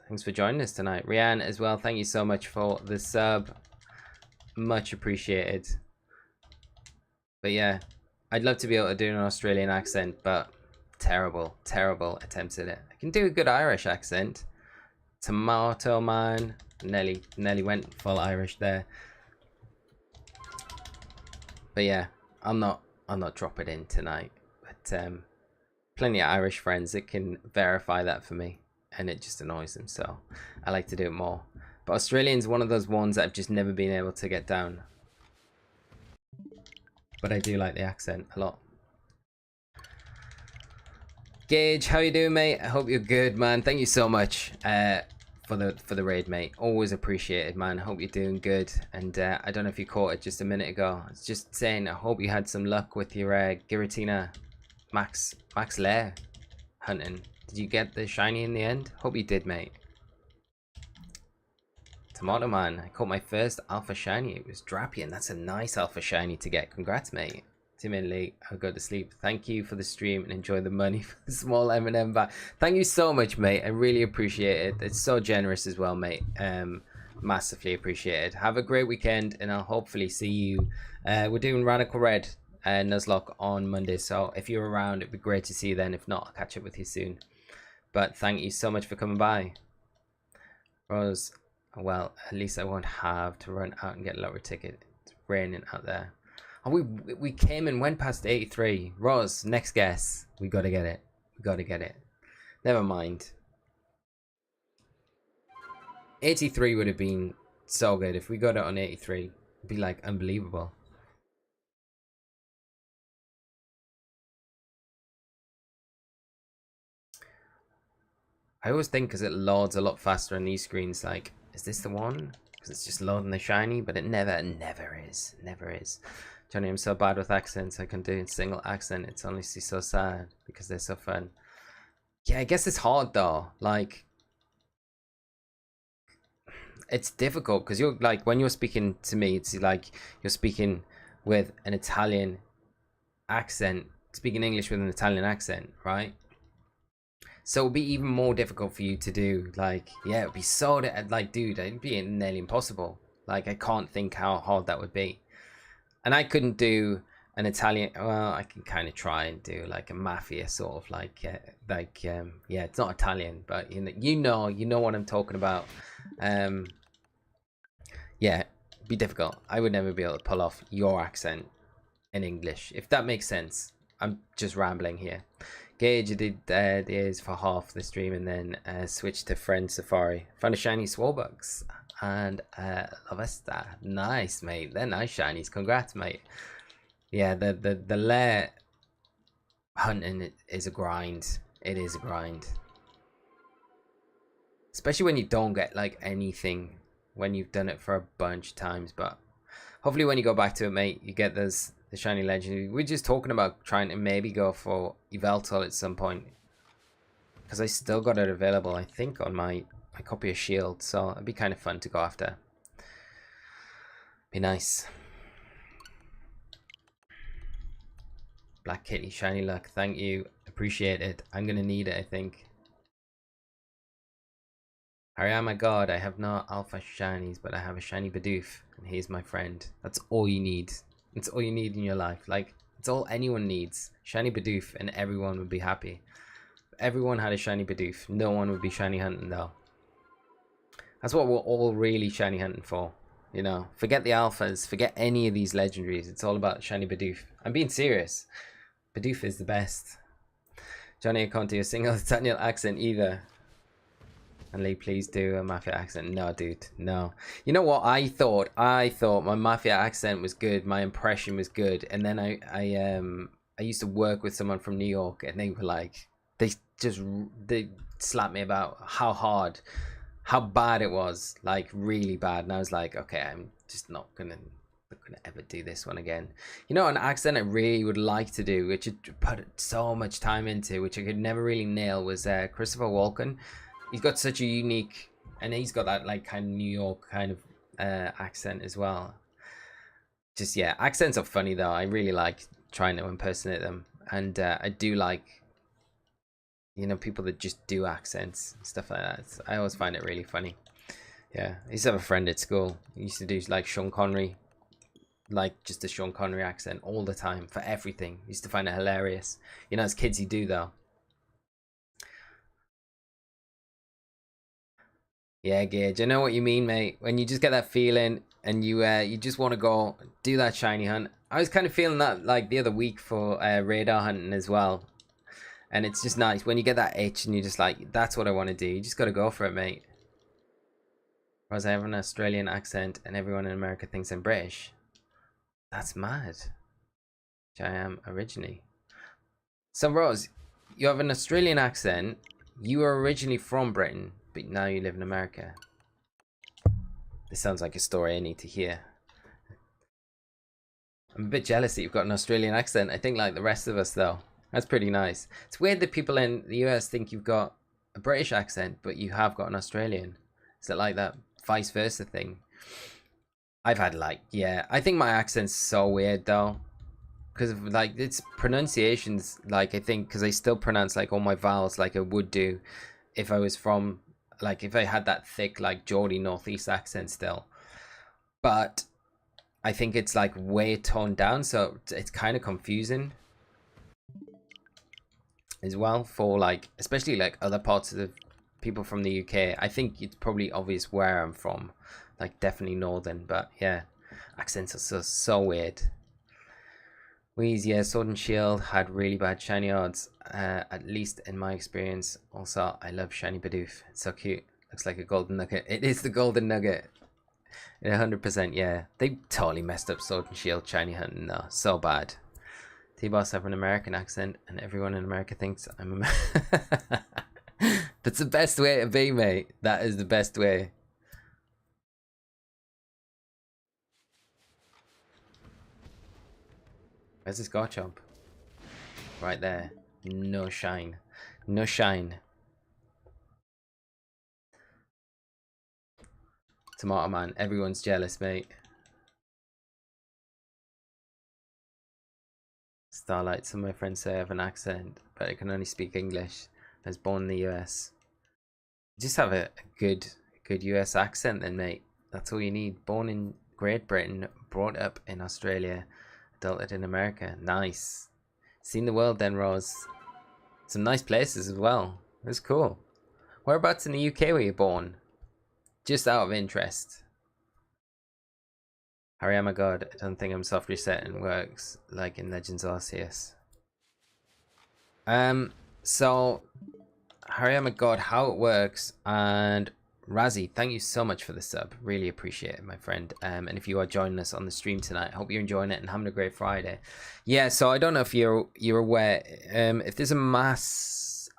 A: thanks for joining us tonight. Rianne as well, thank you so much for the sub. Much appreciated. But yeah, I'd love to be able to do an Australian accent, but terrible attempts at it. I can do a good Irish accent. Tomato man. Nearly went full Irish there. But yeah, I'll not drop it in tonight. But plenty of Irish friends that can verify that for me, and it just annoys them, so I like to do it more. But Australian's one of those ones that I've just never been able to get down. But I do like the accent a lot. Gage, how you doing, mate? I hope you're good, man. Thank you so much for the raid, mate. Always appreciated, man. Hope you're doing good. And I don't know if you caught it just a minute ago. I was just saying, I hope you had some luck with your Giratina Max Lair hunting. Did you get the shiny in the end? Hope you did, mate. Tomato man, I caught my first alpha shiny. It was Drapion. That's a nice alpha shiny to get. Congrats, mate. Too late. I'll go to sleep. Thank you for the stream and enjoy the money for the small M&M back. Thank you so much, mate. I really appreciate it. It's so generous as well, mate. Massively appreciated. Have a great weekend, and I'll hopefully see you. We're doing Radical Red and Nuzlocke on Monday, so if you're around, it'd be great to see you then. If not, I'll catch up with you soon. But thank you so much for coming by. Rose, well, at least I won't have to run out and get a lower ticket. It's raining out there. Oh, we came and went past 83. Roz, next guess. We gotta get it. We gotta get it. Never mind. 83 would have been so good. If we got it on 83, it'd be like unbelievable. I always think because it loads a lot faster on these screens, like, is this the one? Because it's just loading the shiny, but it never is. Never is. Johnny, I'm so bad with accents. I can do a single accent. It's honestly so sad because they're so fun. Yeah, I guess it's hard though. Like, it's difficult because you're like, when you're speaking to me, it's like you're speaking with an Italian accent, speaking English with an Italian accent, right? So it'd be even more difficult for you to do. Like, yeah, it'd be so like, dude, it'd be nearly impossible. Like, I can't think how hard that would be. And I couldn't do an Italian. Well, I can kind of try and do like a mafia sort of like yeah, it's not Italian, but you know what I'm talking about. Yeah, it'd be difficult. I would never be able to pull off your accent in English, if that makes sense. I'm just rambling here. Gage, I did the ears for half the stream and then switched to Friend Safari. Found a shiny Swalbucks and Lavesta. Nice, mate. They're nice shinies. Congrats, mate. Yeah, the lair hunting is a grind. It is a grind. Especially when you don't get like anything when you've done it for a bunch of times. But hopefully when you go back to it, mate, you get the shiny legendary. We're just talking about trying to maybe go for Yveltal at some point. Because I still got it available, I think, on my copy of Shield. So it'd be kind of fun to go after. Be nice. Black Kitty, shiny luck. Thank you. Appreciate it. I'm going to need it, I think. Harry, my god, I have no alpha shinies, but I have a shiny Bidoof, and he's my friend. That's all you need. It's all you need in your life. Like, it's all anyone needs. Shiny Bidoof, and everyone would be happy. If everyone had a shiny Bidoof, no one would be shiny hunting, though. That's what we're all really shiny hunting for. You know, forget the alphas, forget any of these legendaries. It's all about shiny Bidoof. I'm being serious. Bidoof is the best. Johnny, I can't do a single Italian accent either. And Lee, please do a Mafia accent. No, dude, no. You know what? I thought my Mafia accent was good. My impression was good. And then I used to work with someone from New York, and they were like, they slapped me about how bad it was, like really bad. And I was like, okay, I'm just not gonna ever do this one again. You know, an accent I really would like to do, which I put so much time into, which I could never really nail, was Christopher Walken. He's got such a unique, and he's got that like kind of New York kind of accent as well. just, yeah, accents are funny though. I really like trying to impersonate them. And I do like, you know, people that just do accents, stuff like that. I always find it really funny. Yeah, I used to have a friend at school. He used to do like Sean Connery, like just a Sean Connery accent all the time for everything. Used to find it hilarious. You know, as kids you do though. Yeah, Gage, I know what you mean, mate. When you just get that feeling and you just want to go do that shiny hunt. I was kind of feeling that like the other week for radar hunting as well. And it's just nice when you get that itch and you're just like, that's what I want to do. You just got to go for it, mate. Whereas I have an Australian accent and everyone in America thinks I'm British. That's mad. Which I am originally. So, Rose, you have an Australian accent. You were originally from Britain, but now you live in America. This sounds like a story I need to hear. I'm a bit jealous that you've got an Australian accent. I think like the rest of us, though. That's pretty nice. It's weird that people in the US think you've got a British accent, but you have got an Australian. Is it like that vice versa thing? I've had like, yeah, I think my accent's so weird though. Because of like its pronunciations, like I think, because I still pronounce like all my vowels like I would do if I was from, like if I had that thick like Geordie Northeast accent still. But I think it's like way toned down, so it's kind of confusing as well for like, especially like other parts of the people from the UK. I think it's probably obvious where I'm from, like definitely northern, but yeah, accents are so weird. Wheeze, yeah, Sword and Shield had really bad shiny odds, at least in my experience. Also, I love shiny Bidoof. It's so cute. Looks like a golden nugget. It is the golden nugget. 100%, yeah. They totally messed up Sword and Shield shiny hunting though. So bad. T-Boss have an American accent and everyone in America thinks I'm a That's the best way to be, mate. That is the best way. Where's this Garchomp? Right there. No shine. No shine. Tomato Man. Everyone's jealous, mate. Starlight. Some of my friends say I have an accent, but I can only speak English. I was born in the US. Just have a good US accent then, mate. That's all you need. Born in Great Britain, brought up in Australia, adulted in America. Nice. Seen the world then, Rose. Some nice places as well. That's cool. Whereabouts in the UK were you born? Just out of interest. Harry, oh my god, I don't think I'm soft resetting works like in Legends Arceus. So Harry, oh my god, how it works, and Razzie, thank you so much for the sub. Really appreciate it, my friend. And if you are joining us on the stream tonight, I hope you're enjoying it and having a great Friday. Yeah, so I don't know if you're aware, if there's a massive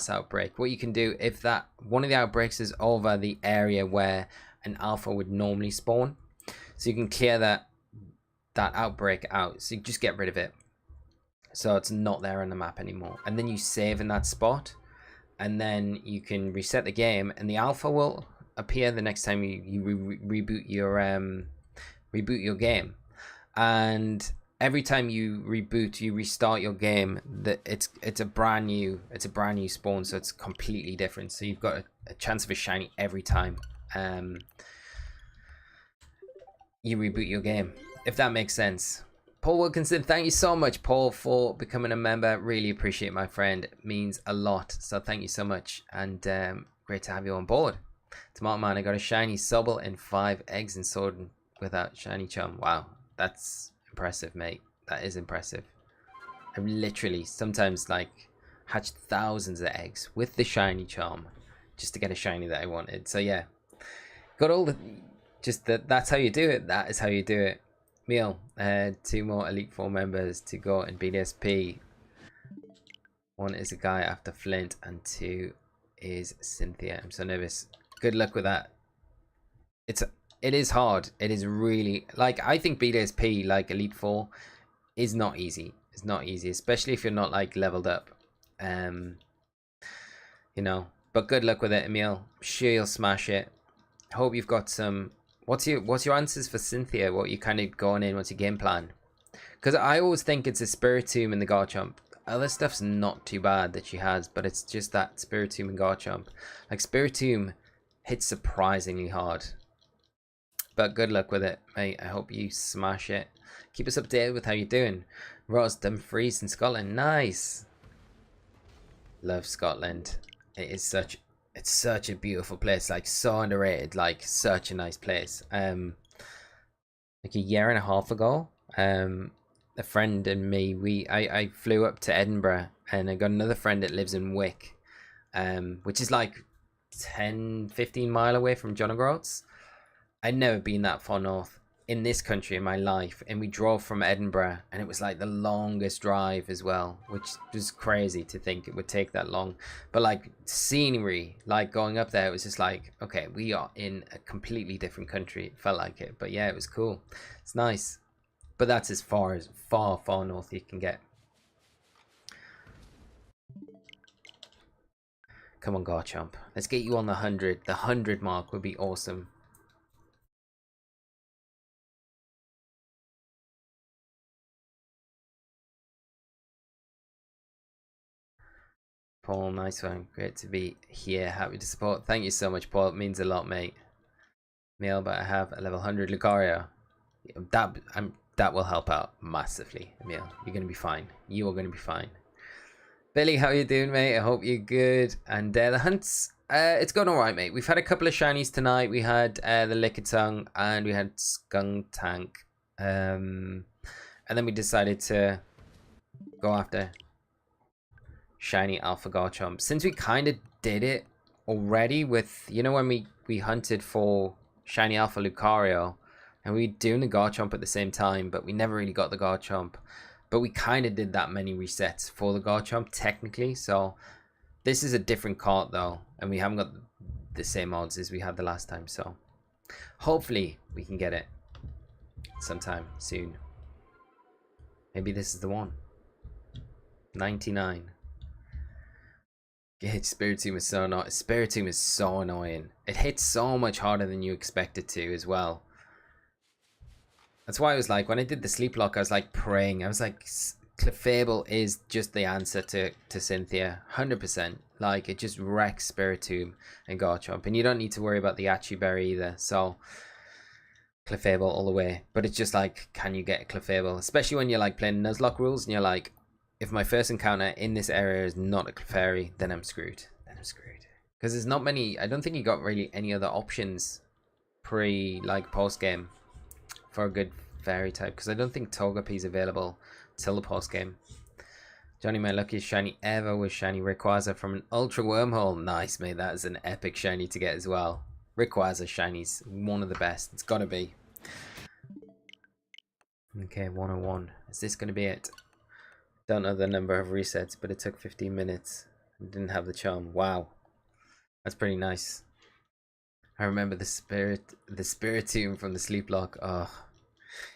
A: outbreak, what you can do if that one of the outbreaks is over the area where an alpha would normally spawn, so you can clear that outbreak out. So you just get rid of it, so it's not there on the map anymore, and then you save in that spot, and then you can reset the game, and the alpha will appear the next time you reboot your game. And every time you reboot, you restart your game, that it's a brand new spawn, so it's completely different. So you've got a chance of a shiny every time you reboot your game, if that makes sense. Paul Wilkinson, thank you so much, Paul, for becoming a member. Really appreciate it, my friend. It means a lot. So thank you so much, and great to have you on board. Tomato Man, I got a shiny Sobble and 5 eggs and sword without shiny charm. Wow, that's impressive, mate. That is impressive. I've literally sometimes like hatched thousands of eggs with the shiny charm just to get a shiny that I wanted. So yeah, got all the that's how you do it. That is how you do it. Meal, 2 more Elite 4 members to go in BDSP. 1 is a guy after Flint, and 2 is Cynthia. I'm so nervous. Good luck with that. It is hard. It is really, like, I think BDSP, like Elite 4, is not easy. It's not easy, especially if you're not like leveled up. You know, but good luck with it, Emil. I'm sure you'll smash it. Hope you've got some What's your answers for Cynthia? What you kind of going in? What's your game plan? Because I always think it's a Spiritomb and the Garchomp. Other stuff's not too bad that she has, but it's just that Spiritomb and Garchomp. Like Spiritomb hits surprisingly hard. But good luck with it, mate. I hope you smash it. Keep us updated with how you're doing. Ross, Dumfries in Scotland. Nice. Love Scotland. It's such a beautiful place. Like so underrated. Like such a nice place. Like a year and a half ago, a friend and me, I flew up to Edinburgh, and I got another friend that lives in Wick, which is like 10-15 mile away from John O'Groats. I'd never been that far north in this country in my life, and we drove from Edinburgh, and it was like the longest drive as well, which was crazy to think it would take that long. But like scenery, like going up there, it was just like, okay, we are in a completely different country. It felt like it, but yeah, it was cool. It's nice, but that's as far north you can get. Come on, Garchomp, let's get you on the 100. The 100 mark would be awesome. Paul, nice one. Great to be here. Happy to support. Thank you so much, Paul. It means a lot, mate. Mail, but I have a level 100 Lucario. That will help out massively, Emil. You're going to be fine. You are going to be fine. Billy, how you doing, mate? I hope you're good. And the hunts, it's going alright, mate. We've had a couple of shinies tonight. We had the Lickitung and we had Skuntank. And then we decided to go after shiny Alpha Garchomp. Since we kind of did it already with, you know, when we hunted for shiny Alpha Lucario, and we were doing the Garchomp at the same time, but we never really got the Garchomp. But we kind of did that many resets for the Garchomp, technically. So this is a different card, though, and we haven't got the same odds as we had the last time. So hopefully we can get it sometime soon. Maybe this is the one. 99. Spiritomb is so annoying. Spiritomb is so annoying. It hits so much harder than you expect it to as well. That's why I was like, when I did the sleep lock, I was like praying. I was like, Clefable is just the answer to Cynthia. 100%. Like, it just wrecks Spiritomb and Garchomp. And you don't need to worry about the Achi Berry either. So, Clefable all the way. But it's just like, can you get a Clefable? Especially when you're like playing Nuzlocke rules and you're like, if my first encounter in this area is not a Clefairy, then I'm screwed. Because there's not many, I don't think you got really any other options like post game for a good fairy type. Because I don't think Togepi is available till the post game. Johnny, my luckiest shiny ever was shiny Rayquaza from an Ultra Wormhole. Nice, mate. That is an epic shiny to get as well. Rayquaza shiny's one of the best. It's got to be. Okay, 101. Is this going to be it? Don't know the number of resets, but it took 15 minutes. I didn't have the charm. Wow. That's pretty nice. I remember the Spiritomb from the sleep lock. Oh.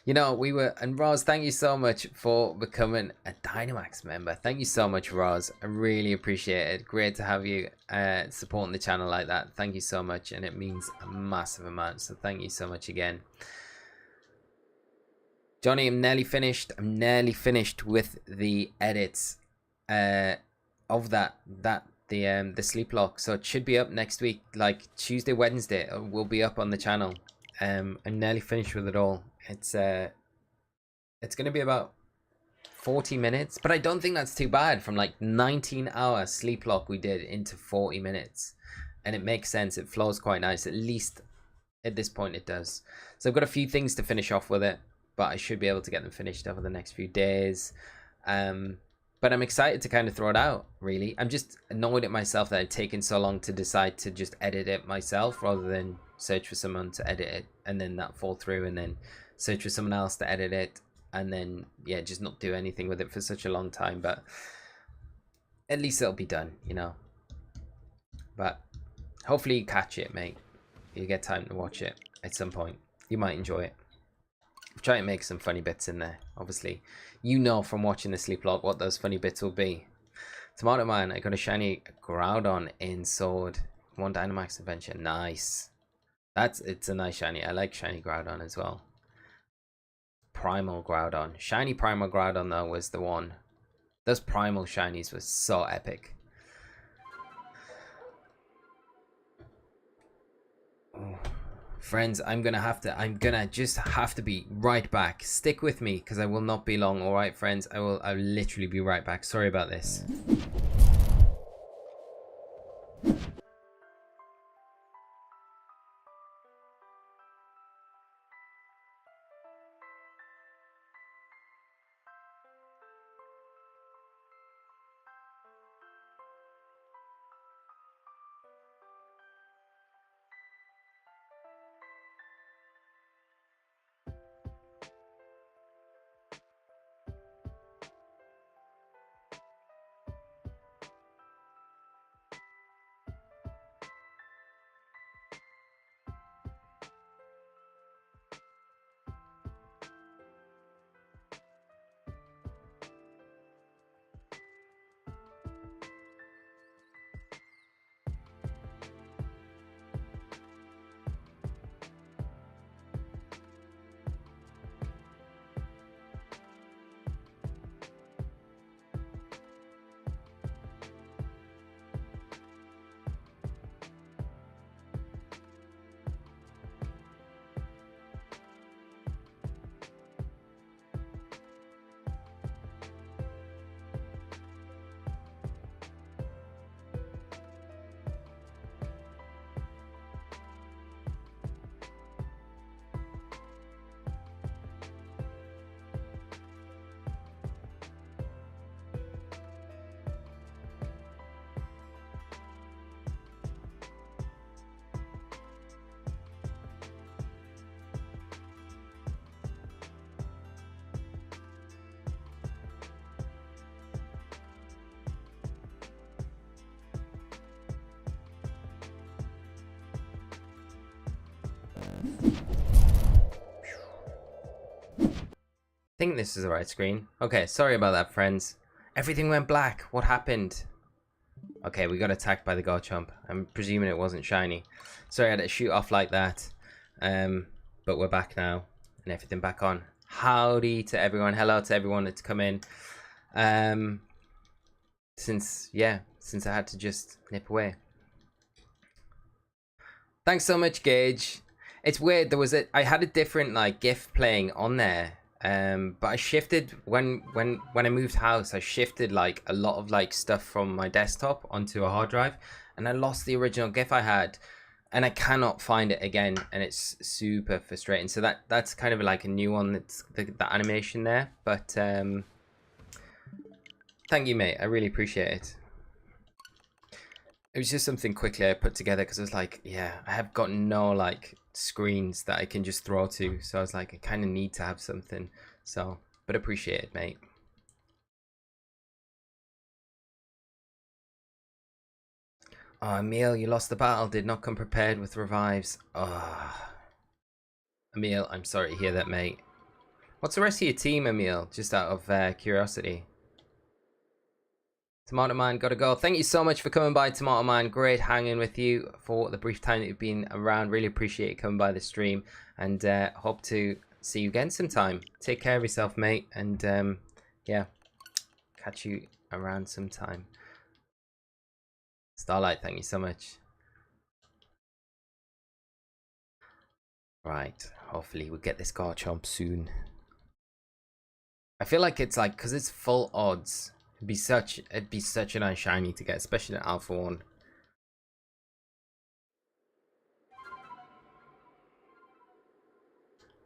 A: You know, we were... And Roz, thank you so much for becoming a Dynamax member. Thank you so much, Roz. I really appreciate it. Great to have you supporting the channel like that. Thank you so much. And it means a massive amount. So thank you so much again. Johnny, I'm nearly finished. I'm nearly finished with the edits of the sleep lock. So it should be up next week, like Tuesday, Wednesday. It will be up on the channel. I'm nearly finished with it all. It's going to be about 40 minutes, but I don't think that's too bad. From like 19-hour sleep lock we did into 40 minutes, and it makes sense. It flows quite nice. At least at this point it does. So I've got a few things to finish off with it, but I should be able to get them finished over the next few days. But I'm excited to kind of throw it out, really. I'm just annoyed at myself that it's taken so long to decide to just edit it myself rather than search for someone to edit it and then that fall through and then search for someone else to edit it and then, yeah, just not do anything with it for such a long time. But at least it'll be done, you know. But hopefully you catch it, mate. You get time to watch it at some point. You might enjoy it. Try and make some funny bits in there. Obviously, you know from watching the sleep log what those funny bits will be. Tomato Man, I got a shiny Groudon in Sword. One Dynamax adventure. Nice. It's a nice shiny. I like shiny Groudon as well. Primal Groudon. Shiny Primal Groudon though was the one. Those primal shinies were so epic. Oh. Friends, I'm gonna just have to be right back. Stick with me because I will not be long. All right, friends, I'll literally be right back. Sorry about this. I think this is the right screen. Okay, sorry about that, friends. Everything went black. What happened? Okay, we got attacked by the Garchomp. I'm presuming it wasn't shiny. Sorry I had to shoot off like that. But we're back now and everything back on. Howdy to everyone. Hello to everyone that's come in. Since I had to just nip away. Thanks so much, Gage. It's weird. I had a different like GIF playing on there. But I shifted when I moved house. I shifted like a lot of like stuff from my desktop onto a hard drive, and I lost the original GIF I had, and I cannot find it again, and it's super frustrating. So that's kind of like a new one. That's the animation there, but thank you, mate. I really appreciate it. It was just something quickly I put together because I was like, yeah, I have got no like screens that I can just throw to, so I was like, I kind of need to have something. So, but appreciate it, mate. Oh, Emil, you lost the battle. Did not come prepared with revives. Oh, Emil, I'm sorry to hear that, mate. What's the rest of your team, Emil? Just out of curiosity. Tomato Man, gotta go. Thank you so much for coming by, Tomato Man. Great hanging with you for the brief time that you've been around. Really appreciate you coming by the stream, and hope to see you again sometime. Take care of yourself, mate, and yeah, catch you around sometime. Starlight, thank you so much. Right, hopefully we'll get this Garchomp soon. I feel like it's like, because it's full odds, it'd be such a nice shiny to get, especially at Alpha 1.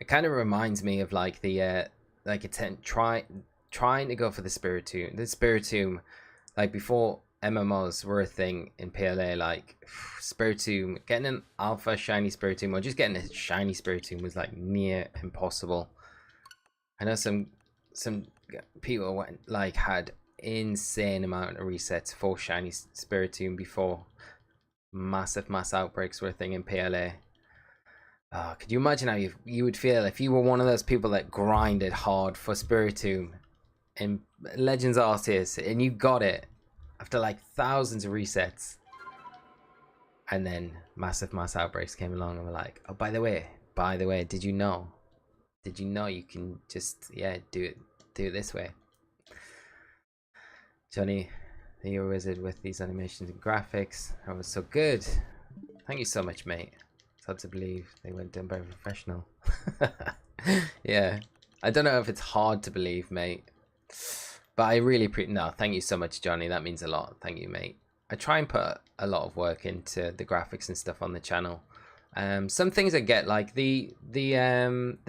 A: It kind of reminds me of like the like trying to go for the Spiritomb. The Spiritomb, like before MMOs were a thing in PLA, like Spiritomb, getting an alpha shiny Spiritomb or just getting a shiny Spiritomb was like near impossible. I know some people had insane amount of resets for shiny Spiritomb before mass outbreaks were a thing in PLA. Oh, could you imagine how you would feel if you were one of those people that grinded hard for Spiritomb in Legends Arceus and you got it after like thousands of resets, and then massive mass outbreaks came along and were like, oh, by the way, did you know you can just do it this way? Johnny, you're a wizard with these animations and graphics. That was so good. Thank you so much, mate. It's hard to believe they weren't done by a professional. Yeah, I don't know if it's hard to believe, mate, but I really no, thank you so much, Johnny. That means a lot. Thank you, mate. I try and put a lot of work into the graphics and stuff on the channel. Some things I get, like the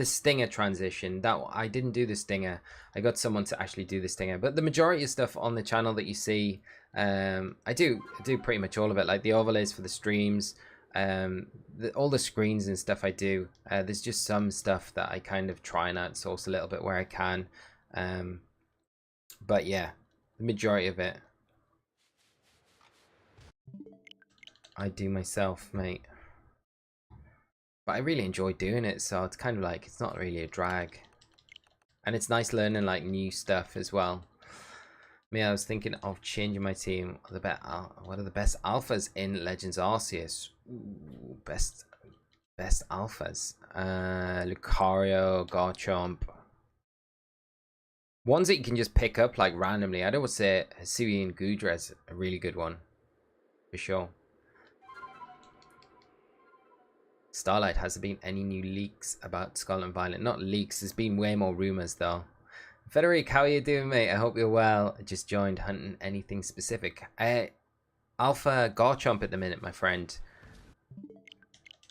A: stinger transition, that I didn't do the stinger. I got someone to actually do the stinger, but the majority of stuff on the channel that you see, I do pretty much all of it, like the overlays for the streams, all the screens and stuff I do. There's just some stuff that I kind of try and outsource a little bit where I can, but yeah, the majority of it I do myself, mate. But I really enjoy doing it, so it's kind of like, it's not really a drag. And it's nice learning like new stuff as well. Me, I was thinking of changing my team. What are the best alphas in Legends Arceus? Ooh, best alphas. Lucario, Garchomp. Ones that you can just pick up like randomly. I'd always say Hisuian Gudra is a really good one, for sure. Starlight, has there been any new leaks about Scarlet and Violet? Not leaks, there's been way more rumors though. Frederic, how are you doing, mate? I hope you're well. I just joined hunting anything specific. Alpha Garchomp at the minute, my friend.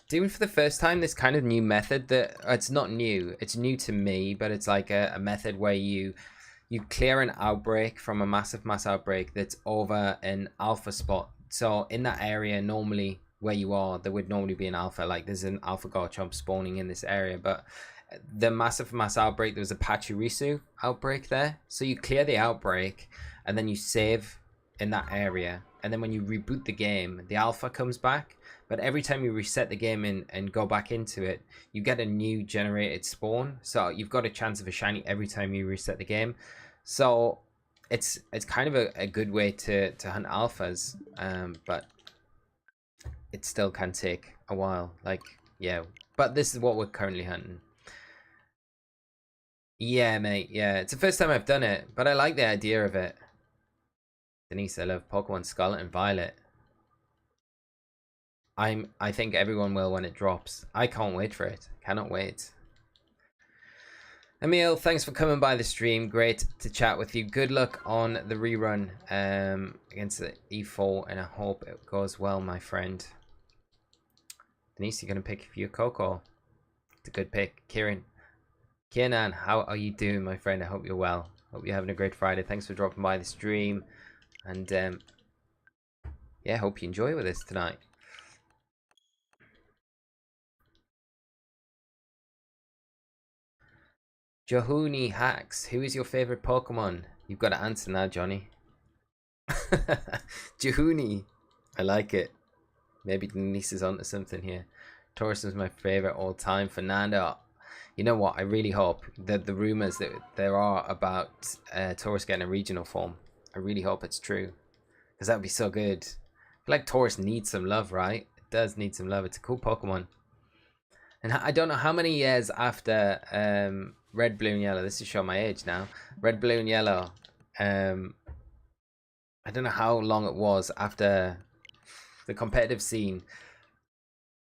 A: Doing for the first time this kind of new method that it's not new. It's new to me, but it's like a method where you clear an outbreak from a mass outbreak that's over an alpha spot. So in that area, normally where you are, there would normally be an alpha. Like there's an alpha Garchomp spawning in this area, but the mass outbreak, there was a Pachirisu outbreak there. So you clear the outbreak and then you save in that area, and then when you reboot the game, the alpha comes back. But every time you reset the game and go back into it, you get a new generated spawn. So you've got a chance of a shiny every time you reset the game. So it's kind of a good way to hunt alphas, but it still can take a while. Like, yeah, but this is what we're currently hunting. Yeah, mate, yeah, it's the first time I've done it, but I like the idea of it. Denise, I love Pokemon Scarlet and Violet. I think everyone will when it drops. I can't wait for it. Cannot wait. Emil, thanks for coming by the stream. Great to chat with you. Good luck on the rerun against the E4, and I hope it goes well, my friend. Denise, you're going to pick for your Coco. It's a good pick. Kieran, how are you doing, my friend? I hope you're well. Hope you're having a great Friday. Thanks for dropping by the stream. And yeah, hope you enjoy with us tonight. Johuni Hacks, who is your favorite Pokemon? You've got to answer now, Johnny. Johuni, I like it. Maybe Denise is onto something here. Taurus is my favorite all time. Fernando, you know what? I really hope that the rumors that there are about Taurus getting a regional form, I really hope it's true, because that would be so good. I feel like Taurus needs some love, right? It does need some love. It's a cool Pokemon. And I don't know how many years after Red, Blue, and Yellow. This is showing my age now. Red, Blue, and Yellow. I don't know how long it was after the competitive scene.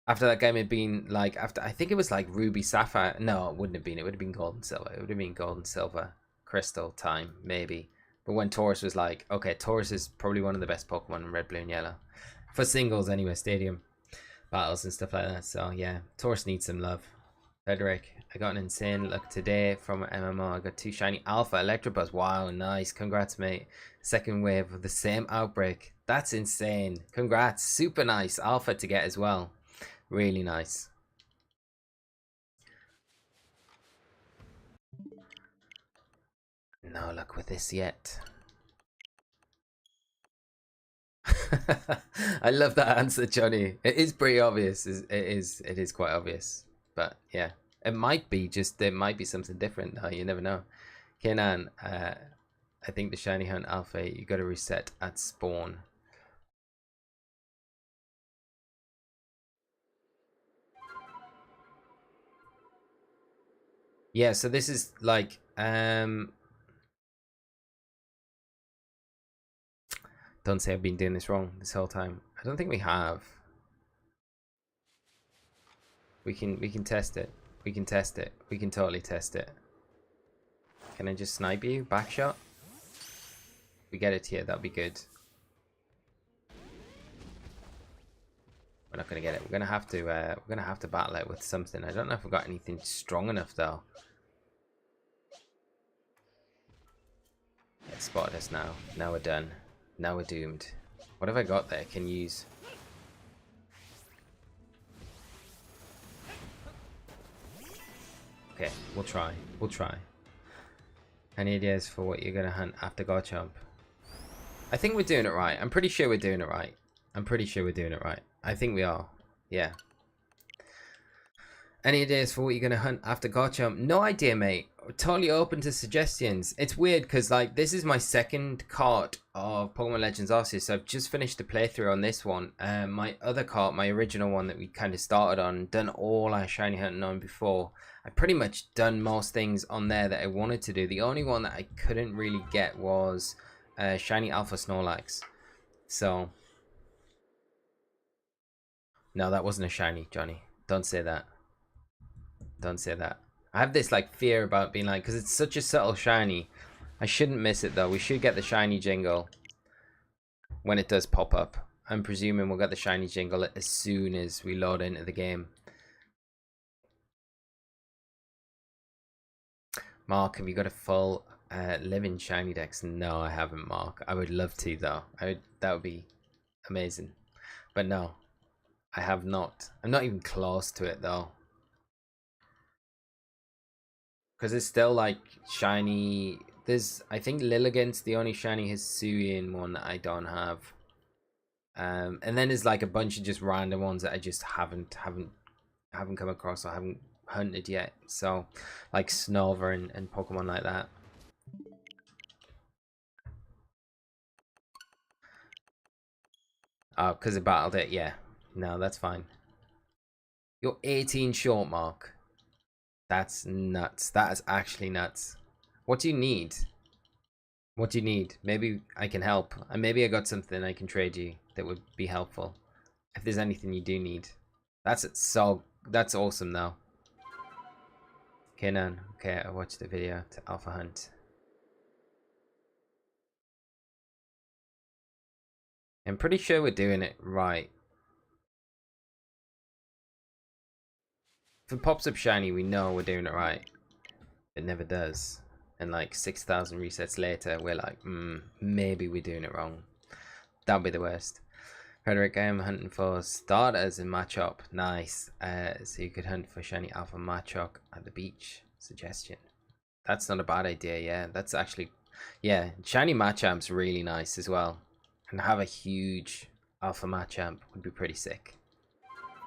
A: After that game had been like, I think it was like Ruby, Sapphire. No, it wouldn't have been. It would have been Gold and Silver. It would have been Gold and Silver, Crystal time, maybe. But when Taurus was like, okay, Taurus is probably one of the best Pokemon in Red, Blue, and Yellow. For singles anyway, stadium battles and stuff like that. So yeah, Taurus needs some love. Frederick, I got an insane luck today from MMO. I got 2 shiny Alpha Electabuzz. Wow, nice. Congrats, mate. Second wave of the same outbreak. That's insane. Congrats. Super nice Alpha to get as well. Really nice. No luck with this yet. I love that answer, Johnny. It is pretty obvious. It is quite obvious. But yeah, it might be just, there might be something different. You never know. Kenan, I think the shiny hunt alpha, you got to reset at spawn. Yeah, so this is like don't say I've been doing this wrong this whole time. I don't think we have. We can test it. We can test it. We can totally test it. Can I just snipe you? Back shot? We get it here, that'll be good. We're not gonna get it. We're gonna have to battle it with something. I don't know if we've got anything strong enough though. It spotted us now. Now we're done. Now we're doomed. What have I got there? Can use. Okay, we'll try. We'll try. Any ideas for what you're gonna hunt after Garchomp? I think we're doing it right. I'm pretty sure we're doing it right. I'm pretty sure we're doing it right. I think we are. Yeah. Any ideas for what you're going to hunt after Garchomp? No idea, mate. Totally open to suggestions. It's weird because, like, this is my second cart of Pokemon Legends Arceus. So I've just finished the playthrough on this one. My other cart, my original one that we kind of started on, done all our shiny hunting on before. I pretty much done most things on there that I wanted to do. The only one that I couldn't really get was shiny Alpha Snorlax. So, no, that wasn't a shiny, Johnny. Don't say that. Don't say that. I have this like fear about being like, because it's such a subtle shiny. I shouldn't miss it though. We should get the shiny jingle when it does pop up. I'm presuming we'll get the shiny jingle as soon as we load into the game. Mark, have you got a full living shiny dex? No, I haven't, Mark. I would love to though. That would be amazing. But no, I have not. I'm not even close to it though. Because it's still like shiny. I think Lilligant's the only shiny Hisuian one that I don't have. And then there's like a bunch of just random ones that I just haven't come across or haven't hunted yet. So like Snover and Pokemon like that. Oh, because I battled it, yeah. No, that's fine. You're 18 short, Mark. That's nuts. That is actually nuts. What do you need? What do you need? Maybe I can help. And maybe I got something I can trade you that would be helpful. If there's anything you do need. That's awesome though. Okay, none. Okay, I watched the video to Alpha Hunt. I'm pretty sure we're doing it right. If it pops up shiny, we know we're doing it right. It never does. And like 6,000 resets later, we're like, maybe we're doing it wrong. That'll be the worst. Frederick, I am hunting for starters in Machop. Nice. So you could hunt for shiny Alpha Machop at the beach. Suggestion. That's not a bad idea, yeah. That's actually, yeah. Shiny Machamp's really nice as well. And have a huge Alpha Machamp would be pretty sick.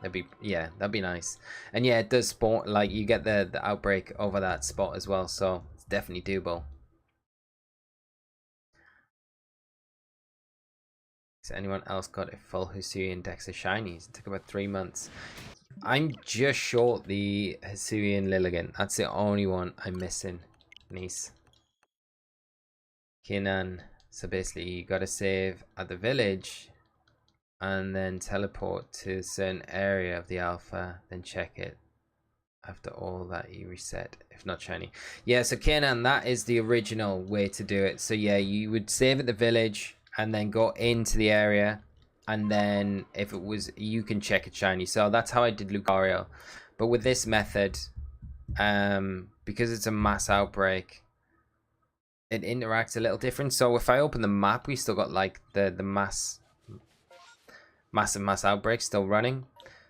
A: That'd be nice. And yeah, it does spawn, like you get the outbreak over that spot as well, so it's definitely doable. Has anyone else got a full Hisuian dex of shinies? It took about 3 months. I'm just short the Hisuian Lilligant. That's the only one I'm missing. Nice. Kinan. So basically you gotta save at the village and then teleport to a certain area of the alpha, then check it. After all that you reset, if not shiny. Yeah, so Kanan, that is the original way to do it. So yeah, you would save at the village and then go into the area, and then if it was, you can check it shiny. So that's how I did Lucario. But with this method, because it's a mass outbreak, it interacts a little different. So if I open the map, we still got like the massive outbreak still running.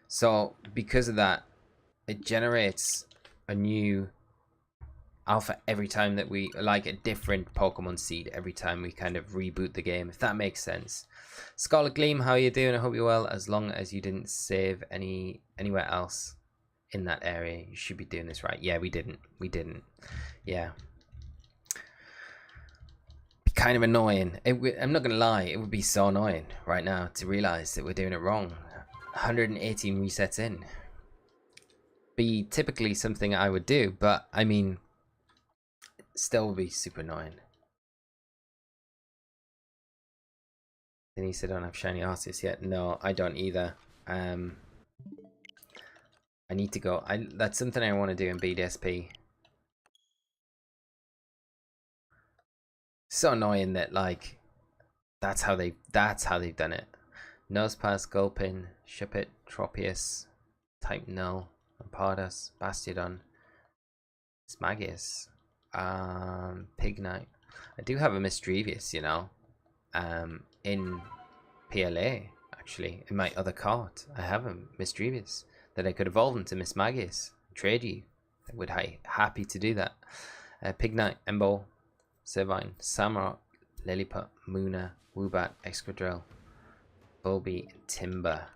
A: So because of that, it generates a new alpha every time that we, like a different Pokemon seed every time we kind of reboot the game, if that makes sense. Scarlet Gleam, how are you doing? I hope you're well. As long as you didn't save anywhere else in that area, you should be doing this right. Yeah, we didn't. Yeah. Be kind of annoying. I'm not gonna lie, it would be so annoying right now to realize that we're doing it wrong. 118 resets in. be typically something I would do, but I mean, still would be super annoying. Denise, I don't have shiny Arceus yet. No, I don't either. I need to go. That's something I want to do in BDSP. So annoying that like that's how they've done it. Nosepass, Gulpin, Shuppet, Tropius, Type Null, Rampardos, Bastiodon, Smagius, Pignite. I do have a Misdreavus, you know, in PLA, actually, in my other cart. I have a Misdreavus that I could evolve into Mismagius, trade you. I would be happy to do that. Pignite, Embo, Servine, Samurott, Lilliput, Moona, Woobat, Excadrill, Bulby, and Timber.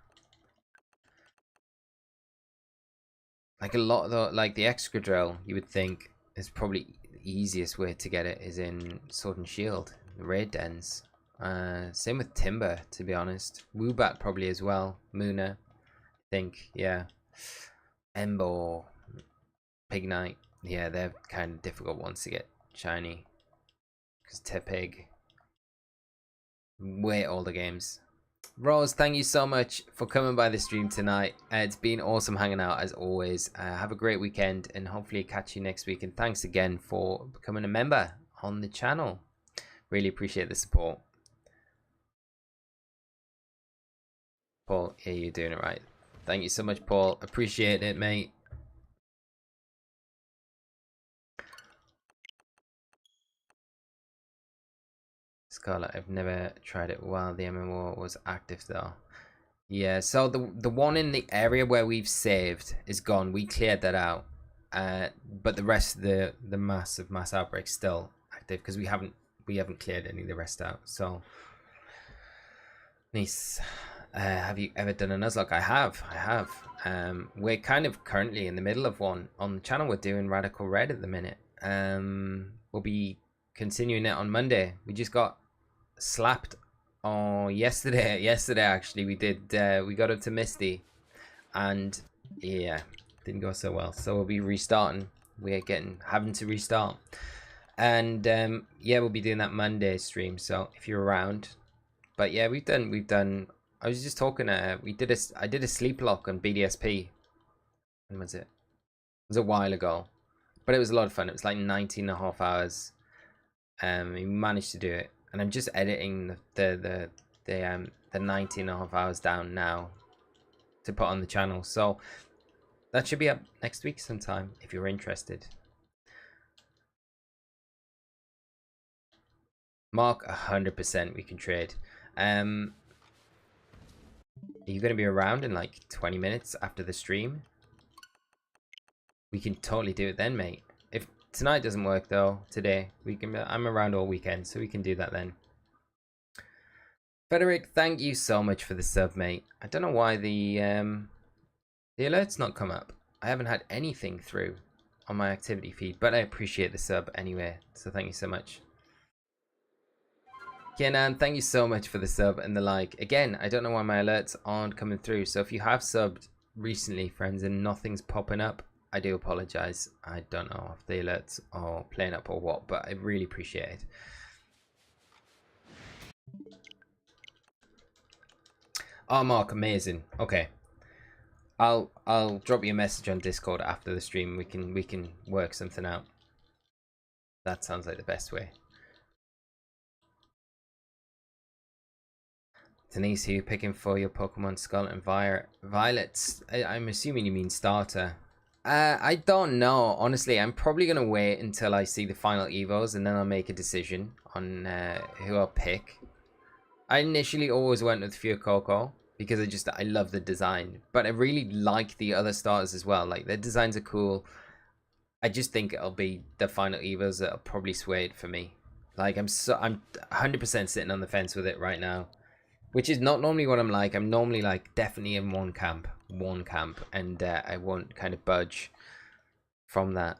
A: Like a lot of the Excadrill, you would think is probably the easiest way to get it is in Sword and Shield, the raid dens. Same with Timber, to be honest. Woobat probably as well. Moona, I think, yeah. Embo, Pignite, yeah, they're kind of difficult ones to get shiny. Because Tepig, way older games. Rose, thank you so much for coming by the stream tonight. It's been awesome hanging out as always. Have a great weekend and hopefully catch you next week. And thanks again for becoming a member on the channel. Really appreciate the support. Paul, yeah, you're doing it right. Thank you so much, Paul. Appreciate it, mate. Scarlet, I've never tried it while the MMO was active though. Yeah, so the one in the area where we've saved is gone. We cleared that out. But the rest of the mass outbreak still active because we haven't cleared any of the rest out. So nice. Have you ever done a Nuzlocke? I have. We're kind of currently in the middle of one on the channel. We're doing Radical Red at the minute. We'll be continuing it on Monday. We just got slapped on yesterday. Yesterday actually, we got up to Misty, and yeah, didn't go so well. So we'll be restarting. We're having to restart, and yeah, we'll be doing that Monday stream. So if you're around, but yeah, we've done. I was just talking. I did a sleep lock on BDSP. When was it? It was a while ago, but it was a lot of fun. It was like 19.5 hours. We managed to do it, and I'm just editing the 19.5 hours down now to put on the channel. So that should be up next week sometime if you're interested. Mark, 100% we can trade. Are you going to be around in like 20 minutes after the stream? We can totally do it then, mate. If tonight doesn't work though, today, I'm around all weekend, so we can do that then. Frederick, thank you so much for the sub, mate. I don't know why the alert's not come up. I haven't had anything through on my activity feed, but I appreciate the sub anyway, so thank you so much. Kenan, thank you so much for the sub and the like. Again, I don't know why my alerts aren't coming through, so if you have subbed recently, friends, and nothing's popping up, I do apologize. I don't know if the alerts are playing up or what, but I really appreciate it. Oh, Mark, amazing. Okay, I'll drop you a message on Discord after the stream. We can work something out. That sounds like the best way. Denise, who you picking for your Pokemon Scarlet and Violet? I'm assuming you mean starter. I don't know. Honestly, I'm probably going to wait until I see the final Evos and then I'll make a decision on who I'll pick. I initially always went with Fuecoco because I love the design. But I really like the other starters as well. Like, their designs are cool. I just think it'll be the final Evos that'll probably sway it for me. Like, I'm 100% sitting on the fence with it right now. Which is not normally what I'm like. I'm normally like definitely in one camp, and I won't kind of budge from that.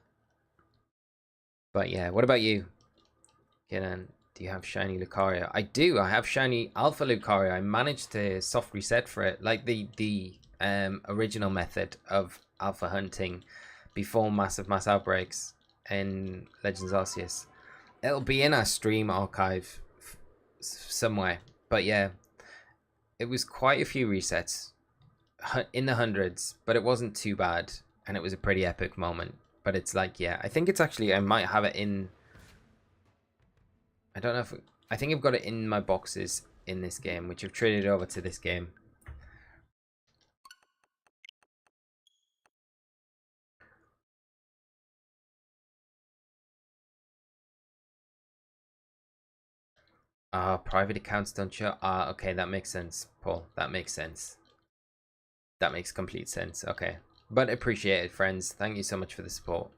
A: But yeah, what about you? Kenan, do you have shiny Lucario? I do. I have shiny Alpha Lucario. I managed to soft reset for it, like the original method of alpha hunting before mass outbreaks in Legends Arceus. It'll be in our stream archive somewhere. But yeah, it was quite a few resets in the hundreds, but it wasn't too bad, and it was a pretty epic moment. But it's like, yeah, I think it's actually, I might have it in, I don't know if, I think I've got it in my boxes in this game, which I've traded over to this game. Private accounts don't show. Okay, that makes sense, Paul. That makes sense. That makes complete sense. Okay. But appreciate it, friends. Thank you so much for the support.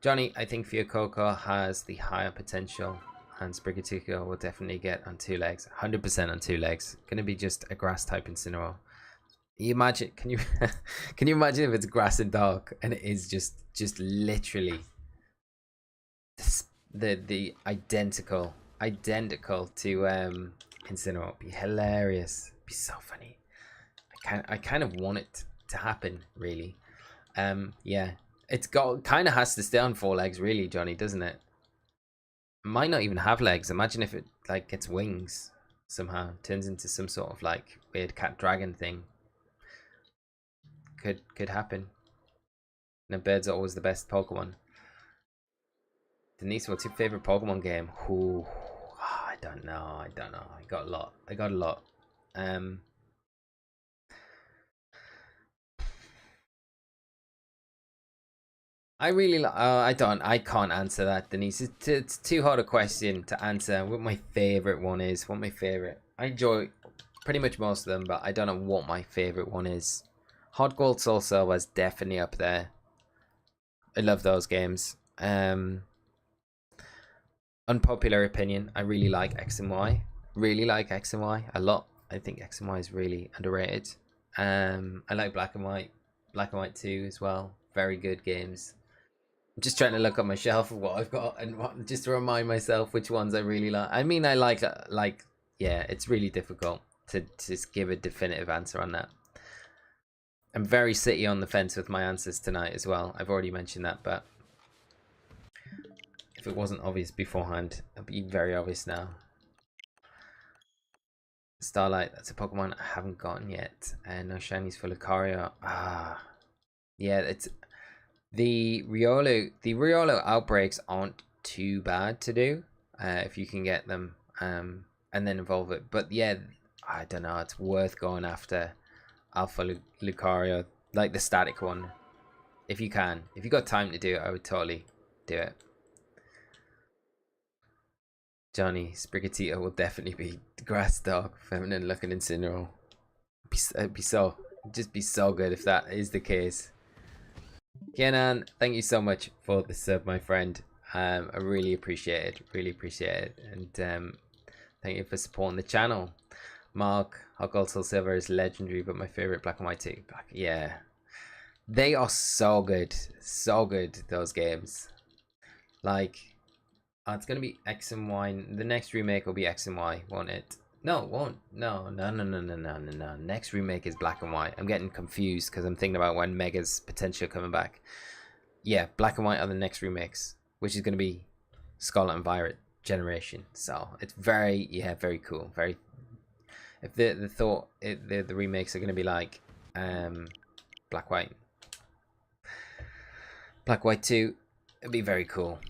A: Johnny, I think Fiacoco has the higher potential, and Sprigatito will definitely get on 2 legs. 100% on 2 legs. Gonna be just a grass type Incineroar. You imagine, can you can you imagine if it's grass and dark and it is just literally the identical to Incineroar. It'd be hilarious. It'd be so funny. I kind of want it to happen, really. Yeah, it's got kind of has to stay on 4 legs, really, Johnny, doesn't it? Might not even have legs. Imagine if it like gets wings somehow, turns into some sort of like weird cat dragon thing. Could happen. And birds are always the best Pokemon. Denise, what's your favorite Pokemon game? Ooh, I don't know. I got a lot. I really I can't answer that, Denise. It's too hard a question to answer. What my favorite one is. What my favorite. I enjoy pretty much most of them, but I don't know what my favorite one is. Hot Gold Soul Silver was definitely up there. I love those games. Unpopular opinion, I really like X and Y. Really like X and Y a lot. I think X and Y is really underrated. I like Black and White. Black and White 2 as well. Very good games. I'm just trying to look on my shelf of what I've got and just to remind myself which ones I really like. I mean, I like yeah, it's really difficult to just give a definitive answer on that. I'm very city on the fence with my answers tonight as well. I've already mentioned that, but if it wasn't obvious beforehand, it'll be very obvious now. Starlight, that's a Pokemon I haven't gotten yet. And no shinies for Lucario. Yeah, it's the Riolo outbreaks aren't too bad to do if you can get them and then evolve it. But yeah, I don't know, it's worth going after Alpha Lucario, like the static one. If you can. If you got time to do it, I would totally do it. Johnny, Sprigatito will definitely be grass dog, feminine looking Incineroar. It'd just be so good if that is the case. Kenan, thank you so much for the sub, my friend. I really appreciate it, and thank you for supporting the channel. Mark, Hot Gold Soul Silver is legendary, but my favorite Black and White 2. Yeah, they are so good, those games. Like, it's gonna be X and Y. The next remake will be X and Y, won't it? No, it won't. No. Next remake is Black and White. I'm getting confused because I'm thinking about when Mega's potentially coming back. Yeah, Black and White are the next remakes, which is going to be Scarlet and Violet generation. So it's very cool. Very. If the remakes are going to be like Black White 2, it'd be very cool.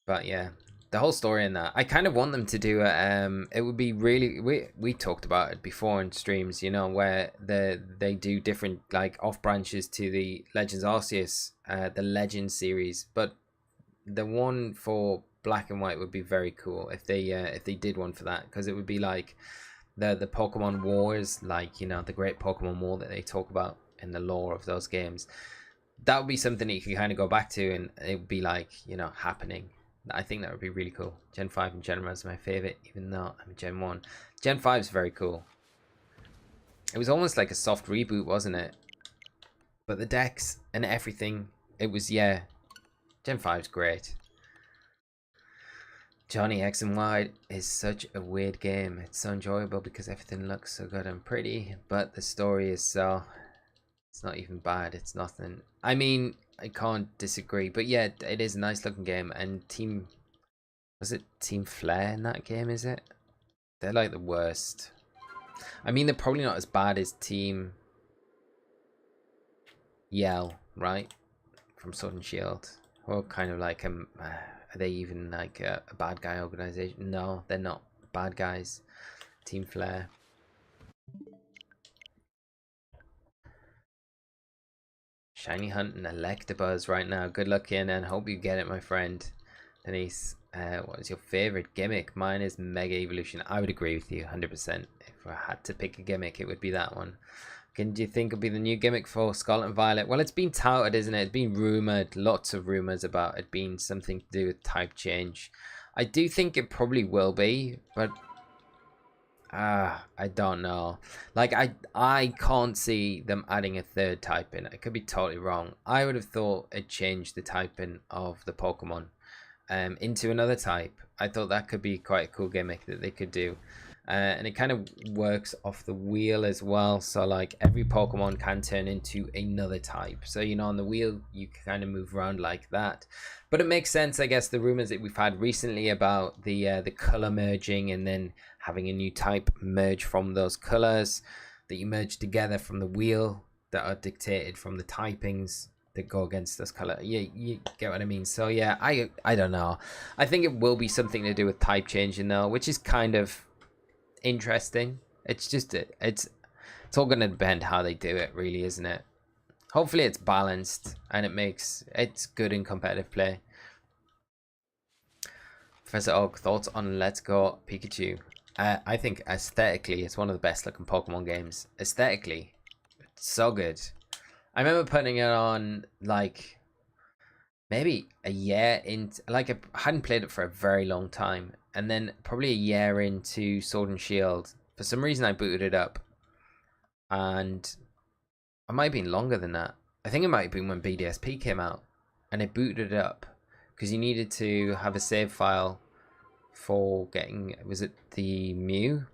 A: But yeah, the whole story in that, I kind of want them to do it. It would be really, we talked about it before in streams, you know, where they do different like off branches to the Legends Arceus, the Legends series. But the one for Black and White would be very cool if they did one for that, because it would be like the Pokemon Wars, like, you know, the great Pokemon War that they talk about in the lore of those games. That would be something that you could kind of go back to, and it would be like, you know, happening. I think that would be really cool. Gen 5 and Gen 1 is my favorite, even though I'm a Gen 1. Gen 5 is very cool. It was almost like a soft reboot, wasn't it? But the decks and everything, it was, yeah. Gen 5 is great. Johnny X and Y is such a weird game. It's so enjoyable because everything looks so good and pretty, but the story is so It's not even bad. It's nothing. I mean, I can't disagree. But yeah, it is a nice looking game. And Team... Was it Team Flare in that game, is it? They're like the worst. I mean, they're probably not as bad as Team Yell, right? From Sword and Shield. Or kind of like, are they even like a bad guy organization? No, they're not bad guys. Team Flare. Shiny Hunt and Electabuzz right now. Good luck in and hope you get it, my friend. Denise, what is your favorite gimmick? Mine is Mega Evolution. I would agree with you 100%. If I had to pick a gimmick, it would be that one. Do you think it'll be the new gimmick for Scarlet and Violet? Well, it's been touted, isn't it? It's been rumored, lots of rumors about it being something to do with type change. I do think it probably will be, but I don't know. Like, I can't see them adding a third typing. I could be totally wrong. I would have thought it changed the typing of the Pokemon into another type. I thought that could be quite a cool gimmick that they could do. And it kind of works off the wheel as well. So like every Pokemon can turn into another type. So, you know, on the wheel, you can kind of move around like that. But it makes sense, I guess, the rumors that we've had recently about the color merging and then having a new type merge from those colors that you merge together from the wheel that are dictated from the typings that go against this color. Yeah, you get what I mean. So yeah, I don't know. I think it will be something to do with type changing though, which is kind of interesting. It's just it's all going to depend how they do it, really, isn't it? Hopefully it's balanced and it's good in competitive play. Professor Oak, thoughts on Let's Go Pikachu? I think aesthetically it's one of the best looking Pokemon games. Aesthetically, it's so good. I remember putting it on like maybe a year into, like, I hadn't played it for a very long time, and then probably a year into Sword and Shield, for some reason I booted it up, and it might have been longer than that. I think it might have been when BDSP came out, and I booted it up because you needed to have a save file for getting, was it the Mew?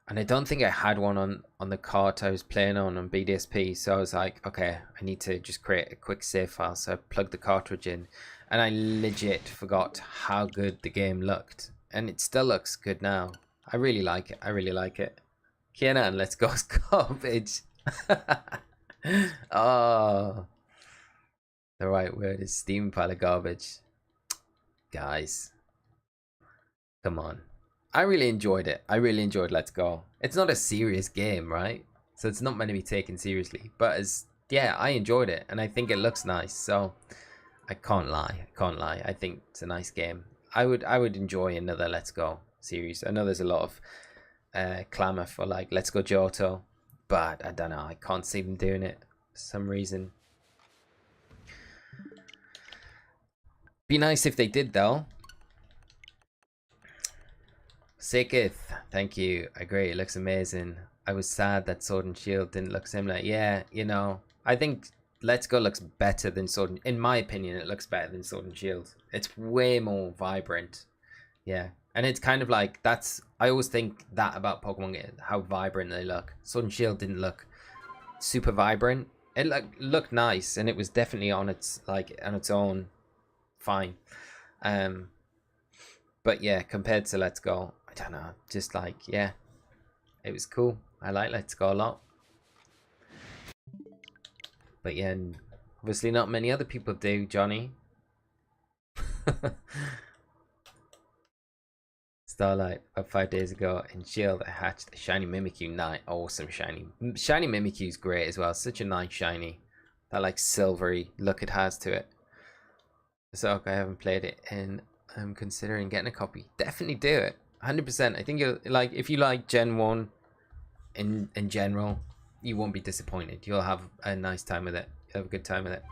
A: And I don't think I had one on the cart I was playing on BDSP. So I was like, okay, I need to just create a quick save file. So I plugged the cartridge in. And I legit forgot how good the game looked. And it still looks good now. I really like it. I really like it. Kiana and Let's Go's garbage. Oh. The right word is steam pile of garbage. Guys. Come on. I really enjoyed it. I really enjoyed Let's Go. It's not a serious game, right? So it's not meant to be taken seriously. But yeah, I enjoyed it, and I think it looks nice. So I can't lie. I can't lie. I think it's a nice game. I would enjoy another Let's Go series. I know there's a lot of clamor for like Let's Go Johto, but I don't know. I can't see them doing it for some reason. Be nice if they did though. Sicketh, thank you. I agree, it looks amazing. I was sad that Sword and Shield didn't look similar. Yeah, you know, I think Let's Go looks better than Sword and... In my opinion, it looks better than Sword and Shield. It's way more vibrant. Yeah, and it's kind of like, that's... I always think that about Pokemon, how vibrant they look. Sword and Shield didn't look super vibrant. It looked nice, and it was definitely on its own fine. But yeah, compared to Let's Go, I don't know, just like, yeah, it was cool. I like Let's Go a lot. But yeah, obviously not many other people do, Johnny. Starlight, about 5 days ago in Shield, I hatched a shiny Mimikyu. Nice, awesome shiny. Shiny Mimikyu is great as well. Such a nice shiny. That like silvery look it has to it. So I haven't played it, and I'm considering getting a copy. Definitely do it. 100%. I think you'll like, if you like Gen 1 in general, you won't be disappointed. You'll have a nice time with it. You'll have a good time with it.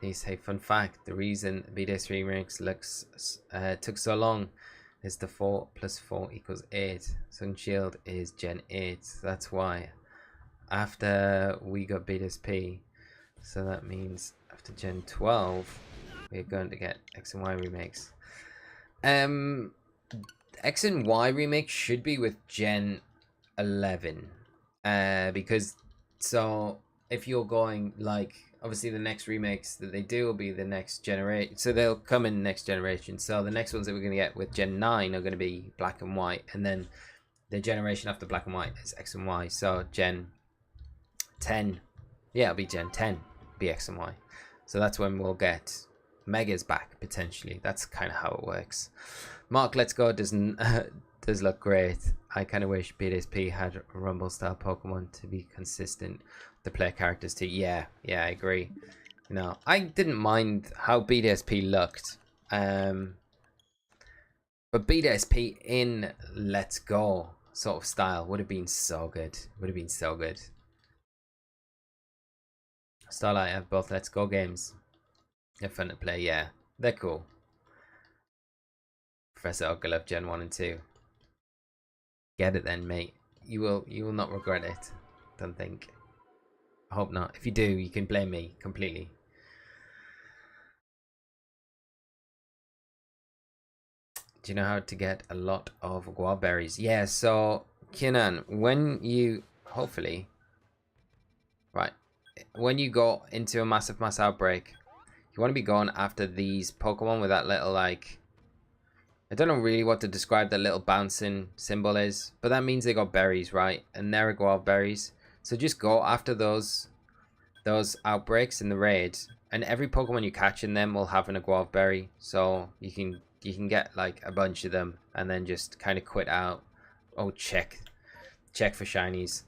A: They say, fun fact, the reason BDS Remix took so long is the 4 plus 4 equals 8. Sun Shield is Gen 8. So that's why. After we got BDSP, so that means after Gen 12, we're going to get X and Y remakes. X and Y remake should be with Gen 11, because So if you're going like, obviously the next remakes that they do will be the next generation, so they'll come in next generation. So the next ones that we're going to get with Gen 9 are going to be black and white, and then the generation after black and white is X and Y. So Gen 10, yeah, it'll be Gen 10 be X and Y. So that's when we'll get Megas back potentially. That's kind of how it works. Mark Let's Go doesn't does look great. I kind of wish BDSP had Rumble style Pokemon to be consistent. The player characters too. Yeah, I agree. You know, I didn't mind how BDSP looked. But BDSP in Let's Go sort of style would have been so good. Would have been so good. Starlight have both Let's Go games. They're fun to play, yeah. They're cool. Professor Ogalove Gen 1 and 2. Get it then, mate. You will not regret it. Don't think. I hope not. If you do, you can blame me completely. Do you know how to get a lot of guava berries? Yeah, so Kieran, when you hopefully right, when you go into a massive mass outbreak, you want to be going after these Pokemon with that little, like, I don't know really what to describe that little bouncing symbol is, but that means they got berries, right? And they're guava berries. So just go after those outbreaks in the raid, and every Pokemon you catch in them will have an guava berry. So you can get like a bunch of them and then just kind of quit out. Oh, check for shinies,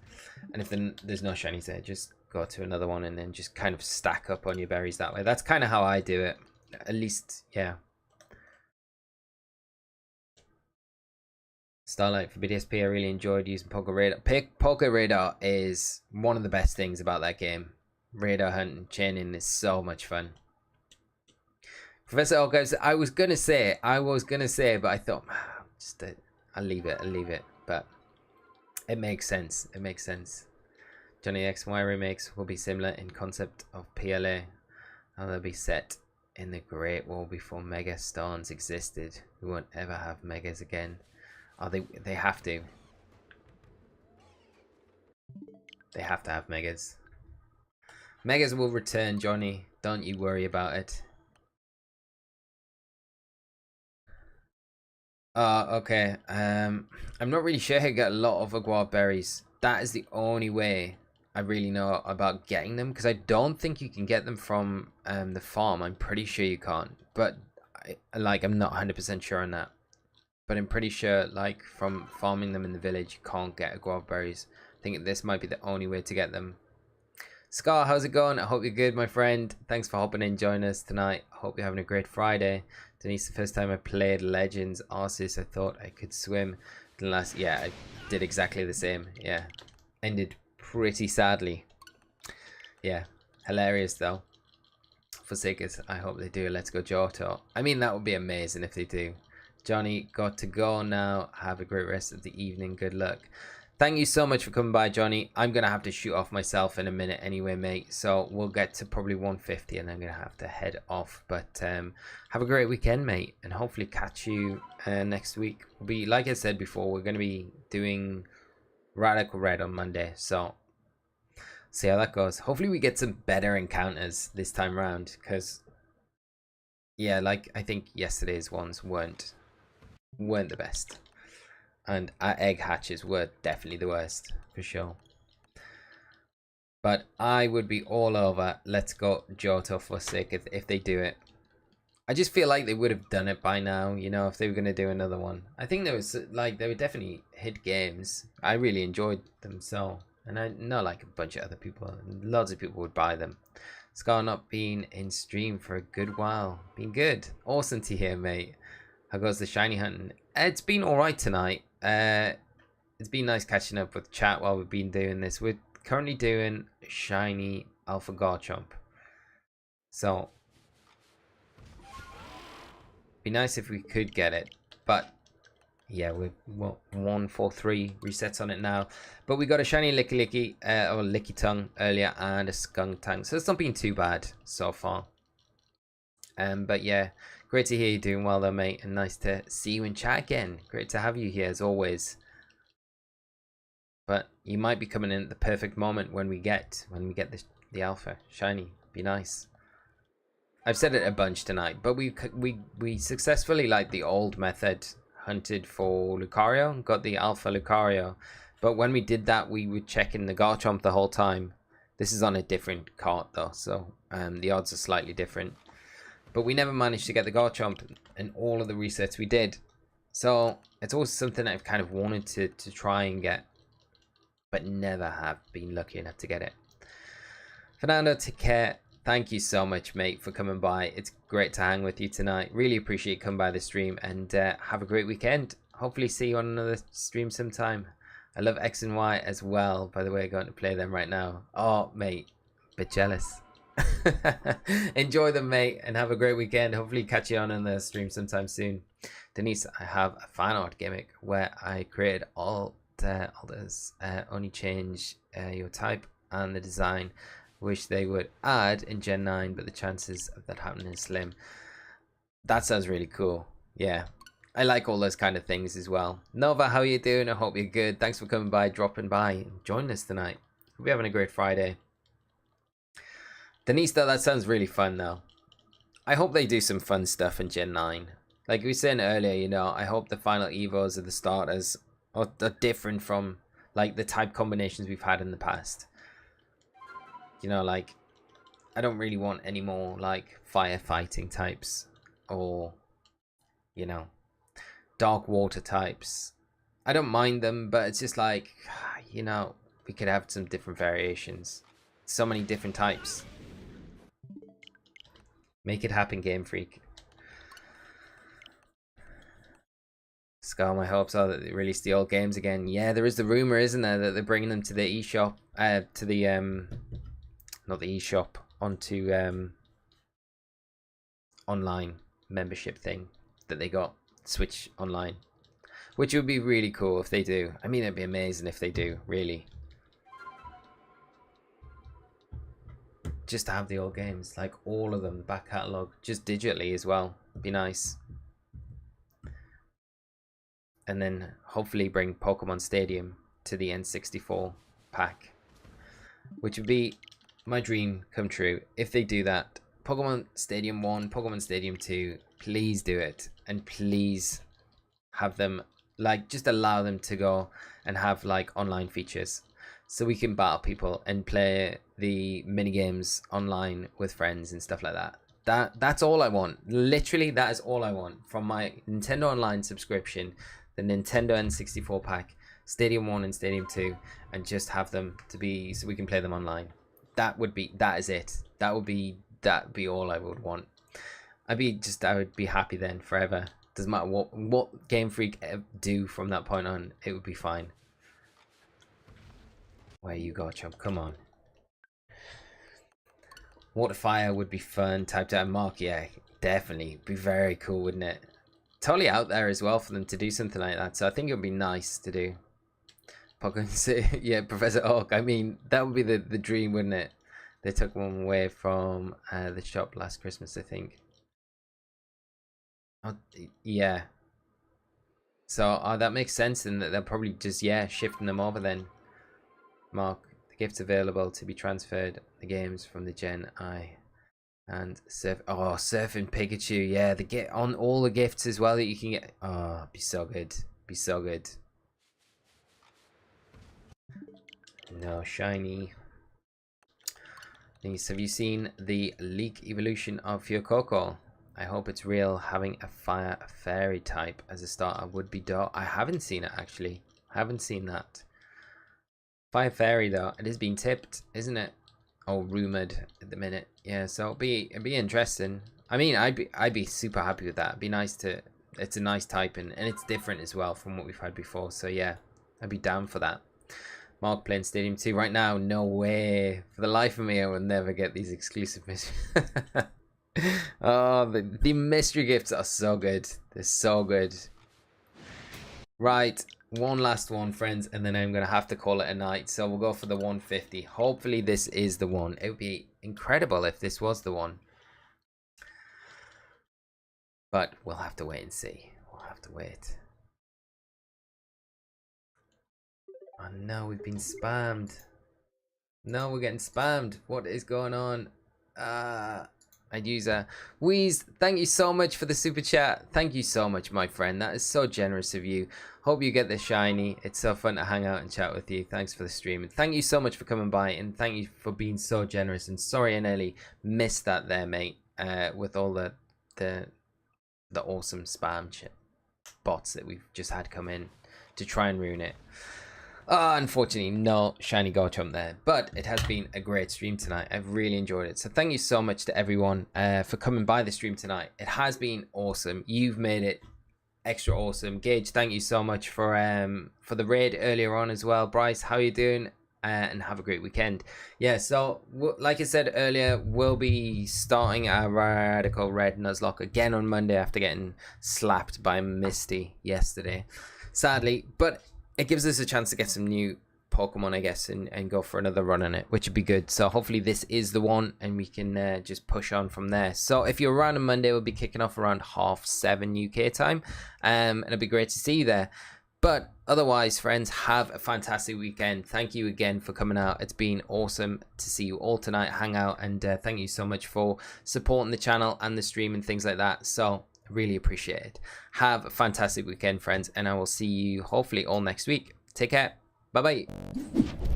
A: and if there's no shinies there, just go to another one and then just kind of stack up on your berries that way. That's kind of how I do it, at least. Yeah. Starlight for BDSP, I really enjoyed using Poke Radar. Poke Radar is one of the best things about that game. Radar hunting, chaining is so much fun. Professor Oak, I was gonna say, but I thought, just I'll leave it. But it makes sense. It makes sense. Johnny X and Y remakes will be similar in concept of PLA, and they'll be set in the Great Wall before Mega Stones existed. We won't ever have Megas again. Oh, they have to. They have to have Megas. Megas will return, Johnny. Don't you worry about it. Okay. I'm not really sure how to get a lot of guava berries. That is the only way I really know about getting them, because I don't think you can get them from the farm. I'm pretty sure you can't, but I'm not 100% sure on that. But I'm pretty sure, like, from farming them in the village, you can't get guava berries. I think this might be the only way to get them. Scar, how's it going? I hope you're good, my friend. Thanks for hopping in, joining us tonight. I hope you're having a great Friday. Denise, the first time I played Legends Arceus, I thought I could swim. Yeah, I did exactly the same. Yeah, ended pretty sadly. Yeah, hilarious though. Forsaken, I hope they do a Let's Go Johto. I mean, that would be amazing if they do. Johnny, got to go now. Have a great rest of the evening. Good luck. Thank you so much for coming by, Johnny. I'm going to have to shoot off myself in a minute anyway, mate. So we'll get to probably 150 and I'm going to have to head off. But have a great weekend, mate. And hopefully catch you next week. We'll be, like I said before, we're going to be doing Radical Red on Monday. So see how that goes. Hopefully we get some better encounters this time around. Because, yeah, like I think yesterday's ones weren't the best. And our egg hatches were definitely the worst, for sure. But I would be all over Let's Go Johto Forsaken if they do it. I just feel like they would have done it by now, you know, if they were going to do another one. I think there was, like, they were definitely hit games. I really enjoyed them, so. And I know, like, a bunch of other people, lots of people would buy them. Scar not been in stream for a good while. Been good. Awesome to hear, mate. How goes the shiny hunting? It's been alright tonight. It's been nice catching up with chat while we've been doing this. We're currently doing shiny Alpha Garchomp. So, be nice if we could get it. But, yeah, we're 143 resets on it now. But we got a shiny Licky or Licky Tongue earlier and a Skuntank. So it's not been too bad so far. But yeah, great to hear you doing well though, mate, and nice to see you in chat again. Great to have you here as always. But you might be coming in at the perfect moment when we get the alpha shiny. Be nice. I've said it a bunch tonight, but we successfully, like the old method, hunted for Lucario, got the alpha Lucario. But when we did that, we were checking the Garchomp the whole time. This is on a different cart though, so the odds are slightly different. But we never managed to get the Garchomp in all of the resets we did. So it's always something I've kind of wanted to try and get, but never have been lucky enough to get it. Fernando, take care. Thank you so much, mate, for coming by. It's great to hang with you tonight. Really appreciate you coming by the stream, and have a great weekend. Hopefully see you on another stream sometime. I love X and Y as well. By the way, I'm going to play them right now. Oh, mate, bit jealous. Enjoy them, mate, and have a great weekend. Hopefully catch you on the stream sometime soon. Denise, I have a fan art gimmick where I created all this. Only change your type and the design. Wish they would add in Gen 9, but the chances of that happening is slim. That sounds really cool. Yeah, I like all those kind of things as well. Nova, how you doing? I hope you're good. Thanks for coming by, dropping by, and joining us tonight. Hope you're having a great Friday. Denise, though, that sounds really fun though. I hope they do some fun stuff in Gen 9. Like we were saying earlier, you know, I hope the final Evos of the starters are different from like the type combinations we've had in the past. You know, like, I don't really want any more, like, firefighting types. Or, you know, dark water types. I don't mind them, but it's just like, you know, we could have some different variations. So many different types. Make it happen, Game Freak. Scar, my hopes are that they release the old games again. Yeah, there is the rumor, isn't there, that they're bringing them to the eShop, to the, not the eShop, onto online membership thing that they got, Switch Online, which would be really cool if they do. I mean, it'd be amazing if they do, really. Just to have the old games, like all of them, back catalogue, just digitally as well. Be nice. And then hopefully bring Pokemon Stadium to the N64 pack, which would be my dream come true if they do that. Pokemon Stadium 1, Pokemon Stadium 2, please do it. And please have them, like, just allow them to go and have, like, online features. So we can battle people and play the minigames online with friends and stuff like that. That's all I want. Literally, that is all I want from my Nintendo Online subscription, the Nintendo N64 pack, Stadium 1 and Stadium 2, and just have them to be, so we can play them online. That is it. That would be all I would want. I would be happy then forever. Doesn't matter what Game Freak do from that point on, it would be fine. Where you go, Chump? Come on. Water Fire would be fun. Typed out Mark, yeah, definitely. Be very cool, wouldn't it? Totally out there as well for them to do something like that. So I think it would be nice to do. Pokemon, yeah, Professor Oak. I mean, that would be the dream, wouldn't it? They took one away from the shop last Christmas, I think. Oh, yeah. So that makes sense, and that they're probably just, yeah, shifting them over then. Mark, the gifts available to be transferred, the games from the Gen I. And Surfing Pikachu, yeah, get on all the gifts as well that you can get. Oh, be so good. Be so good. No, shiny. Nice. Have you seen the leak evolution of Fuecoco? I hope it's real. Having a fire fairy type as a starter would be dope. I haven't seen it actually. Haven't seen that. Fire fairy though, it is being tipped, isn't it? Oh, rumored at the minute. Yeah, so it'd be interesting. I mean, I'd be super happy with that. It'd be nice to. It's a nice type and it's different as well from what we've had before. So yeah, I'd be down for that. Mark playing Stadium 2 right now. No way. For the life of me, I will never get these exclusive mystery. Oh, the mystery gifts are so good. They're so good. Right. One last one, friends, and then I'm going to have to call it a night. So we'll go for the 150. Hopefully this is the one. It would be incredible if this was the one. But we'll have to wait and see. We'll have to wait. Oh no, we've been spammed. No, we're getting spammed. What is going on? I'd use a Wheeze. Thank you so much for the super chat. Thank you so much, my friend. That is so generous of you. Hope you get the shiny. It's so fun to hang out and chat with you. Thanks for the stream. And thank you so much for coming by. And thank you for being so generous. And sorry I nearly missed that there, mate. With all the awesome spam bots that we've just had come in to try and ruin it. Unfortunately, no shiny Garchomp there, but it has been a great stream tonight. I've really enjoyed it. So thank you so much to everyone for coming by the stream tonight. It has been awesome. You've made it extra awesome. Gage, thank you so much for the raid earlier on as well. Bryce, how are you doing? And have a great weekend. Yeah, so like I said earlier, we'll be starting our Radical Red Nuzlocke again on Monday after getting slapped by Misty yesterday, sadly, but it gives us a chance to get some new Pokemon, I guess, and go for another run on it, which would be good. So hopefully this is the one, and we can just push on from there. So if you're around on Monday, we'll be kicking off around 7:30 UK time, and it'll be great to see you there. But otherwise, friends, have a fantastic weekend. Thank you again for coming out. It's been awesome to see you all tonight, hang out, and thank you so much for supporting the channel and the stream and things like that. So really appreciate it. Have a fantastic weekend, friends, and I will see you hopefully all next week. Take care. Bye bye.